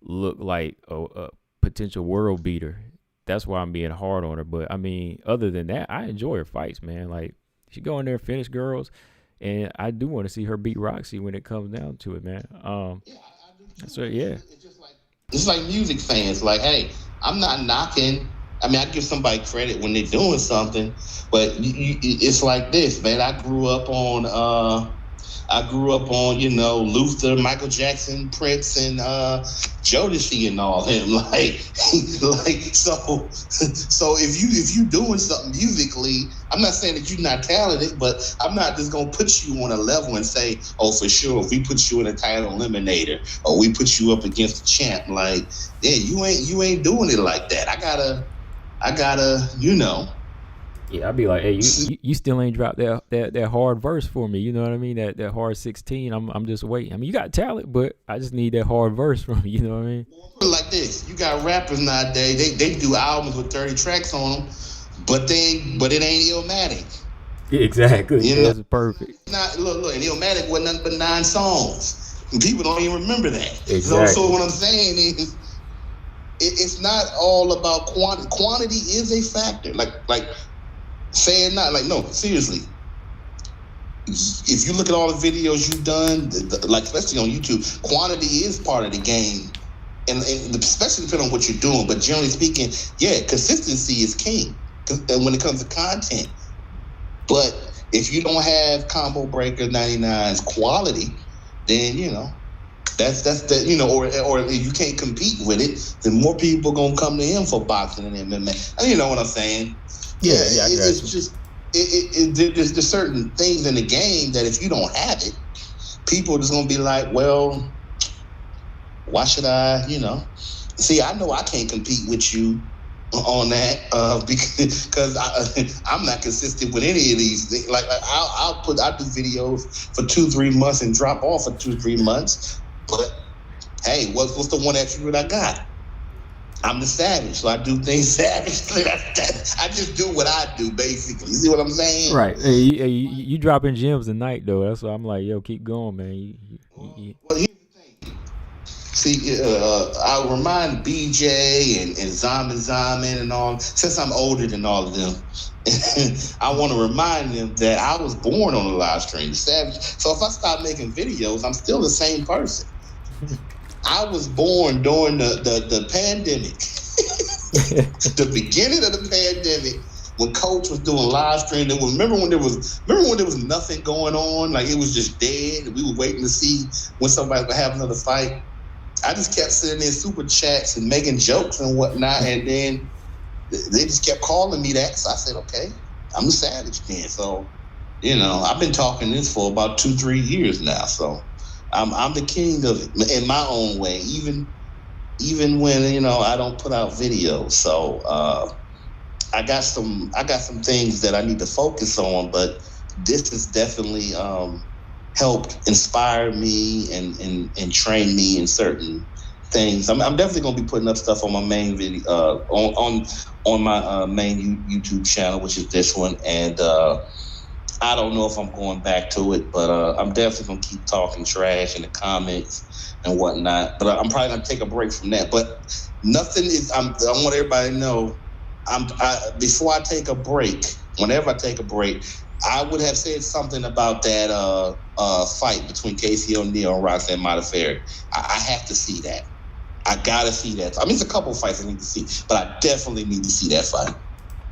look like a potential world beater. That's why I'm being hard on her. But I mean, other than that, I enjoy her fights, man. Like, she go in there and finish girls, and I do want to see her beat Roxy when it comes down to it, man. I do too. So yeah. It's like music fans. Like, hey, I'm not knocking. I mean, I give somebody credit when they're doing something, but it's like this, man. I grew up on, Luther, Michael Jackson, Prince, and Jodeci and all them. So if you doing something musically, I'm not saying that you're not talented, but I'm not just gonna put you on a level and say, oh, for sure, if we put you in a title eliminator or we put you up against a champ, like, yeah, you ain't doing it like that. I gotta, Yeah, I'd be like, hey, you still ain't dropped that hard verse for me. You know what I mean? That hard 16. I'm just waiting. I mean, you got talent, but I just need that hard verse from you. You know what I mean? Put it like this: you got rappers nowadays. They do albums with 30 tracks on them, but it ain't Illmatic. Yeah, exactly. You know? That's perfect. Look, and Illmatic wasn't nothing but 9 songs, and people don't even remember that. Exactly. So what I'm saying is, it's not all about quantity. Quantity is a factor. Like. Saying not like no, seriously. If you look at all the videos you've done, like especially on YouTube, quantity is part of the game, and especially depending on what you're doing. But generally speaking, yeah, consistency is king when it comes to content. But if you don't have Combo Breaker 99's quality, then that's or if you can't compete with it, then more people gonna come to him for boxing and MMA. You know what I'm saying? Yeah, I got it's you. just there's certain things in the game that if you don't have it, people are just gonna be like, well, why should I? See, I know I can't compete with you on that because I'm not consistent with any of these things. Like I'll do videos for 2-3 months and drop off for 2-3 months, but hey, what's the one attribute I got? I'm the savage, so I do things savagely. I just do what I do, basically. You see what I'm saying? Right. Hey, you dropping gems tonight, though. That's why I'm like, yo, keep going, man. Well, here's the thing. See, I'll remind BJ and Zaman and all, since I'm older than all of them, I want to remind them that I was born on a live stream, savage. So if I stop making videos, I'm still the same person. I was born during the pandemic, the beginning of the pandemic, when Coach was doing live stream. Remember when there was nothing going on, like it was just dead, and we were waiting to see when somebody would have another fight. I just kept sitting in super chats and making jokes and whatnot, and then they just kept calling me that. So I said, okay, I'm a savage then. So, I've been talking this for about 2-3 years now. So. I'm the king of it in my own way, even when I don't put out videos. So I got some things that I need to focus on, but this has definitely helped inspire me and train me in certain things. I'm definitely gonna be putting up stuff on my main video on my main YouTube channel, which is this one, and I don't know if I'm going back to it, but I'm definitely going to keep talking trash in the comments and whatnot. But I'm probably going to take a break from that. But nothing is, I want everybody to know, before I take a break, whenever I take a break, I would have said something about that fight between Casey O'Neill and Roxanne Modafarri. I have to see that. I got to see that. I mean, it's a couple fights I need to see, but I definitely need to see that fight.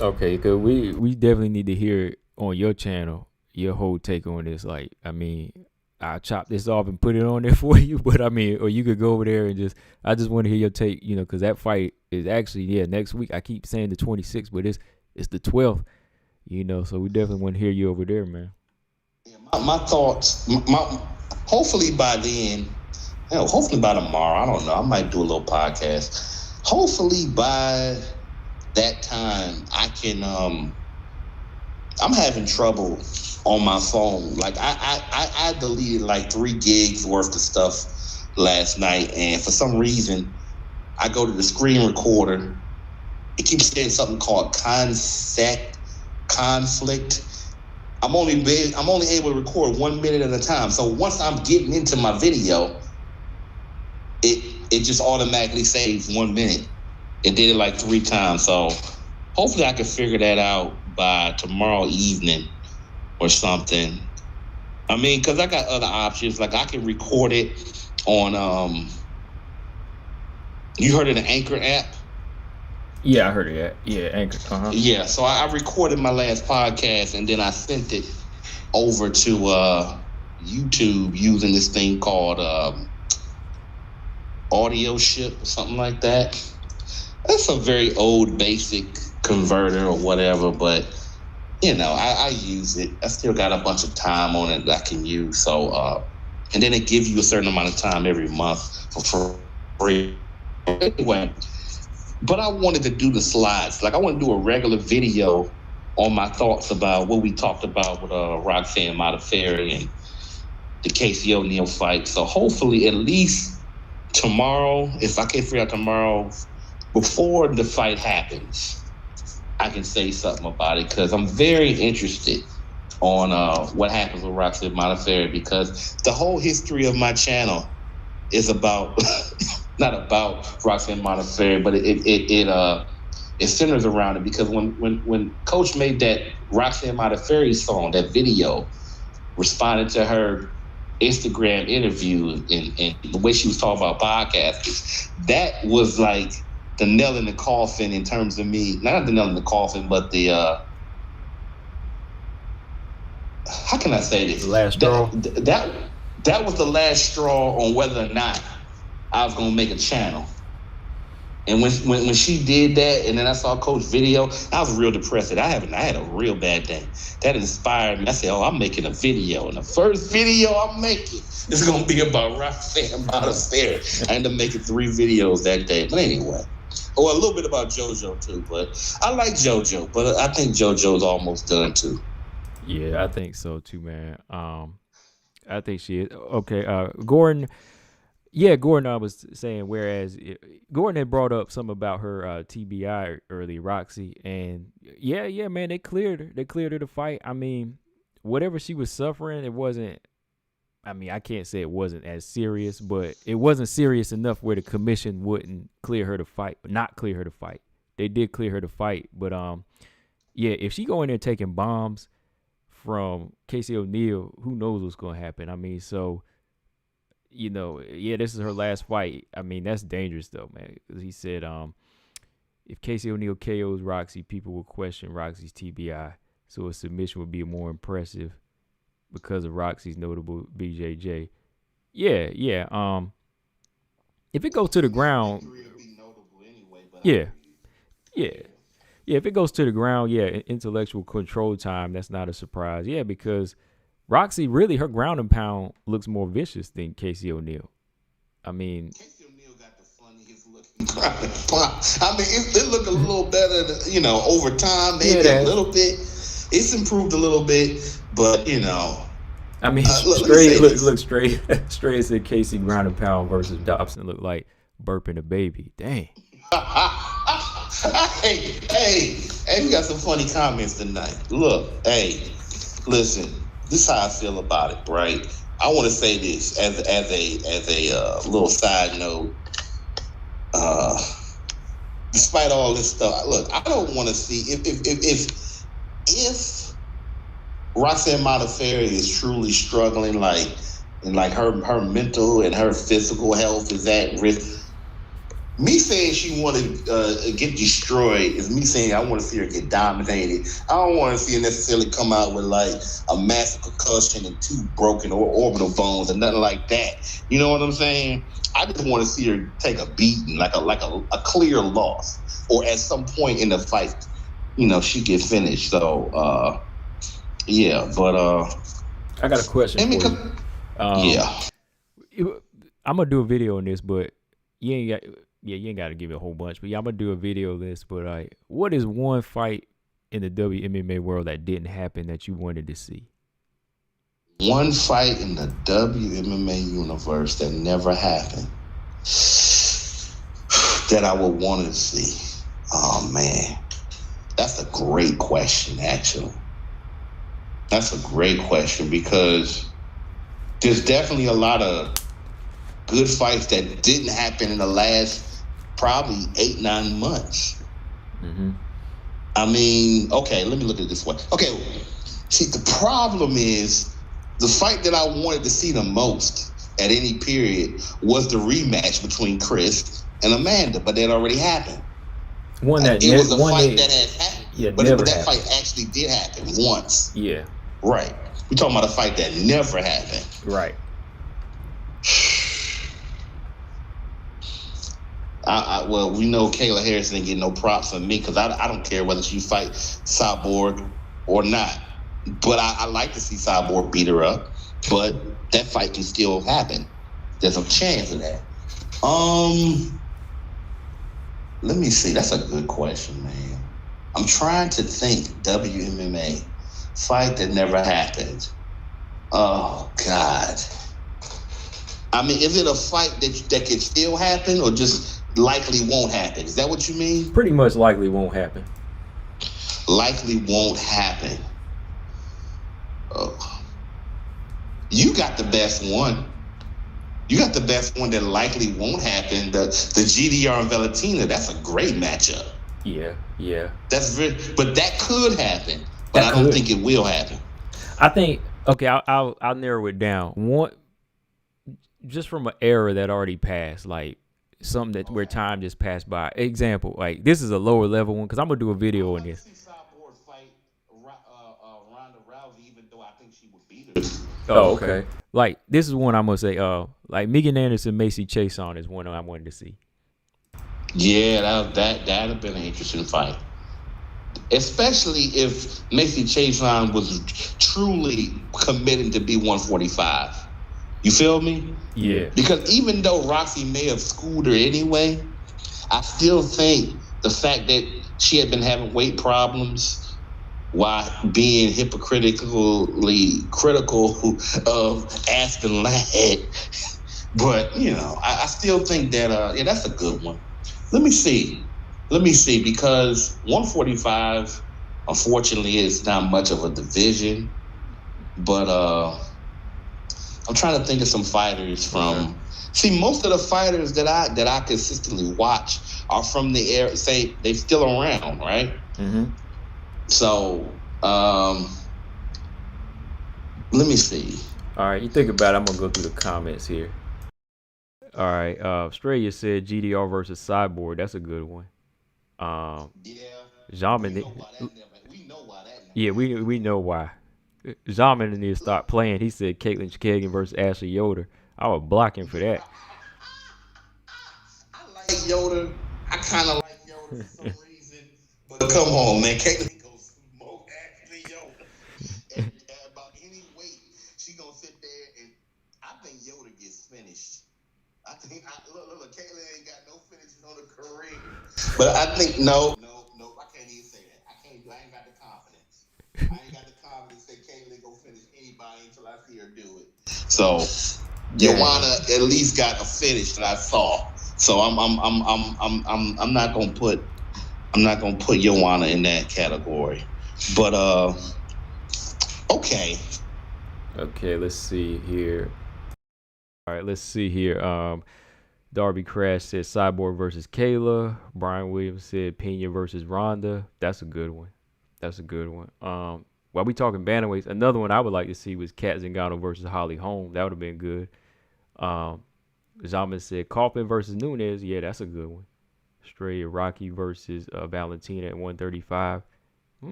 Okay, because we definitely need to hear it on your channel, your whole take on this. Like, I mean, I'll chop this off and put it on there for you, but I mean, or you could go over there and I just want to hear your take, because that fight is actually, next week. I keep saying the 26th, but it's the 12th, so we definitely want to hear you over there, man. Yeah, my thoughts, hopefully by then, hopefully by tomorrow, I don't know, I might do a little podcast. Hopefully by that time, I can, I'm having trouble on my phone. Like I deleted like 3 gigs worth of stuff last night, and for some reason I go to the screen recorder it keeps saying something called conflict. I'm only able to record 1 minute at a time. So once I'm getting into my video, it just automatically saves 1 minute. It did it like 3 times. So hopefully I can figure that out by tomorrow evening or something. I mean, because I got other options. Like I can record it on you heard of the Anchor app? Yeah, I heard of that. Yeah, Anchor. Yeah, so I recorded my last podcast and then I sent it over to YouTube using this thing called Audioship or something like that. That's a very old basic converter or whatever, but you know, I use it. I still got a bunch of time on it that I can use. So and then it gives you a certain amount of time every month for free. Anyway, but I wanted to do the slides. Like I want to do a regular video on my thoughts about what we talked about with Roxanne Modafarri and the Casey O'Neill fight. So hopefully at least tomorrow, if I can figure out tomorrow, before the fight happens, I can say something about it because I'm very interested on what happens with Roxanne Modafarri because the whole history of my channel is about not about Roxanne Modafarri, but it centers around it because when Coach made that Roxanne Modafarri song, that video, responded to her Instagram interview and the way she was talking about podcasters, that was like the nail in the coffin in terms of me, not the nail in the coffin, but the how can I say this? The last straw. That was the last straw on whether or not I was gonna make a channel. And when she did that, and then I saw Coach's video, I was real depressed. I had a real bad day. That inspired me. I said, "Oh, I'm making a video, and the first video I'm making is gonna be about Roxanne Modafarri." I ended up making 3 videos that day. But anyway, a little bit about JoJo too. But I like JoJo, but I think JoJo's almost done too. Yeah, I think so too, man. I think she is okay. Gordon. Yeah, Gordon, I was saying, whereas Gordon had brought up something about her TBI early, Roxy, and yeah, man, they cleared her. They cleared her to fight. I mean, whatever she was suffering, it wasn't, I mean, I can't say it wasn't as serious, but it wasn't serious enough where the commission wouldn't clear her to fight, not clear her to fight. They did clear her to fight, but yeah, if she go in there taking bombs from Casey O'Neill, who knows what's going to happen. I mean, so, you know, yeah, this is her last fight. I mean, that's dangerous though, man. Because he said, if Casey O'Neill KOs Roxy, people will question Roxy's TBI, so a submission would be more impressive because of Roxy's notable BJJ. Yeah. If it goes to the ground, yeah. If it goes to the ground, yeah, intellectual control time. That's not a surprise. Yeah, because Roxy, really, her ground and pound looks more vicious than Casey O'Neill. I mean, Casey O'Neill got the funniest looking ground and pound. I mean, it looked a little better, over time, maybe a little bit. It's improved a little bit, but, I mean, look straight. Straight said Casey ground and pound versus Dobson looked like burping a baby. Dang. Hey, we got some funny comments tonight. Look, hey, listen. This is how I feel about it, right? I want to say this as a little side note. Despite all this stuff, look, I don't want to see if Roxanne Modafarri is truly struggling, like her mental and her physical health is at risk. Me saying she want to get destroyed is me saying I want to see her get dominated. I don't want to see her necessarily come out with like a massive concussion and 2 broken or orbital bones and nothing like that. You know what I'm saying? I just want to see her take a beating, like a clear loss, or at some point in the fight, she get finished. So, yeah. But I got a question for you. Yeah, I'm gonna do a video on this, but you ain't got to give it a whole bunch, but I'm going to do a video of this. But what is one fight in the WMMA world that didn't happen that you wanted to see? One fight in the WMMA universe that never happened that I would want to see. Oh man, that's a great question. Actually, that's a great question because there's definitely a lot of good fights that didn't happen in the last probably 8-9 months. Mm-hmm. I mean, okay, let me look at it this way. Okay, see, the problem is the fight that I wanted to see the most at any period was the rematch between Chris and Amanda, but that already happened. It was a fight that had happened, but that fight actually did happen once. Yeah. Right. We're talking about a fight that never happened. Right. Well, we know Kayla Harrison didn't get no props from me because I don't care whether she fight Cyborg or not. But I like to see Cyborg beat her up. But that fight can still happen. There's a chance of that. Let me see. That's a good question, man. I'm trying to think WMMA fight that never happened. Oh God. I mean, is it a fight that can still happen or just likely won't happen? Is that what you mean? Pretty much likely won't happen. Likely won't happen. Oh. You got the best one. You got the best one that likely won't happen. The GDR and Valentina, that's a great matchup. Yeah. That's but that could happen. But I don't think it will happen. I think I'll narrow it down. One, just from an era that already passed, like something that where time just passed by. Example, like this is a lower level one because I'm gonna do a video on this. Cyborg fight Ronda Rousey, even though I think she would beat her. Oh, okay. Like this is one I'm gonna say. Like Megan Anderson, Macy Chase on is one I wanted to see. Yeah, that'd have been an interesting fight, especially if Macy Chase was truly committed to be 145. You feel me? Yeah. Because even though Roxy may have schooled her anyway, I still think the fact that she had been having weight problems while being hypocritically critical of Aspen Ladd. But, I still think that, that's a good one. Let me see, because 145, unfortunately, is not much of a division. But I'm trying to think of some fighters from. See, most of the fighters that I consistently watch are from the era. Say they're still around, right? Mm-hmm. So, let me see. All right, you think about it. I'm gonna go through the comments here. All right, Australia said GDR versus Cyborg. That's a good one. Yeah. Jamin. We know why that. Yeah, we know why. Jamin need to stop playing. He said Caitlin Chikagan versus Ashley Yoder. I would block him for that. I like Yoder. I kind of like Yoder for some reason. But come on, man. Caitlin goes smoke Ashley Yoder. And about any weight, she gonna sit there and I think Yoder gets finished. I think look, Kayla ain't got no finishes on her career. But I think no, I can't even say that. I ain't got the confidence. I ain't got the confidence that Kayla ain't gonna finish anybody until I see her do it. So Joanna at least got a finish that I saw. So I'm not gonna put Joanna in that category. But okay. Okay, let's see here. All right, let's see here. Darby Crash said Cyborg versus Kayla. Brian Williams said Pena versus Ronda. That's a good one. While we talking bantamweights, another one I would like to see was Kat Zingano versus Holly Holm. That would have been good. Jamin said Kaufman versus Nunes. Yeah, that's a good one. Straight Rocky versus Valentina at 135.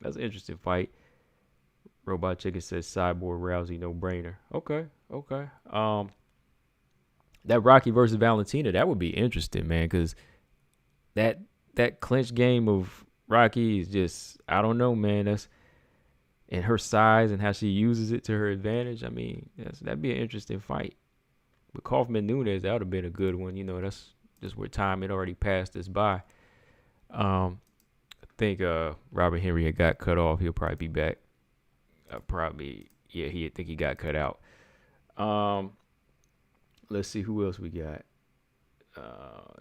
That's an interesting fight. Robot Chicken says Cyborg Rousey, no brainer. Okay. That Rocky versus Valentina, that would be interesting, man, because that clinch game of Rocky is just, I don't know, man. That's and her size and how she uses it to her advantage. I mean, that'd be an interesting fight. But Kaufman Nunes, that would have been a good one. That's just where time had already passed us by. I think Robert Henry had got cut off. He'll probably be back. He think he got cut out. Let's see who else we got.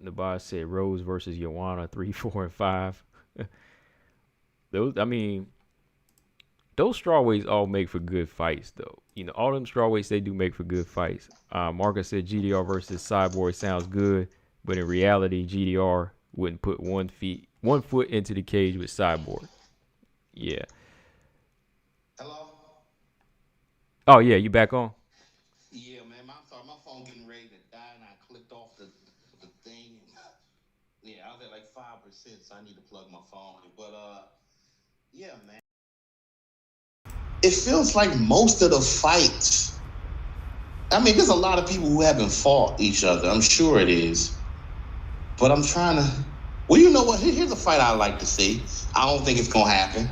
Nabaz said Rose versus Joanna 3, 4, and 5. Those strawweights all make for good fights, though. All them strawweights, they do make for good fights. Marcus said GDR versus Cyborg sounds good, but in reality, GDR wouldn't put 1 foot into the cage with Cyborg. Yeah. Hello? Oh, yeah, you back on? Yeah, man. I'm sorry. My phone getting ready to die, and I clicked off the thing. Yeah, I was at like 5%, so I need to plug my phone in. But, yeah, man. It feels like most of the fights, I mean, there's a lot of people who haven't fought each other. I'm sure it is. But I'm trying to, well, you know what? Here's a fight I like to see. I don't think it's going to happen.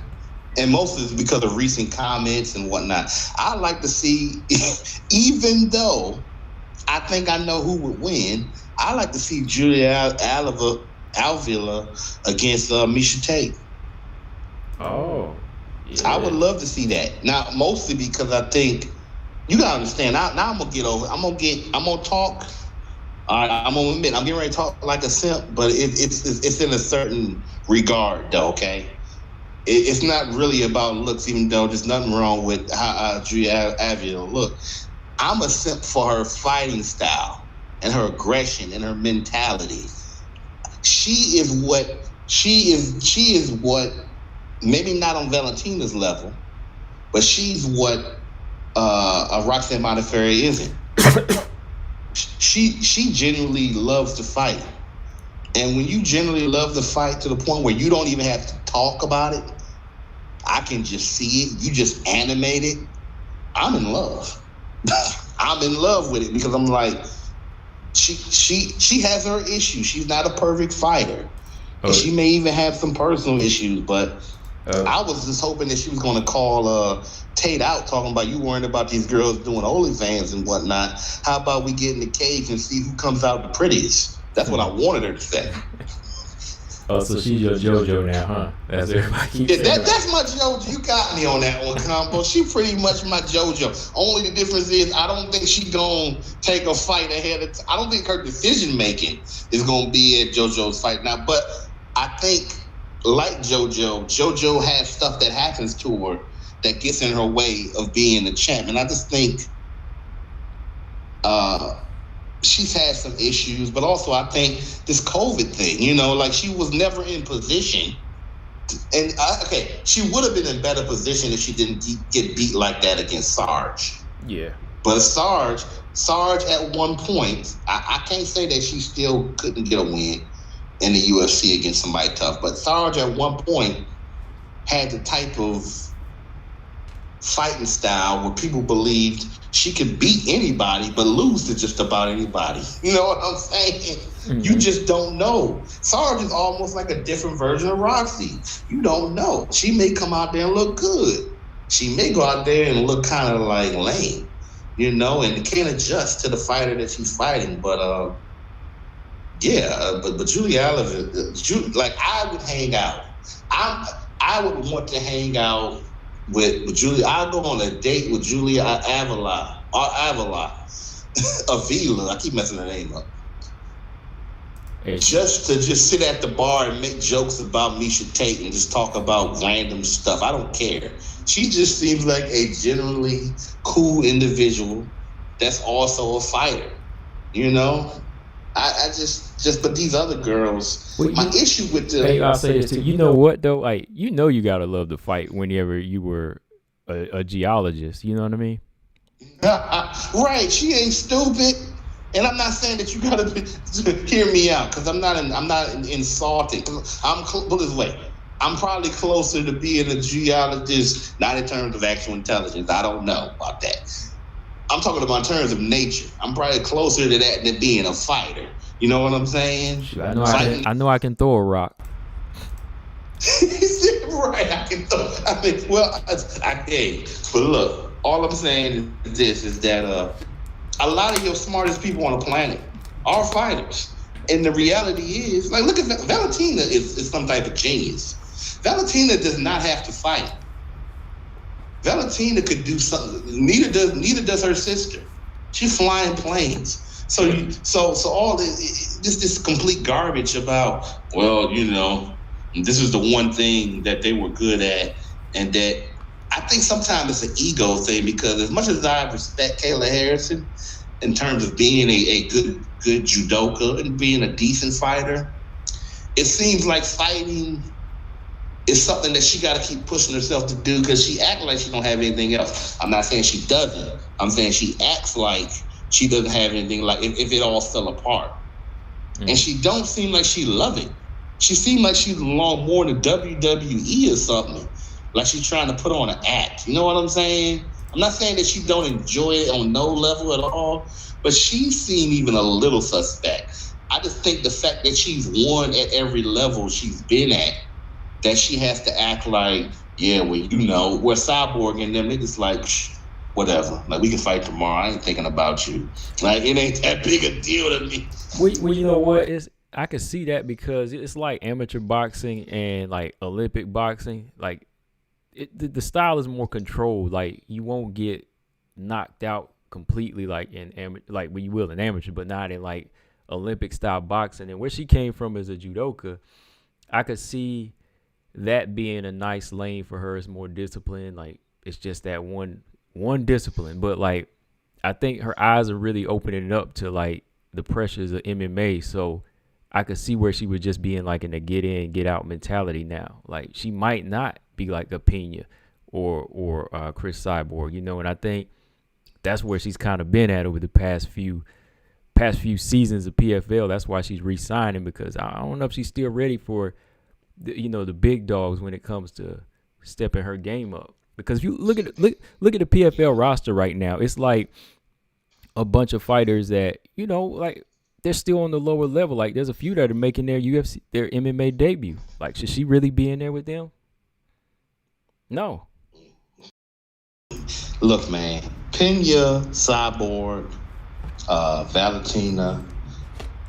And most of it's because of recent comments and whatnot. I like to see, even though I think I know who would win, I like to see Julia Avila against Miesha Tate. Oh. Yeah. I would love to see that. Now, mostly because I think you gotta understand. Now I'm gonna get over. I'm gonna talk. All right, I'm gonna admit I'm getting ready to talk like a simp, but it's in a certain regard, though. Okay, it's not really about looks, even though there's nothing wrong with how Julia Avila look. I'm a simp for her fighting style and her aggression and her mentality. She is what. Maybe not on Valentina's level, but she's what a Roxanne Modafarri isn't. She genuinely loves to fight. And when you genuinely love the fight to the point where you don't even have to talk about it, I can just see it. You just animate it. I'm in love. I'm in love with it because I'm like, she has her issues. She's not a perfect fighter. And she may even have some personal issues, but I was just hoping that she was going to call Tate out, talking about you worrying about these girls doing OnlyFans and whatnot. How about we get in the cage and see who comes out the prettiest? That's what I wanted her to say. Oh, so she's your JoJo now, huh? That's everybody keeps saying. That's my JoJo. You got me on that one, Combo. She pretty much my JoJo. Only the difference is I don't think she gonna take a fight ahead of time. I don't think her decision making is gonna be at JoJo's fight now. But I think, like JoJo has stuff that happens to her that gets in her way of being a champ. And I just think she's had some issues, but also I think this COVID thing, like she was never in position. She would have been in better position if she didn't get beat like that against Sarge. Yeah. But Sarge at one point, I can't say that she still couldn't get a win in the UFC against somebody tough, but Sarge at one point had the type of fighting style where people believed she could beat anybody but lose to just about anybody. You know what I'm saying? Mm-hmm. You just don't know. Sarge is almost like a different version of Roxy. You don't know. She may come out there and look good. She may go out there and look kind of like lame, and can't adjust to the fighter that she's fighting. But but Julianna, like I would hang out. I would want to hang out with Julia. I'll go on a date with Julia Avila. Avila. I keep messing her name up. Just to sit at the bar and make jokes about Miesha Tate and just talk about random stuff. I don't care. She just seems like a generally cool individual that's also a fighter. I just but these other girls, my issue with the... Hey, I'll say this too. You know what, though? Like, you got to love the fight whenever you were a geologist. You know what I mean? Right. She ain't stupid. And I'm not saying that you got to hear me out because I'm not insulting. Put this way. I'm probably closer to being a geologist, not in terms of actual intelligence. I don't know about that. I'm talking about in terms of nature. I'm probably closer to that than being a fighter. You know what I'm saying? I know I can throw a rock. Right, I can throw. But look, all I'm saying is this: is that a lot of your smartest people on the planet are fighters, and the reality is, like, look at Valentina is some type of genius. Valentina does not have to fight. Valentina could do something. Neither does her sister. She's flying planes. So all this complete garbage about, well, this is the one thing that they were good at, and that I think sometimes it's an ego thing, because as much as I respect Kayla Harrison in terms of being a good judoka and being a decent fighter, it seems like fighting is something that she got to keep pushing herself to do, because she acts like she don't have anything else. I'm not saying she doesn't. I'm saying she acts like she doesn't have anything, like if it all fell apart. And she don't seem like she love it. She seems like she belong more to WWE or something. Like she's trying to put on an act. You know what I'm saying? I'm not saying that she don't enjoy it on no level at all, but she seemed even a little suspect. I just think the fact that she's won at every level she's been at, that she has to act like, yeah, well, we're Cyborg and them, they just like, whatever. Like, we can fight tomorrow. I ain't thinking about you. Like, it ain't that big a deal to me. Well, you know what? I can see that, because it's like amateur boxing and like Olympic boxing. Like, the style is more controlled. Like, you won't get knocked out completely like when you will in amateur, but not in like Olympic style boxing. And where she came from as a judoka, I could see that being a nice lane for her. Is more discipline. Like, it's just that one discipline. But like, I think her eyes are really opening up to like the pressures of MMA. So I could see where she would just be in like in a get in, get out mentality now. Like, she might not be like a Pena or Chris Cyborg, and I think that's where she's kind of been at over the past few seasons of PFL. That's why she's re-signing, because I don't know if she's still ready for the big dogs when it comes to stepping her game up. Because if you look at the PFL roster right now, it's like a bunch of fighters that like they're still on the lower level. Like, there's a few that are making their MMA debut. Like, should she really be in there with them? No. Look, man, Pena, Cyborg, Valentina,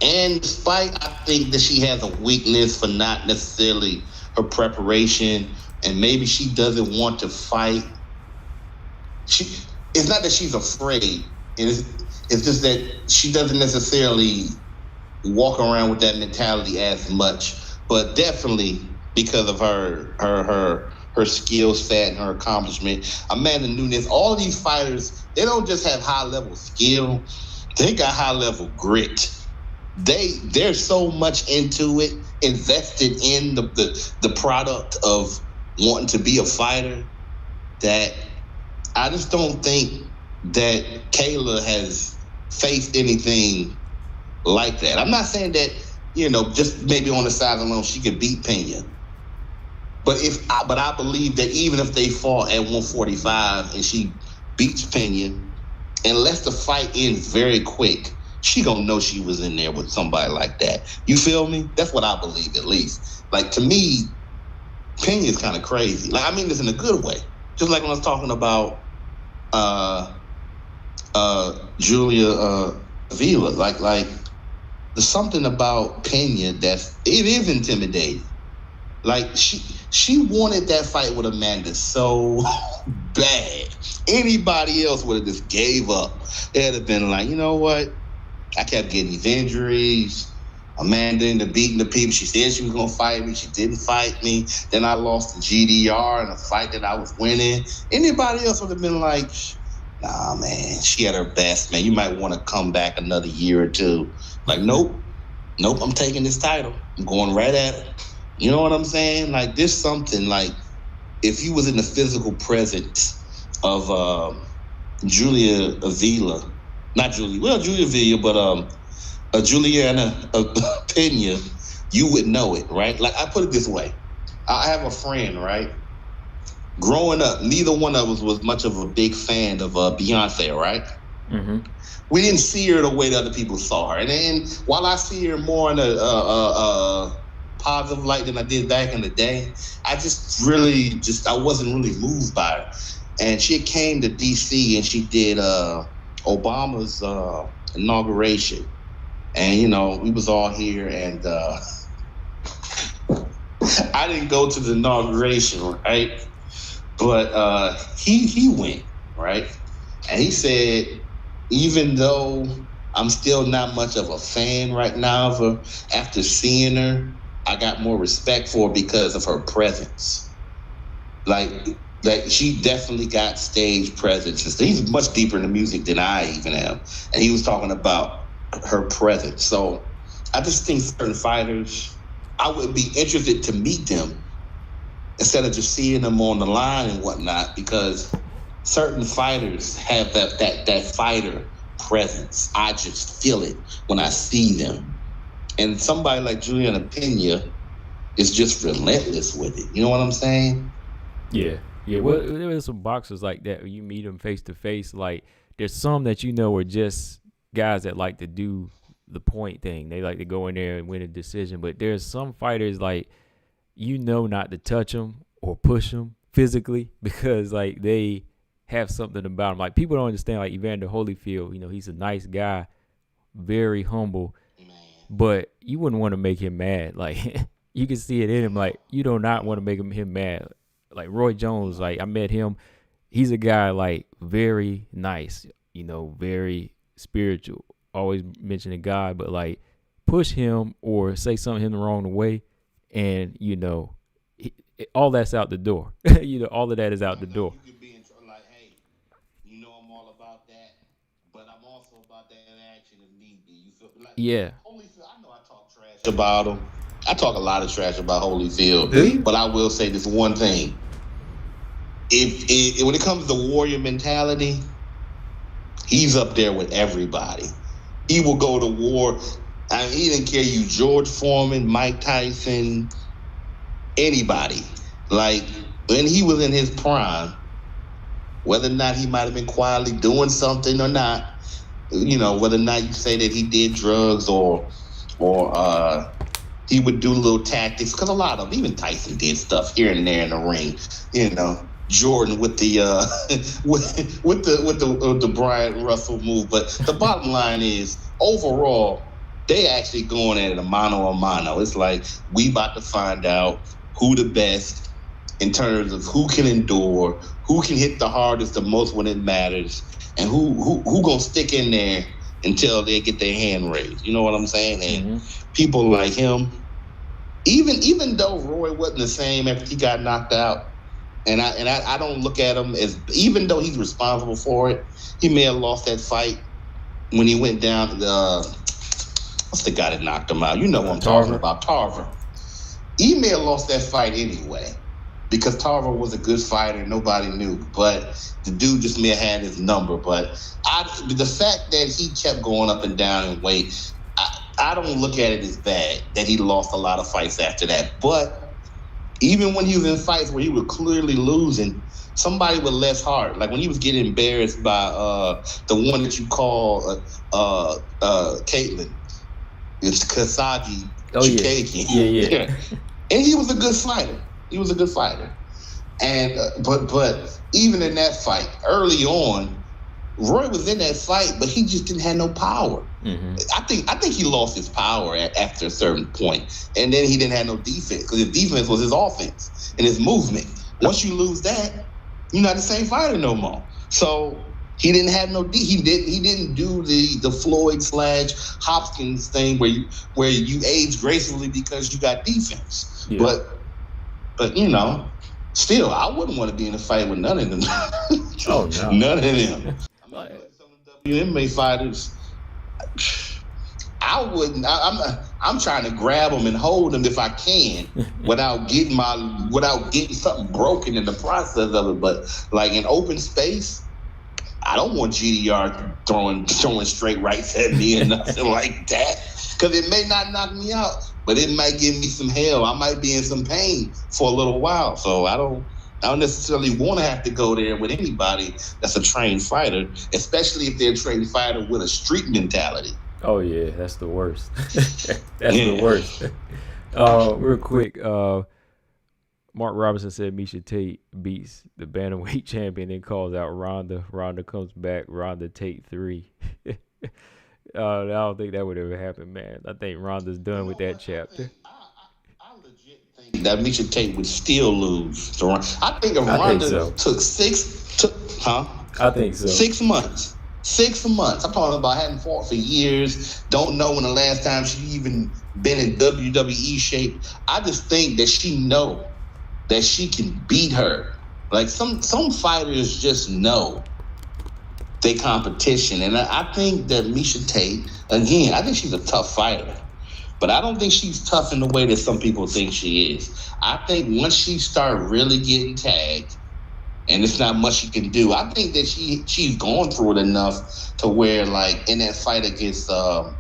and despite I think that she has a weakness for not necessarily her preparation, and maybe she doesn't want to fight. It's not that she's afraid. It's just that she doesn't necessarily walk around with that mentality as much. But definitely because of her skill set and her accomplishment, Amanda Nunes, all of these fighters, they don't just have high level skill, they got high level grit. They're so much into it, invested in the product of wanting to be a fighter, that I just don't think that Kayla has faced anything like that. I'm not saying that, just maybe on the side alone she could beat Pena. But I believe that even if they fought at 145 and she beats Pena, unless the fight ends very quick, she gonna know she was in there with somebody like that. You feel me? That's what I believe, at least. Like, to me, Pena is kind of crazy. Like, I mean this in a good way. Just like when I was talking about Julia Avila. Like there's something about Pena it is intimidating. Like, she wanted that fight with Amanda so bad. Anybody else would have just gave up. They'd have been like, you know what? I kept getting these injuries. Amanda ended up beating the people. She said she was going to fight me. She didn't fight me. Then I lost to GDR in a fight that I was winning. Anybody else would have been like, nah, man, she had her best, man. You might want to come back another year or two. Like, nope, I'm taking this title. I'm going right at it. You know what I'm saying? Like, there's something, like, if you was in the physical presence of Julia Avila, not Julia, well, Julia Avila, but Julianna Pena, you would know it, right? Like, I put it this way. I have a friend, right? Growing up, neither one of us was much of a big fan of Beyonce, right? Mm-hmm. We didn't see her the way that other people saw her. And then while I see her more in a positive light than I did back in the day, I wasn't really moved by her. And she came to D.C. and she did Obama's inauguration. And, we was all here, and I didn't go to the inauguration, right? But he went, right? And he said, even though I'm still not much of a fan right now of her. After seeing her, I got more respect for her because of her presence. Like she definitely got stage presence. He's much deeper in the music than I even am. And he was talking about her presence. So I just think certain fighters, I would be interested to meet them instead of just seeing them on the line and whatnot, because certain fighters have that fighter presence. I just feel it when I see them. And somebody like Julianna Pena is just relentless with it. You know what I'm saying? Yeah. Well, there's some boxers like that when you meet them face to face. Like, there's some that are just guys that like to do the point thing. They like to go in there and win a decision. But there's some fighters like, not to touch them or push them physically because like they have something about him. Like, people don't understand, like Evander Holyfield, he's a nice guy, very humble, but you wouldn't want to make him mad. Like, you can see it in him. Like, you do not want to make him mad. Like Roy Jones, like I met him. He's a guy like very nice, very spiritual, always mentioning God, but like push him or say something the wrong way, and all that's out the door. All of that is out the door. You could be in like, hey, I'm all about that, but I'm also about that action if need be. You feel like, yeah. Holyfield, I know I talk trash about him. I talk a lot of trash about Holyfield, but I will say this one thing. If when it comes to warrior mentality, he's up there with everybody. He will go to war. I mean, he didn't care George Foreman, Mike Tyson, anybody. Like, when he was in his prime, whether or not he might have been quietly doing something or not, whether or not you say that he did drugs or he would do little tactics, because a lot of them, even Tyson did stuff here and there in the ring, Jordan with the with the Brian Russell move. But the bottom line is, overall, they actually going at it a mano. It's like, we about to find out who the best in terms of who can endure, who can hit the hardest, the most when it matters, and who gonna stick in there until they get their hand raised. You know what I'm saying? And people like him, even though Roy wasn't the same after he got knocked out, and I don't look at him as, even though he's responsible for it, he may have lost that fight when he went down to what's the guy that knocked him out? You know what I'm talking about, Tarver. He may have lost that fight anyway, because Tarver was a good fighter, nobody knew, but the dude just may have had his number. But the fact that he kept going up and down in weight, I don't look at it as bad that he lost a lot of fights after that. But even when he was in fights where he was clearly losing, somebody with less heart, like when he was getting embarrassed by the one that you call Caitlin, it's Kasagi. Oh, yeah. And he was a good fighter. And but even in that fight, early on, Roy was in that fight, but he just didn't have no power. I think he lost his power after a certain point, and then he didn't have no defense, because his defense was his offense and his movement. Once you lose that, you're not the same fighter no more. So he didn't have no he didn't do the Floyd / Hopkins thing where you age gracefully because you got defense. Yeah. But still, I wouldn't want to be in a fight with none of them. Oh no, none of them. I mean, some of the WMA fighters, I wouldn't. I'm trying to grab them and hold them if I can, without getting something broken in the process of it. But like in open space, I don't want GDR throwing straight rights at me and nothing like that, because it may not knock me out, but it might give me some hell. I might be in some pain for a little while. So I don't necessarily want to have to go there with anybody that's a trained fighter, especially if they're a trained fighter with a street mentality. Oh yeah, that's the worst. The worst. Real quick, Mark Robinson said Miesha Tate beats the bantamweight champion and calls out Ronda. Ronda comes back. Ronda Tate 3. I don't think that would ever happen, man. I think Ronda's done with that chapter. I legit think that Miesha Tate would still lose to Ronda. I think if Ronda took 6 months. 6 months. I'm talking about hadn't fought for years. Don't know when the last time she even been in WWE shape. I just think that she know that she can beat her. Like some fighters just know their competition. And I think that Miesha Tate, again, I think she's a tough fighter. But I don't think she's tough in the way that some people think she is. I think once she start really getting tagged, and it's not much she can do, I think that she's gone through it enough to where, like, in that fight against Caitlin,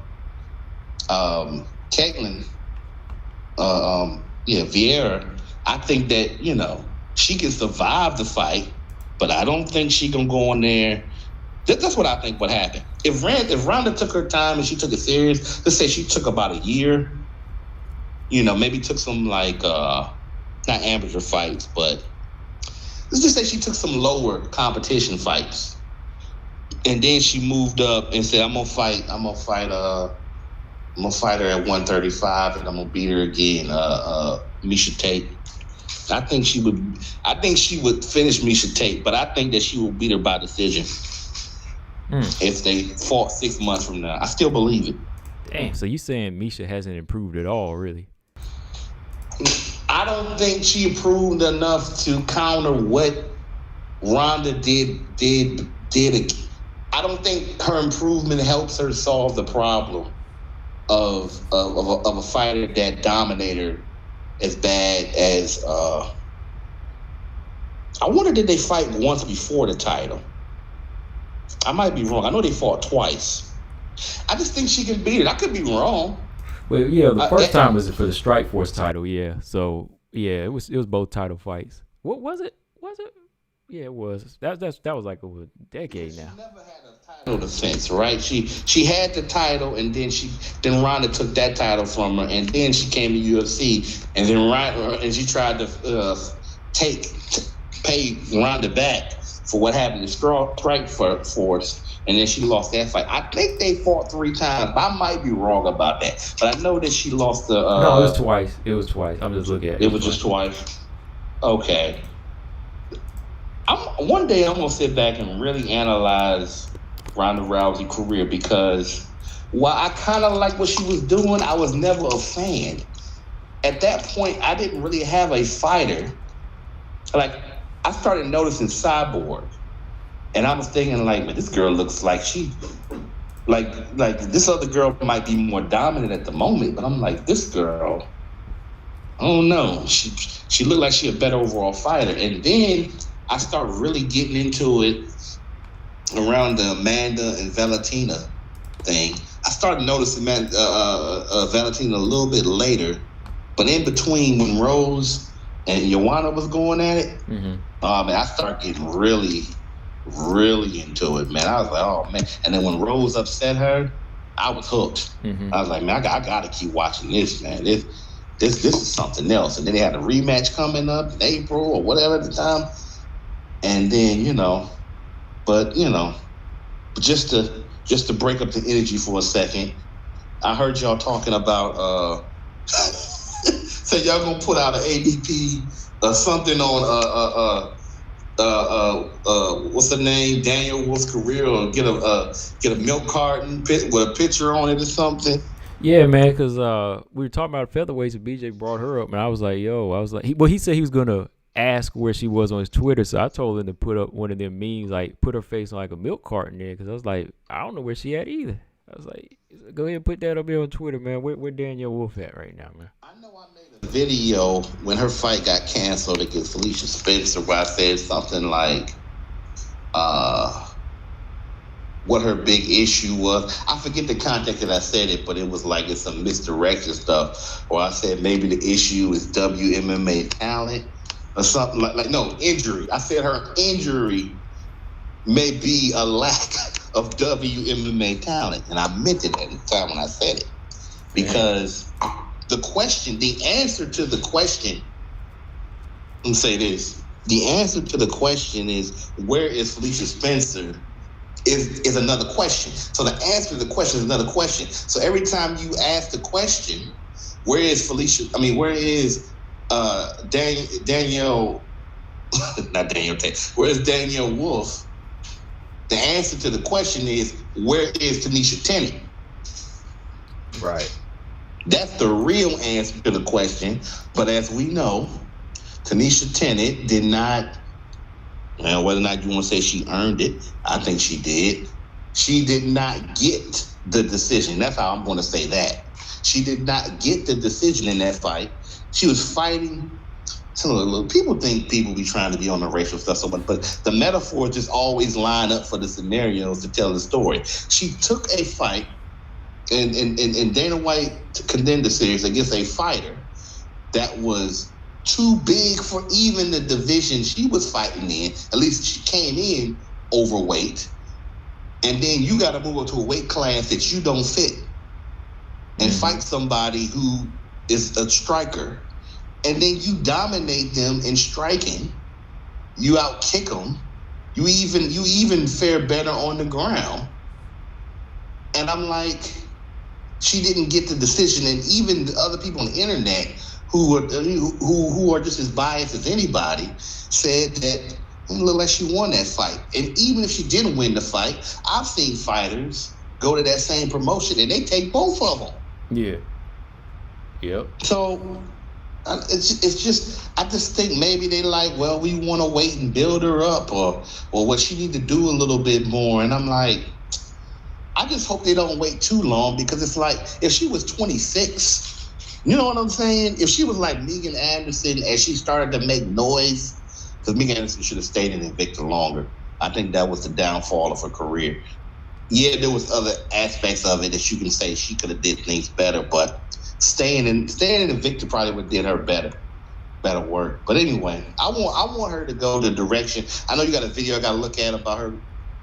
Vieira, I think that, you know, she can survive the fight, but I don't think she can go in there. That's what I think would happen. If Ronda took her time and she took it serious, let's say she took about a year, you know, maybe took some, like, not amateur fights, but let's just say she took some lower competition fights, and then she moved up and said, "I'm gonna fight her at 135, and I'm gonna beat her again." Miesha Tate. I think she would finish Miesha Tate, but I think that she will beat her by decision if they fought 6 months from now. I still believe it. Damn. So you saying Miesha hasn't improved at all, really? I don't think she improved enough to counter what Ronda did. I don't think her improvement helps her solve the problem of a fighter that dominated as bad as. I wonder, did they fight once before the title? I might be wrong. I know they fought twice. I just think she can beat it. I could be wrong. Well, yeah, the first time was for the Strikeforce title, yeah. So yeah, it was both title fights. What was it? Was it? Yeah, it was. That was like over a decade now. She never had a title defense, right? She had the title, and then Ronda took that title from her, and then she came to UFC, and then she tried to pay Ronda back for what happened to Strikeforce, and then she lost that fight. I think they fought 3 times. I might be wrong about that, but I know that she lost the. No, it was twice. I'm just looking at it. It was just twice. Okay. One day I'm gonna sit back and really analyze Ronda Rousey's career, because while I kind of like what she was doing, I was never a fan. At that point, I didn't really have a fighter. Like, I started noticing Cyborg, and I was thinking, like, man, this girl looks like she, like this other girl might be more dominant at the moment, but I'm like, this girl, I don't know. She looked like she a better overall fighter. And then I started really getting into it around the Amanda and Valentina thing. I started noticing Valentina a little bit later, but in between when Rose and Joanna was going at it, man, I started getting really, really into it, man. I was like, oh, man. And then when Rose upset her, I was hooked. I was like, man, I got to keep watching this, man. This is something else. And then they had a rematch coming up in April or whatever at the time. And then, just to break up the energy for a second, I heard y'all talking about so y'all gonna put out an ADP or something on what's the name, Daniel Wolf's career, or get a milk carton with a picture on it or something. Yeah, man, because we were talking about featherweights and BJ brought her up, and I was like, he said he was gonna ask where she was on his Twitter, so I told him to put up one of them memes, like put her face on like a milk carton there, because I was like, I don't know where she at either. I was like, go ahead and put that up there on Twitter, man. Where Danielle Wolf at right now, man? I know I made a video when her fight got canceled against Felicia Spencer where I said something like what her big issue was. I forget the context that I said it, but it was like it's some misdirection stuff. Or I said maybe the issue is WMMA talent or something like no, injury. I said her injury may be a lack of WMMA talent. And I meant it at the time when I said it. Because the answer to the question, let me say this. The answer to the question is, where is Felicia Spencer? Is another question. So the answer to the question is another question. So every time you ask the question, where is Danielle, not Danielle Tate, where is Danielle Wolf? The answer to the question is, where is Tanisha Tennant? Right. That's the real answer to the question. But as we know, Tanisha Tennant did not, well, whether or not you want to say she earned it, I think she did. She did not get the decision. That's how I'm going to say that. She did not get the decision in that fight. She was fighting. So people think people be trying to be on the racial stuff so much, but the metaphors just always line up for the scenarios to tell the story. She took a fight, and Dana White condemned the series against a fighter that was too big for even the division she was fighting in. At least she came in overweight. And then you got to move up to a weight class that you don't fit and fight somebody who is a striker. And then you dominate them in striking. You outkick them. You even fare better on the ground. And I'm like, she didn't get the decision. And even the other people on the internet who are just as biased as anybody said that it looked like she won that fight. And even if she didn't win the fight, I've seen fighters go to that same promotion and they take both of them. Yeah. Yep. So it's just I just think maybe they like, well, we want to wait and build her up, or what she need to do a little bit more. And I'm like, I just hope they don't wait too long, because it's like, if she was 26, you know what I'm saying? If she was like Megan Anderson and she started to make noise, because Megan Anderson should have stayed in Invicta longer. I think that was the downfall of her career. Yeah, there was other aspects of it that you can say she could have did things better, but staying in Invicta probably would have did her better work. But anyway, I want her to go the direction. I know you got a video I got to look at about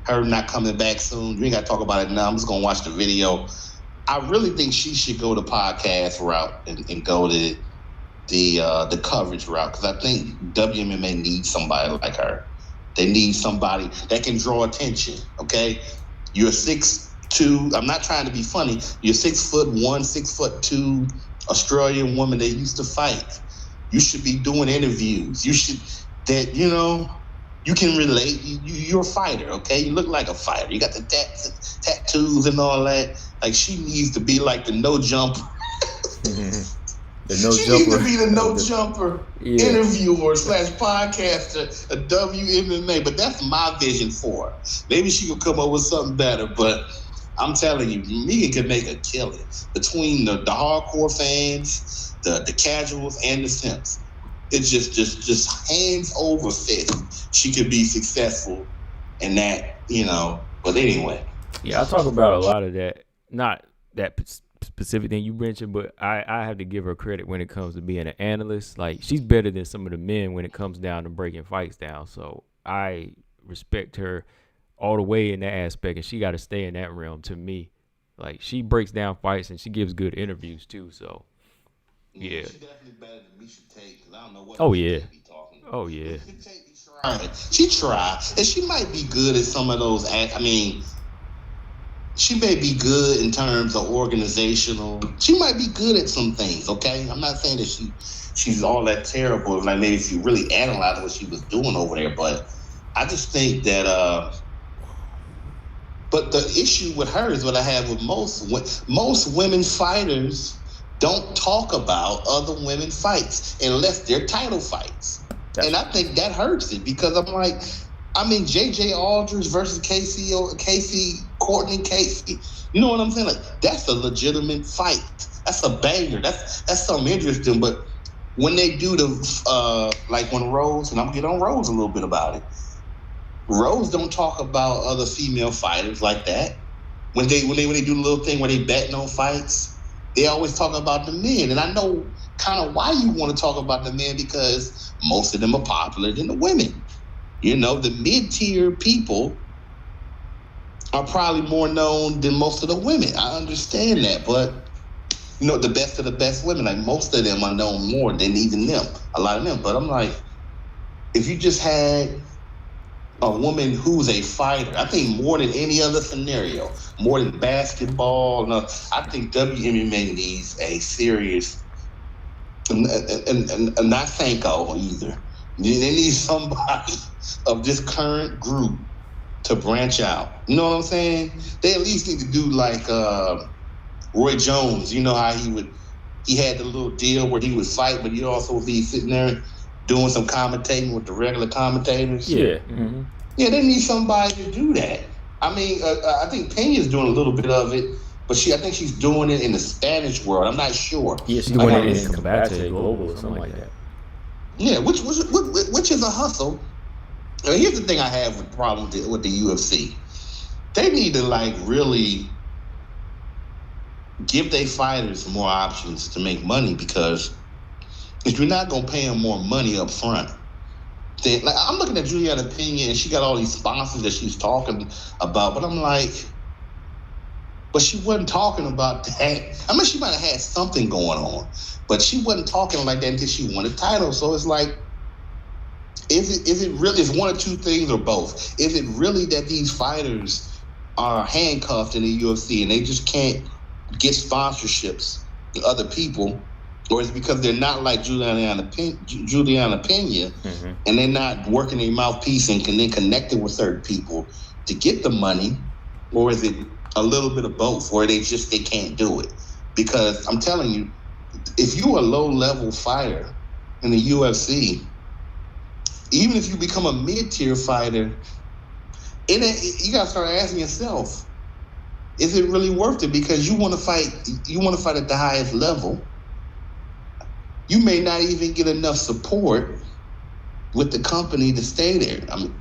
her not coming back soon. You ain't got to talk about it now. I'm just gonna watch the video. I really think she should go the podcast route and go to the coverage route, because I think WMMA needs somebody like her. They need somebody that can draw attention. Okay, you're 6'2". I'm not trying to be funny. You're 6'1", 6'2" Australian woman that used to fight. You should be doing interviews. You should you can relate. You're a fighter, okay? You look like a fighter. You got the tattoos and all that. Like, she needs to be like the no jumper. She needs to be the no jumper interviewer / podcaster at WMMA. But that's my vision for her. Maybe she could come up with something better. But I'm telling you, Megan could make a killing between the hardcore fans, the casuals, and the simps. It's just hands over fist. She could be successful in that, But anyway. Yeah, I talk about a lot of that. Not that specific thing you mentioned, but I have to give her credit when it comes to being an analyst. Like, she's better than some of the men when it comes down to breaking fights down. So I respect her all the way in that aspect, and she got to stay in that realm to me. Like, she breaks down fights and she gives good interviews too. So yeah. She's definitely better than Misha Tate, because I don't know what be talking about. Oh yeah. She tried, and she might be good at some of those. I mean, she may be good in terms of organizational. She might be good at some things, okay? I'm not saying that she's all that terrible. Like, maybe if you really analyze what she was doing over there, but I just think that. But the issue with her is what I have with most women fighters don't talk about other women fights unless they're title fights. And I think that hurts it, because I'm like, J.J. Aldridge versus Courtney Casey. You know what I'm saying? Like, that's a legitimate fight. That's a banger. That's something interesting. But when they do like when Rose, and I'm going to get on Rose a little bit about it, Rose don't talk about other female fighters like that. When they do the little thing where they betting on fights, they always talk about the men. And I know kind of why you want to talk about the men, because most of them are popular than the women. The mid-tier people are probably more known than most of the women. I understand that, but the best of the best women, like, most of them are known more than even them, a lot of them. But I'm like, if you just had a woman who's a fighter, I think more than any other scenario, more than basketball, I think WMMA needs a serious, and not Sanko either. They need somebody of this current group to branch out. You know what I'm saying? They at least need to do like Roy Jones. You know how he had the little deal where he would fight, but he'd also be sitting there doing some commentating with the regular commentators. Yeah. Mm-hmm. Yeah, they need somebody to do that. I mean, I think Pena's doing a little bit of it, but I think she's doing it in the Spanish world. I'm not sure. Yeah, she's doing it in Combate Global or something like that. Yeah, which is a hustle. Here's the thing I have with problem with the UFC. They need to like really give their fighters more options to make money, because if you're not gonna pay them more money up front, then like I'm looking at Julianna Pena and she got all these sponsors that she's talking about, but I'm like, but she wasn't talking about that. I mean, she might have had something going on, but she wasn't talking like that until she won a title. So it's like, is it really, is one or two things or both? Is it really that these fighters are handcuffed in the UFC and they just can't get sponsorships to other people, or is it because they're not like Julianna Pena, mm-hmm. and they're not working their mouthpiece and then connecting with certain people to get the money, or is it a little bit of both, or they can't do it? Because I'm telling you, if you're a low-level fighter in the UFC, even if you become a mid-tier fighter, you gotta start asking yourself, is it really worth it? Because you want to fight at the highest level. You may not even get enough support with the company to stay there. I mean,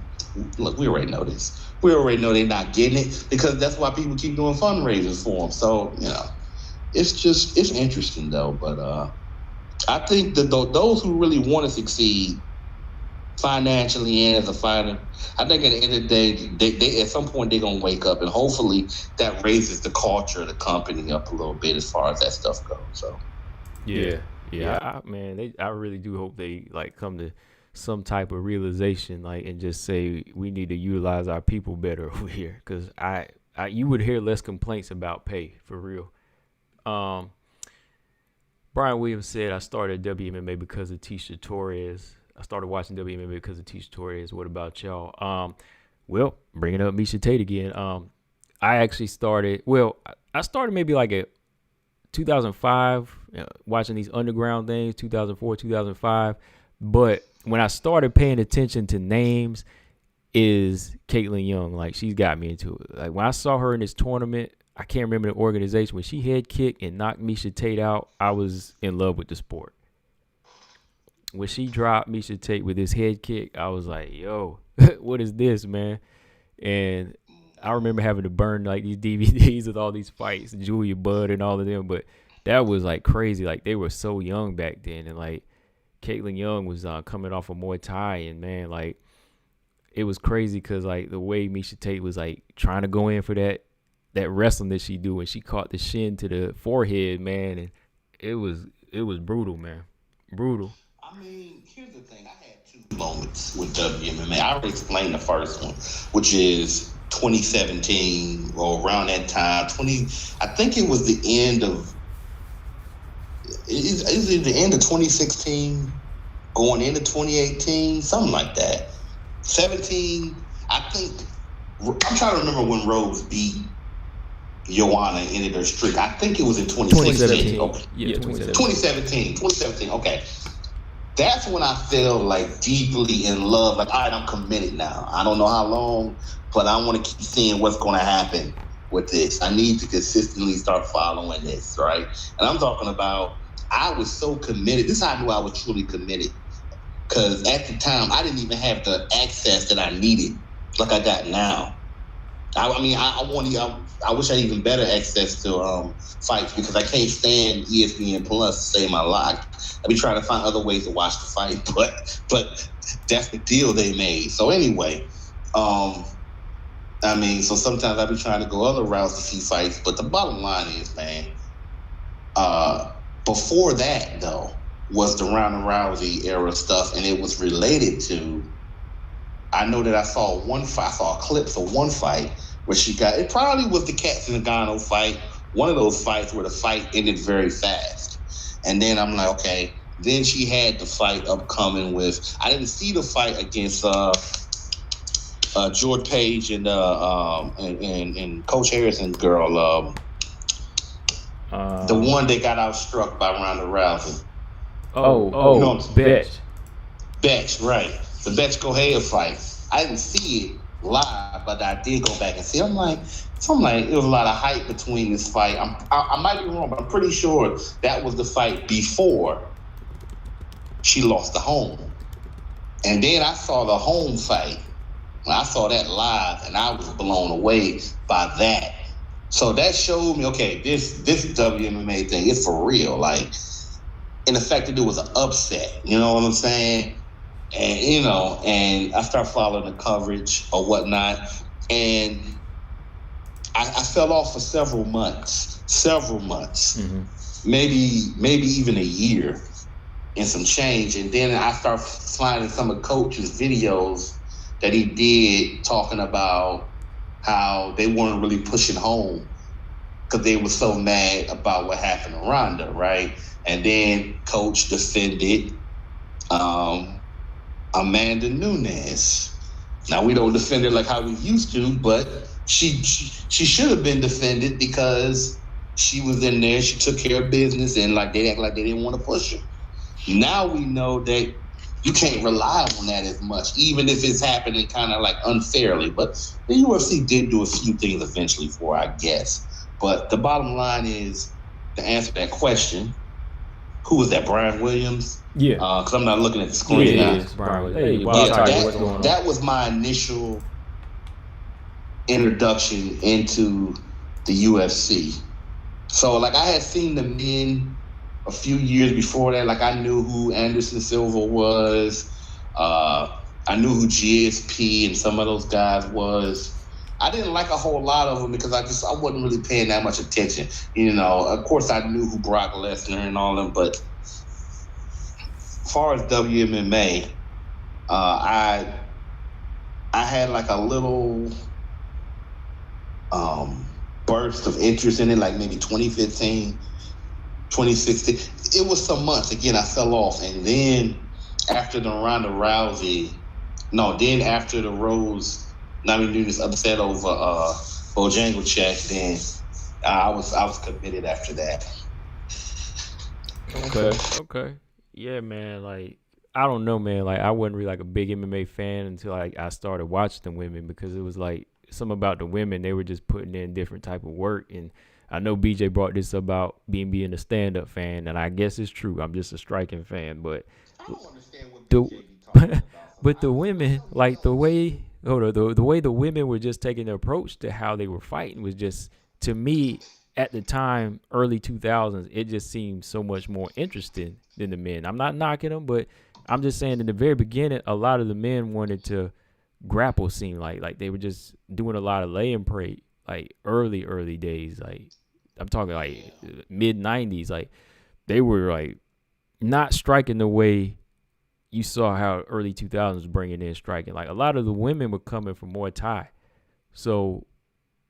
look, we already know this. We already know they're not getting it, because that's why people keep doing fundraisers for them. So, it's interesting though. But I think that those who really want to succeed financially and as a fighter, I think at the end of the day, they at some point they're gonna wake up, and hopefully that raises the culture of the company up a little bit as far as that stuff goes. So yeah. I really do hope they like come to some type of realization, like, and just say we need to utilize our people better over here, because you would hear less complaints about pay for real. Brian Williams said, I started WMMA because of Tisha Torres. I started watching WMMA because of Tisha Torres. What about y'all? Well, bringing up Miesha Tate again. I actually started. Well, I started maybe like at 2005, watching these underground things. 2004, 2005. But when I started paying attention to names, is Caitlin Young. Like, she's got me into it. Like, when I saw her in this tournament, I can't remember the organization. When she head kicked and knocked Miesha Tate out, I was in love with the sport. When she dropped Miesha Tate with this head kick, I was like, yo, what is this, man? And I remember having to burn like these DVDs with all these fights, Julia Budd and all of them. But that was like crazy. Like, they were so young back then. And like, Caitlin Young was coming off of Muay Thai. And man, like, it was crazy because like the way Miesha Tate was like trying to go in for that wrestling that she do, and she caught the shin to the forehead, man. And it was brutal, man. Brutal. I mean, here's the thing. I had two moments with WMMA. I already explained the first one, which is 2017 or around that time. I think it was the end of. Is it the end of 2016, going into 2018, something like that? 17. I think. I'm trying to remember when Rose beat Joanna and ended her streak. I think it was in 2016. 2017. Okay. Yeah, 2017. 2017. Okay. That's when I feel like deeply in love. Like, all right, I'm committed now. I don't know how long, but I want to keep seeing what's going to happen with this. I need to consistently start following this, right? And I'm talking about, I was so committed. This is how I knew I was truly committed. Because at the time, I didn't even have the access that I needed like I got now. I wish I had even better access to fights, because I can't stand ESPN Plus to save my life. I be trying to find other ways to watch the fight, but that's the deal they made. So anyway, so sometimes I be trying to go other routes to see fights, but the bottom line is, man, before that though was the Ronda Rousey era stuff, and it was related to. I know that I saw clips of one fight where it probably was the Kat Zingano fight, one of those fights where the fight ended very fast. And then I'm like, okay. Then she had the fight upcoming with, I didn't see the fight against George Page and Coach Harrison's girl, the one that got outstruck by Ronda Rousey. Betch, right? The Betch Kohea fight. I didn't see it live, but I did go back and see. I'm like, it was a lot of hype between this fight. I might be wrong, but I'm pretty sure that was the fight before she lost the home. And then I saw the home fight. When I saw that live, and I was blown away by that. So that showed me, okay, this WMMA thing is for real. Like, and the fact that it was an upset, you know what I'm saying? And, you know, and I start following the coverage or whatnot. And I fell off for several months, maybe even a year and some change. And then I start finding some of Coach's videos that he did talking about how they weren't really pushing home because they were so mad about what happened to Ronda, right? And then Coach defended Amanda Nunes. Now, we don't defend her like how we used to, but she should have been defended because she was in there, she took care of business, and like they act like they didn't want to push her. Now we know that you can't rely on that as much, even if it's happening kind of like unfairly. But the UFC did do a few things eventually for her, I guess. But the bottom line is, to answer that question, who was that, Brian Williams? Yeah. Because I'm not looking at the screen now. Brian Williams. That was my initial introduction into the UFC. So, like, I had seen the men a few years before that. Like, I knew who Anderson Silva was. I knew who GSP and some of those guys was. I didn't like a whole lot of them because I wasn't really paying that much attention. You know, of course I knew who Brock Lesnar and all them, but as far as WMMA, I had like a little burst of interest in it, like maybe 2015, 2016. It was some months. Again, I fell off. And then after the after the Rose Namajunas upset over Bojangles, then I was committed after that. Okay. Yeah, man. Like, I don't know, man. Like, I wasn't really like a big MMA fan until I started watching the women, because it was like something about the women. They were just putting in different type of work. And I know BJ brought this about being a stand-up fan, and I guess it's true. I'm just a striking fan, but I don't understand what BJ be talking about. But the women, like the way the women were just taking the approach to how they were fighting was just, to me, at the time, early 2000s, it just seemed so much more interesting than the men. I'm not knocking them, but I'm just saying in the very beginning, a lot of the men wanted to grapple, seemed like they were just doing a lot of lay and pray, like early days. Like, I'm talking like mid 90s. Like, they were like not striking the way you saw how early 2000s bringing in striking. Like, a lot of the women were coming from Muay Thai. So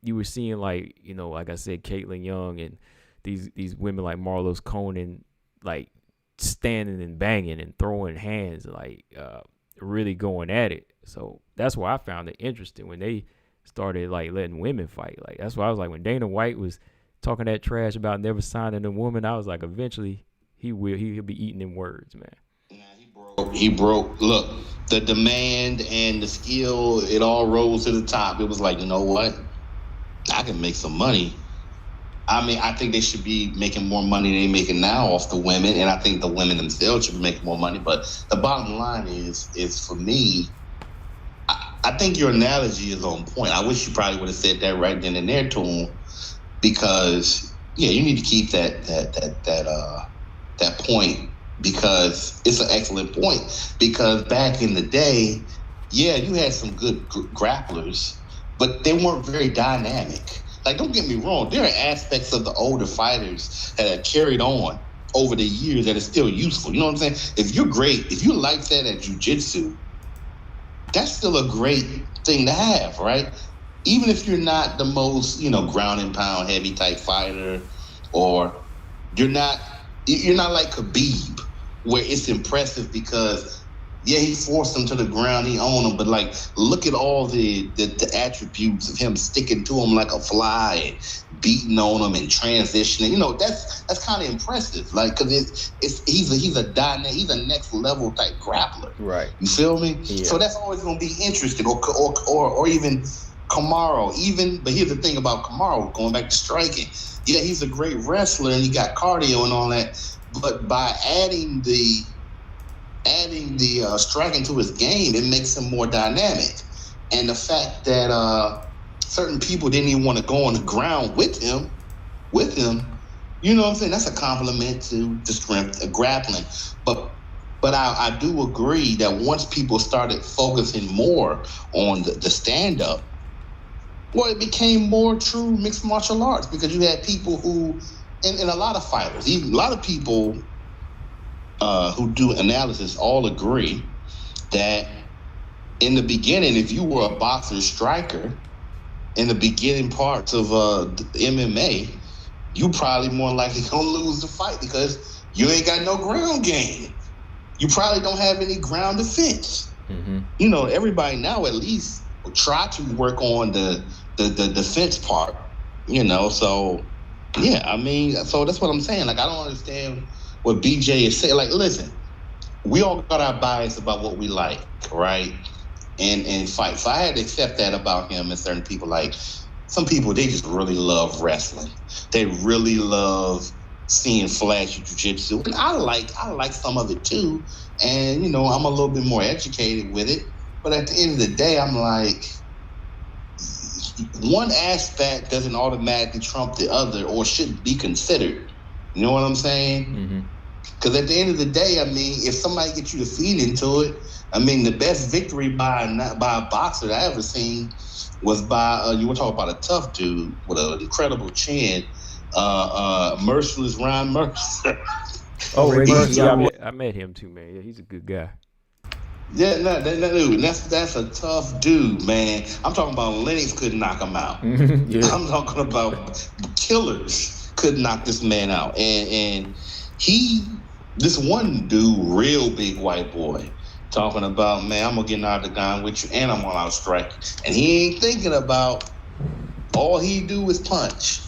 you were seeing, like, you know, like I said, Caitlin Young and these women like Marlos Conan, like standing and banging and throwing hands, like really going at it. So that's why I found it interesting when they started like letting women fight. Like, that's why I was like, when Dana White was talking that trash about never signing a woman, I was like, eventually he'll be eating them words, man. He broke. Look, the demand and the skill, it all rose to the top. It was like, you know what? I can make some money. I mean, I think they should be making more money than they're making now off the women, and I think the women themselves should be making more money. But the bottom line is for me, I think your analogy is on point. I wish you probably would have said that right then and there to him, because you need to keep that point, because it's an excellent point. Because back in the day, you had some good grapplers, but they weren't very dynamic. Like, don't get me wrong, there are aspects of the older fighters that have carried on over the years that are still useful. You know what I'm saying? If you're great, if you like that at jiu-jitsu, that's still a great thing to have, right? Even if you're not the most, ground and pound heavy type fighter, or you're not like Khabib, where it's impressive because Yeah, he forced him to the ground. He owned him, but like, look at all the attributes of him sticking to him like a fly and beating on him and transitioning. You know, that's kind of impressive. Like, because he's a next level type grappler. Right. You feel me? Yeah. So that's always going to be interesting. Or even Kamaru. But here's the thing about Kamaru, going back to striking. Yeah, he's a great wrestler and he got cardio and all that. But by adding the striking to his game, it makes him more dynamic. And the fact that certain people didn't even want to go on the ground with him, you know what I'm saying? That's a compliment to the strength of grappling. But I do agree that once people started focusing more on the stand-up, well, it became more true mixed martial arts, because you had people who, and a lot of fighters, even a lot of people who do analysis all agree that in the beginning, if you were a boxer striker in the beginning parts of MMA, you probably more likely gonna lose the fight because you ain't got no ground game. You probably don't have any ground defense. Mm-hmm. You know, everybody now at least will try to work on the defense part. You know, so yeah, I mean, so that's what I'm saying. Like, I don't understand what BJ is saying. Like, listen, we all got our bias about what we like, right? And fight. So I had to accept that about him and certain people. Like, some people, they just really love wrestling. They really love seeing flashy jiu-jitsu. And I like some of it too. And, you know, I'm a little bit more educated with it. But at the end of the day, I'm like, one aspect doesn't automatically trump the other or shouldn't be considered. You know what I'm saying? Because at the end of the day, I mean, if somebody gets you to feed into it, I mean, the best victory by a boxer that I ever seen was by, you want to talk about a tough dude with an incredible chin, Merciless Ryan Mercer. Oh, Ray Mercer. I met him too, man. Yeah, he's a good guy. Yeah, no, dude, that's a tough dude, man. I'm talking about Lennox could knock him out. Yeah. I'm talking about killers could knock this man out. And this one dude, real big white boy, talking about, man, I'm going to get out the gun with you and I'm going to strike. And he ain't thinking about, all he do is punch.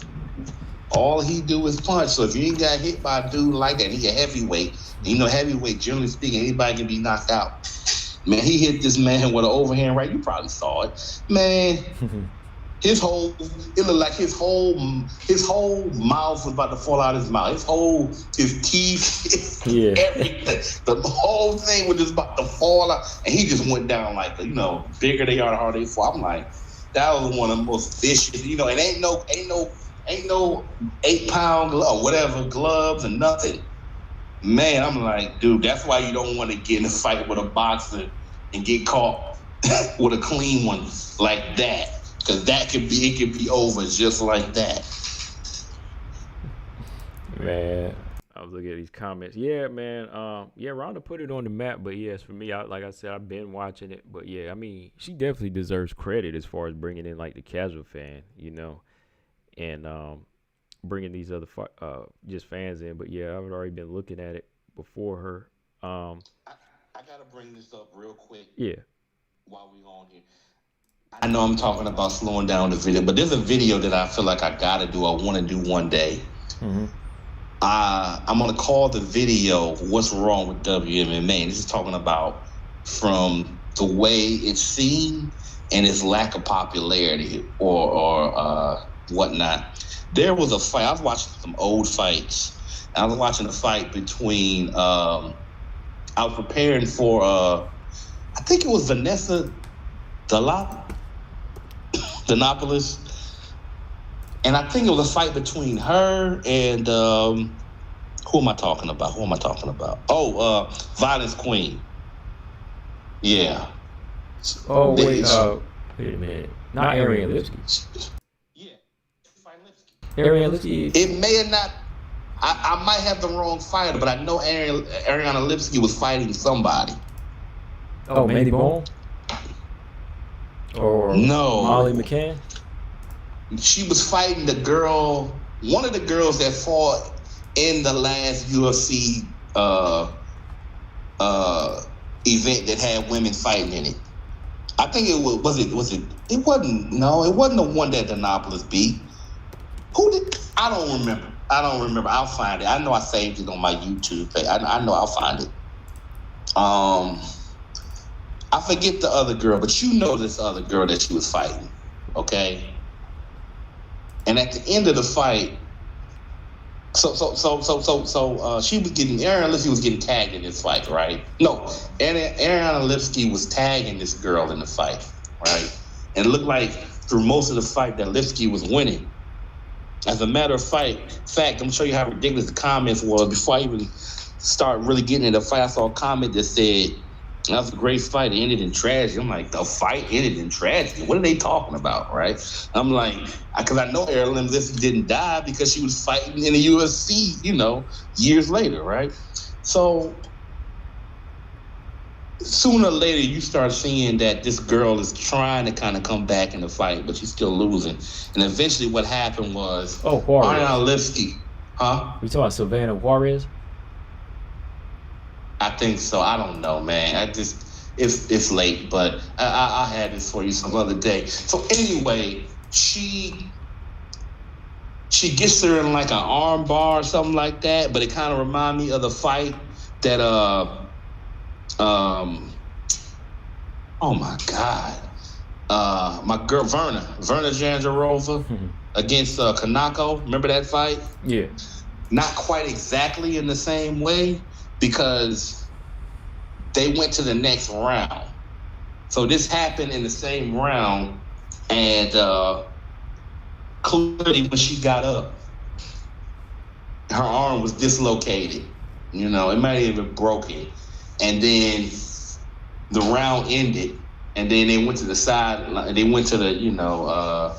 All he do is punch. So if you ain't got hit by a dude like that, he a heavyweight. You know, heavyweight, generally speaking, anybody can be knocked out. Man, he hit this man with an overhand right. You probably saw it. Man, it looked like his whole mouth was about to fall out of his mouth. His teeth, yeah. Everything. The whole thing was just about to fall out. And he just went down like, you know, bigger they are, the harder they fall. I'm like, that was one of the most vicious, you know, and ain't no 8-pound gloves and nothing. Man, I'm like, dude, that's why you don't want to get in a fight with a boxer and get caught with a clean one like that. Because it could be over just like that. Man, I was looking at these comments. Yeah, man. Yeah, Ronda put it on the map, but yes, for me, like I said, I've been watching it. But yeah, I mean, she definitely deserves credit as far as bringing in like the casual fan, you know, and bringing these other just fans in. But yeah, I've already been looking at it before her. I gotta bring this up real quick. Yeah. While we on here, I know I'm talking about slowing down the video, but there's a video that I feel like I gotta do. I want to do one day. Mm-hmm. I'm gonna call the video "What's Wrong with WMMA." And this is talking about from the way it's seen and its lack of popularity or whatnot. There was a fight. I was watching some old fights. I was watching a fight between. I was preparing for. I think it was Vanessa Denopolis, and I think it was a fight between her and who am I talking about? Oh, Violence Queen. Yeah. Oh wait, wait a minute. Not Ariane Lipsky. Ariane Lipsky. It may have not. I might have the wrong fighter, but I know Ariana Lipsky was fighting somebody. Oh, Mandy Bone? Or no, Molly McCann? She was fighting one of the girls that fought in the last UFC event that had women fighting in it. I think it was it wasn't the one that Denopolis beat. Who did? I don't remember. I'll find it. I know I saved it on my YouTube page. I know I'll find it. I forget the other girl, but you know this other girl that she was fighting, okay? And at the end of the fight, so she was getting Ariana Lipsky was getting tagged in this fight, right? No, Ariana Lipsky was tagging this girl in the fight, right? And it looked like through most of the fight that Lipsky was winning. As a matter of fact, I'm gonna show you how ridiculous the comments was before I even start really getting into the fight. I saw a comment that said, "That was a great fight. It ended in tragedy." I'm like, the fight ended in tragedy? What are they talking about, right? I'm like, because I know Ariana Lipsky didn't die because she was fighting in the UFC, years later, right? So sooner or later, you start seeing that this girl is trying to kind of come back in the fight, but she's still losing. And eventually what happened was Ariana Lipsky, We talking about Savannah Juarez? I think so. I don't know, man. It's late, but I had this for you some other day. So anyway, she gets her in like an arm bar or something like that, but it kind of reminds me of the fight that oh my God, my girl Verna Janjarova against Kanako. Remember that fight? Yeah. Not quite exactly in the same way, because they went to the next round. So this happened in the same round, and clearly when she got up, her arm was dislocated. It might have even broken. And then the round ended, and then they went to the side. They went to the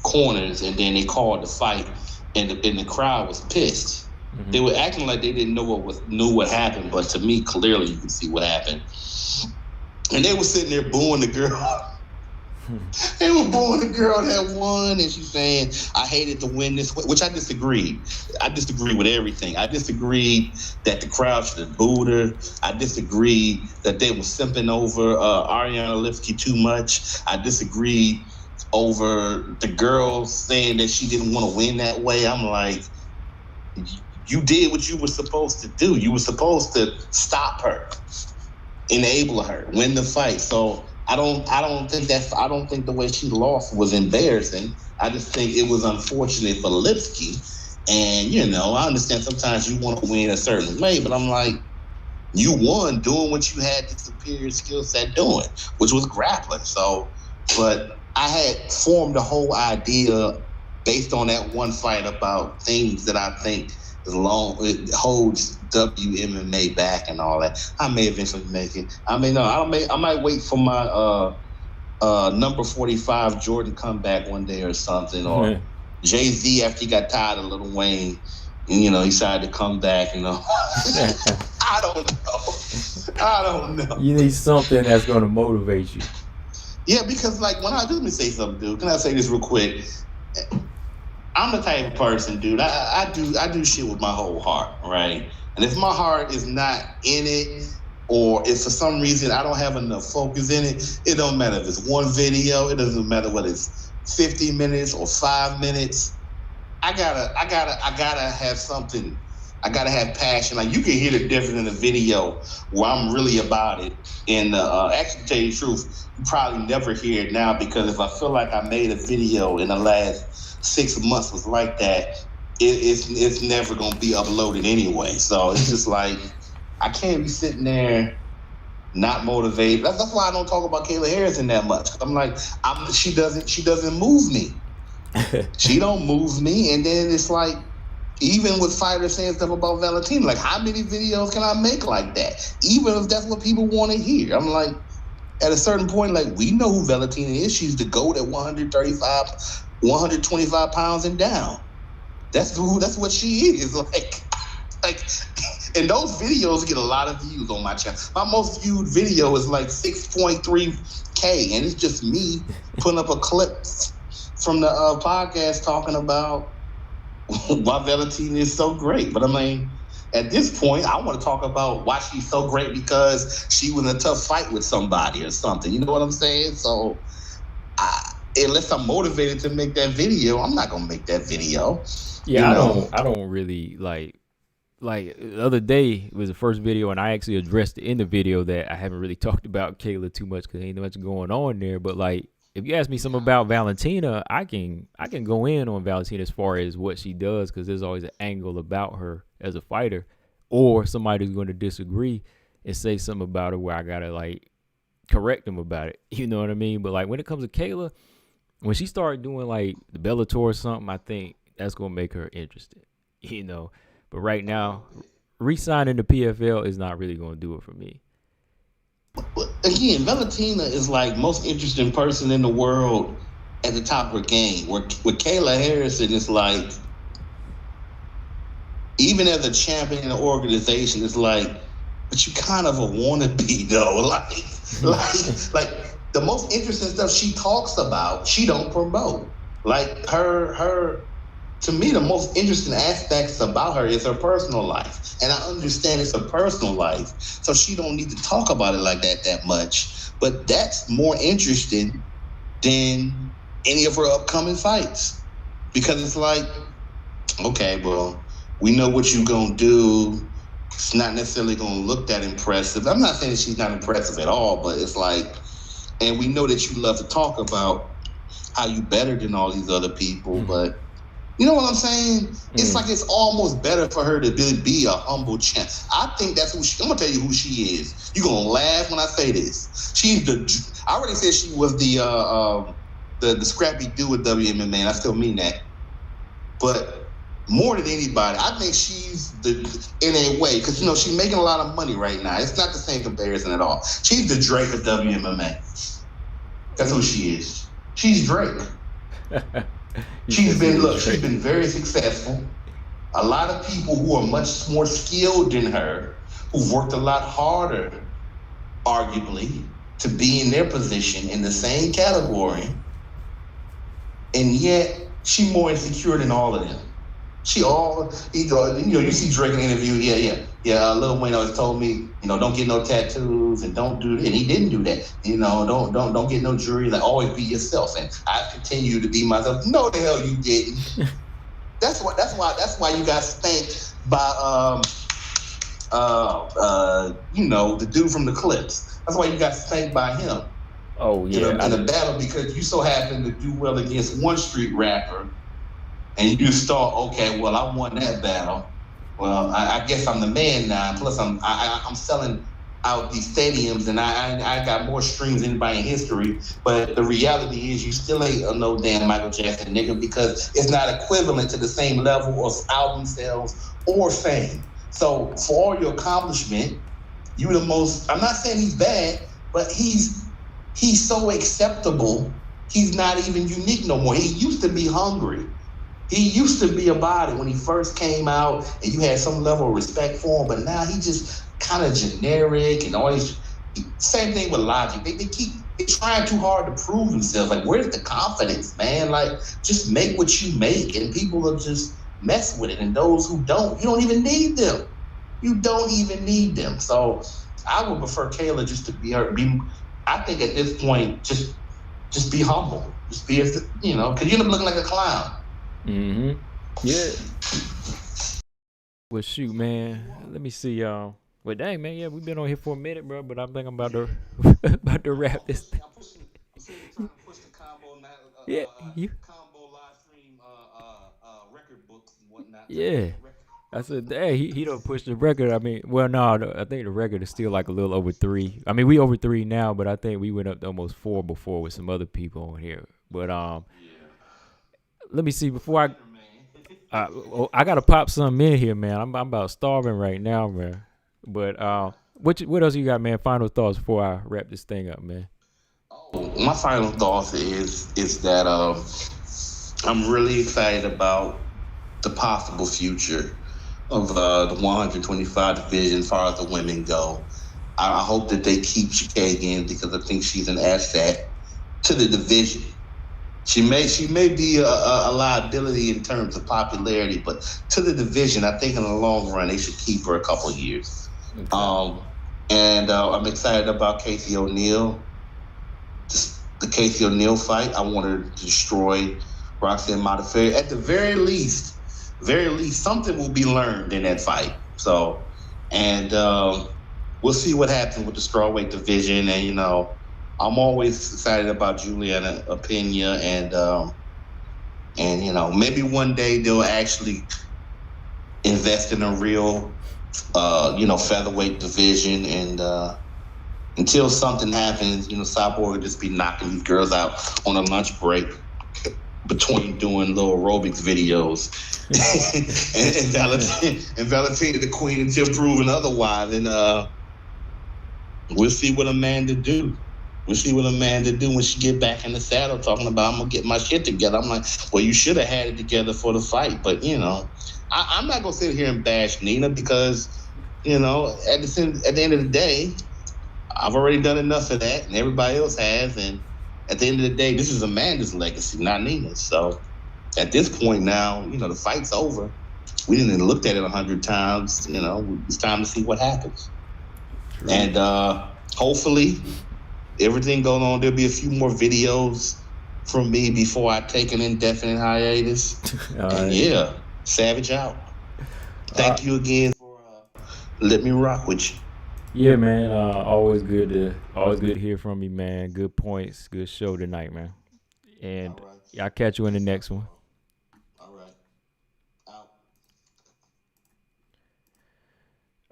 corners, and then they called the fight, and the crowd was pissed. Mm-hmm. They were acting like they didn't know what happened, but to me, clearly you can see what happened. And they were sitting there booing the girl. They were booing the girl that won, and she's saying, "I hated to win this," which I disagreed. I disagreed with everything. I disagreed that the crowd should have booed her. I disagreed that they were simping over Ariana Lipsky too much. I disagreed over the girl saying that she didn't want to win that way. I'm like, you did what you were supposed to do. You were supposed to stop her, enable her, win the fight. So I don't think the way she lost was embarrassing. I just think it was unfortunate for Lipsky. And, I understand sometimes you want to win a certain way, but I'm like, you won doing what you had the superior skill set doing, which was grappling. So, but I had formed a whole idea based on that one fight about things that I think it holds WMMA back and all that. I may eventually make it. I might wait for my number 45 Jordan comeback one day or something, or Jay-Z after he got tired of Lil Wayne, and he decided to come back. I don't know. You need something that's going to motivate you. Yeah, because let me say something, dude. Can I say this real quick? I'm the type of person, dude. I do shit with my whole heart, right? And if my heart is not in it, or if for some reason I don't have enough focus in it, it don't matter if it's one video. It doesn't matter whether it's 50 minutes or 5 minutes. I gotta have something. I gotta have passion. Like, you can hear the difference in the video where I'm really about it. And actually, to tell you the truth, you probably never hear it now, because if I feel like I made a video in the last 6 months was like that, it's never gonna be uploaded anyway. So it's just like, I can't be sitting there not motivated. That's why I don't talk about Kayla Harrison that much. I'm like, she doesn't move me. She don't move me. And then it's like, even with fighters saying stuff about Valentina, like, how many videos can I make like that? Even if that's what people want to hear. I'm like, at a certain point, like, we know who Valentina is. She's the GOAT at 125 pounds and down. That's what she is. Like, and those videos get a lot of views on my channel. My most viewed video is like 6.3K, and it's just me putting up a clip from the podcast talking about why Valentina is so great. But I mean, At this point, I want to talk about why she's so great because she was in a tough fight with somebody or something. You know what I'm saying? So, unless I'm motivated to make that video, I'm not gonna make that video. Yeah, I don't really like the other day was the first video, and I actually addressed in the video that I haven't really talked about Kayla too much because ain't much going on there. But like, if you ask me something about Valentina, I can go in on Valentina as far as what she does because there's always an angle about her as a fighter, or somebody's going to disagree and say something about her where I gotta like correct them about it. You know what I mean? But like when it comes to Kayla, when she started doing like the Bellator or something, I think that's gonna make her interested. You know. But right now, re-signing the PFL is not really going to do it for me. Again, Valentina is like most interesting person in the world at the top of her game. With Kayla Harrison, it's like, even as a champion in the organization, it's like, but you kind of a wannabe though. Like the most interesting stuff she talks about, she don't promote. Like her. To me, the most interesting aspects about her is her personal life. And I understand it's her personal life, so she don't need to talk about it like that much. But that's more interesting than any of her upcoming fights. Because it's like, okay, well, we know what you're going to do. It's not necessarily going to look that impressive. I'm not saying she's not impressive at all, but it's like, and we know that you love to talk about how you better than all these other people, but you know what I'm saying? It's like it's almost better for her to be a humble champ. I think that's who I'm gonna tell you who she is. You're gonna laugh when I say this. I already said she was the scrappy dude with WMMA, and I still mean that. But more than anybody, I think she's in a way, because she's making a lot of money right now. It's not the same comparison at all. She's the Drake of WMMA. That's who she is. She's Drake. She's been very successful. A lot of people who are much more skilled than her, who've worked a lot harder, arguably, to be in their position in the same category, and yet she's more insecure than all of them. You see Drake in an interview, Lil Wayne always told me, don't get no tattoos and don't do, and he didn't do that. Don't get no jewelry, like always be yourself. And I continue to be myself. No, the hell you didn't. That's why you got spanked by the dude from the Clips. That's why you got spanked by him. Oh yeah. In a battle, because you so happen to do well against one street rapper. And you start, okay, well, I won that battle. Well, I guess I'm the man now. Plus, I'm selling out these stadiums, and I got more streams than anybody in history. But the reality is, you still ain't no damn Michael Jackson, nigga, because it's not equivalent to the same level of album sales or fame. So, for all your accomplishment, you're the most. I'm not saying he's bad, but he's so acceptable. He's not even unique no more. He used to be hungry. He used to be a body when he first came out, and you had some level of respect for him, but now he just kind of generic and always. Same thing with Logic. They're trying too hard to prove themselves. Like, where's the confidence, man? Like, just make what you make, and people will just mess with it. And those who don't, you don't even need them. You don't even need them. So I would prefer Kayla just to be her. I think at this point, just be humble. Just be, because you end up looking like a clown. Mm-hmm. Yeah. Well, shoot, man. Let me see, y'all. Well, dang, man. Yeah, we've been on here for a minute, bro. But I think I'm about to wrap this thing. Yeah, combo live stream record books and whatnot. Yeah. I said, hey, he don't push the record. I mean, well, no, I think the record is still like a little over 3. I mean, we over 3 now, but I think we went up to almost 4 before with some other people on here. But let me see before I gotta pop something in here, man. I'm about starving right now, man. But what else you got, man? Final thoughts before I wrap this thing up, man. My final thoughts is that I'm really excited about the possible future of the 125 division as far as the women go. I hope that they keep Chikagian because I think she's an asset to the division. She may be a liability in terms of popularity, but to the division, I think in the long run they should keep her a couple of years. Okay. And I'm excited about Casey O'Neill. The Casey O'Neill fight. I want her to destroy Roxanne Modafarri. At the very least, something will be learned in that fight. So, and we'll see what happens with the strawweight division. And I'm always excited about Julianna Pena, and maybe one day they'll actually invest in a real featherweight division. And until something happens, Cyborg will just be knocking these girls out on a lunch break between doing little aerobics videos. and Valentina the Queen until proven otherwise. And we'll see what Amanda do. We'll see what Amanda do when she get back in the saddle talking about, I'm going to get my shit together. I'm like, well, you should have had it together for the fight. But, I'm not going to sit here and bash Nina because, at the end of the day, I've already done enough of that, and everybody else has. And at the end of the day, this is Amanda's legacy, not Nina's. So at this point now, the fight's over. We didn't looked at it 100 times. It's time to see what happens. True. And hopefully everything goes on. There'll be a few more videos from me before I take an indefinite hiatus. And yeah, Savage out. Thank you again for letting me rock with you. Yeah, man. Always good to hear from you, man. Good points, good show tonight, man. And I'll catch you in the next one. All right. Out.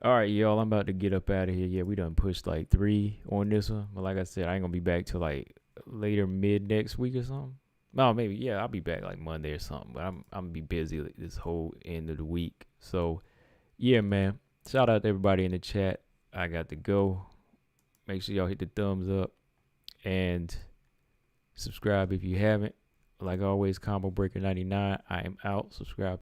All right, y'all. I'm about to get up out of here. Yeah, we done pushed like 3 on this one. But like I said, I ain't gonna be back till like later mid next week or something. No, maybe I'll be back like Monday or something. But I'm gonna be busy this whole end of the week. So yeah, man. Shout out to everybody in the chat. I got to go. Make sure y'all hit the thumbs up and subscribe if you haven't. Like always, Combo Breaker 99. I am out. Subscribe.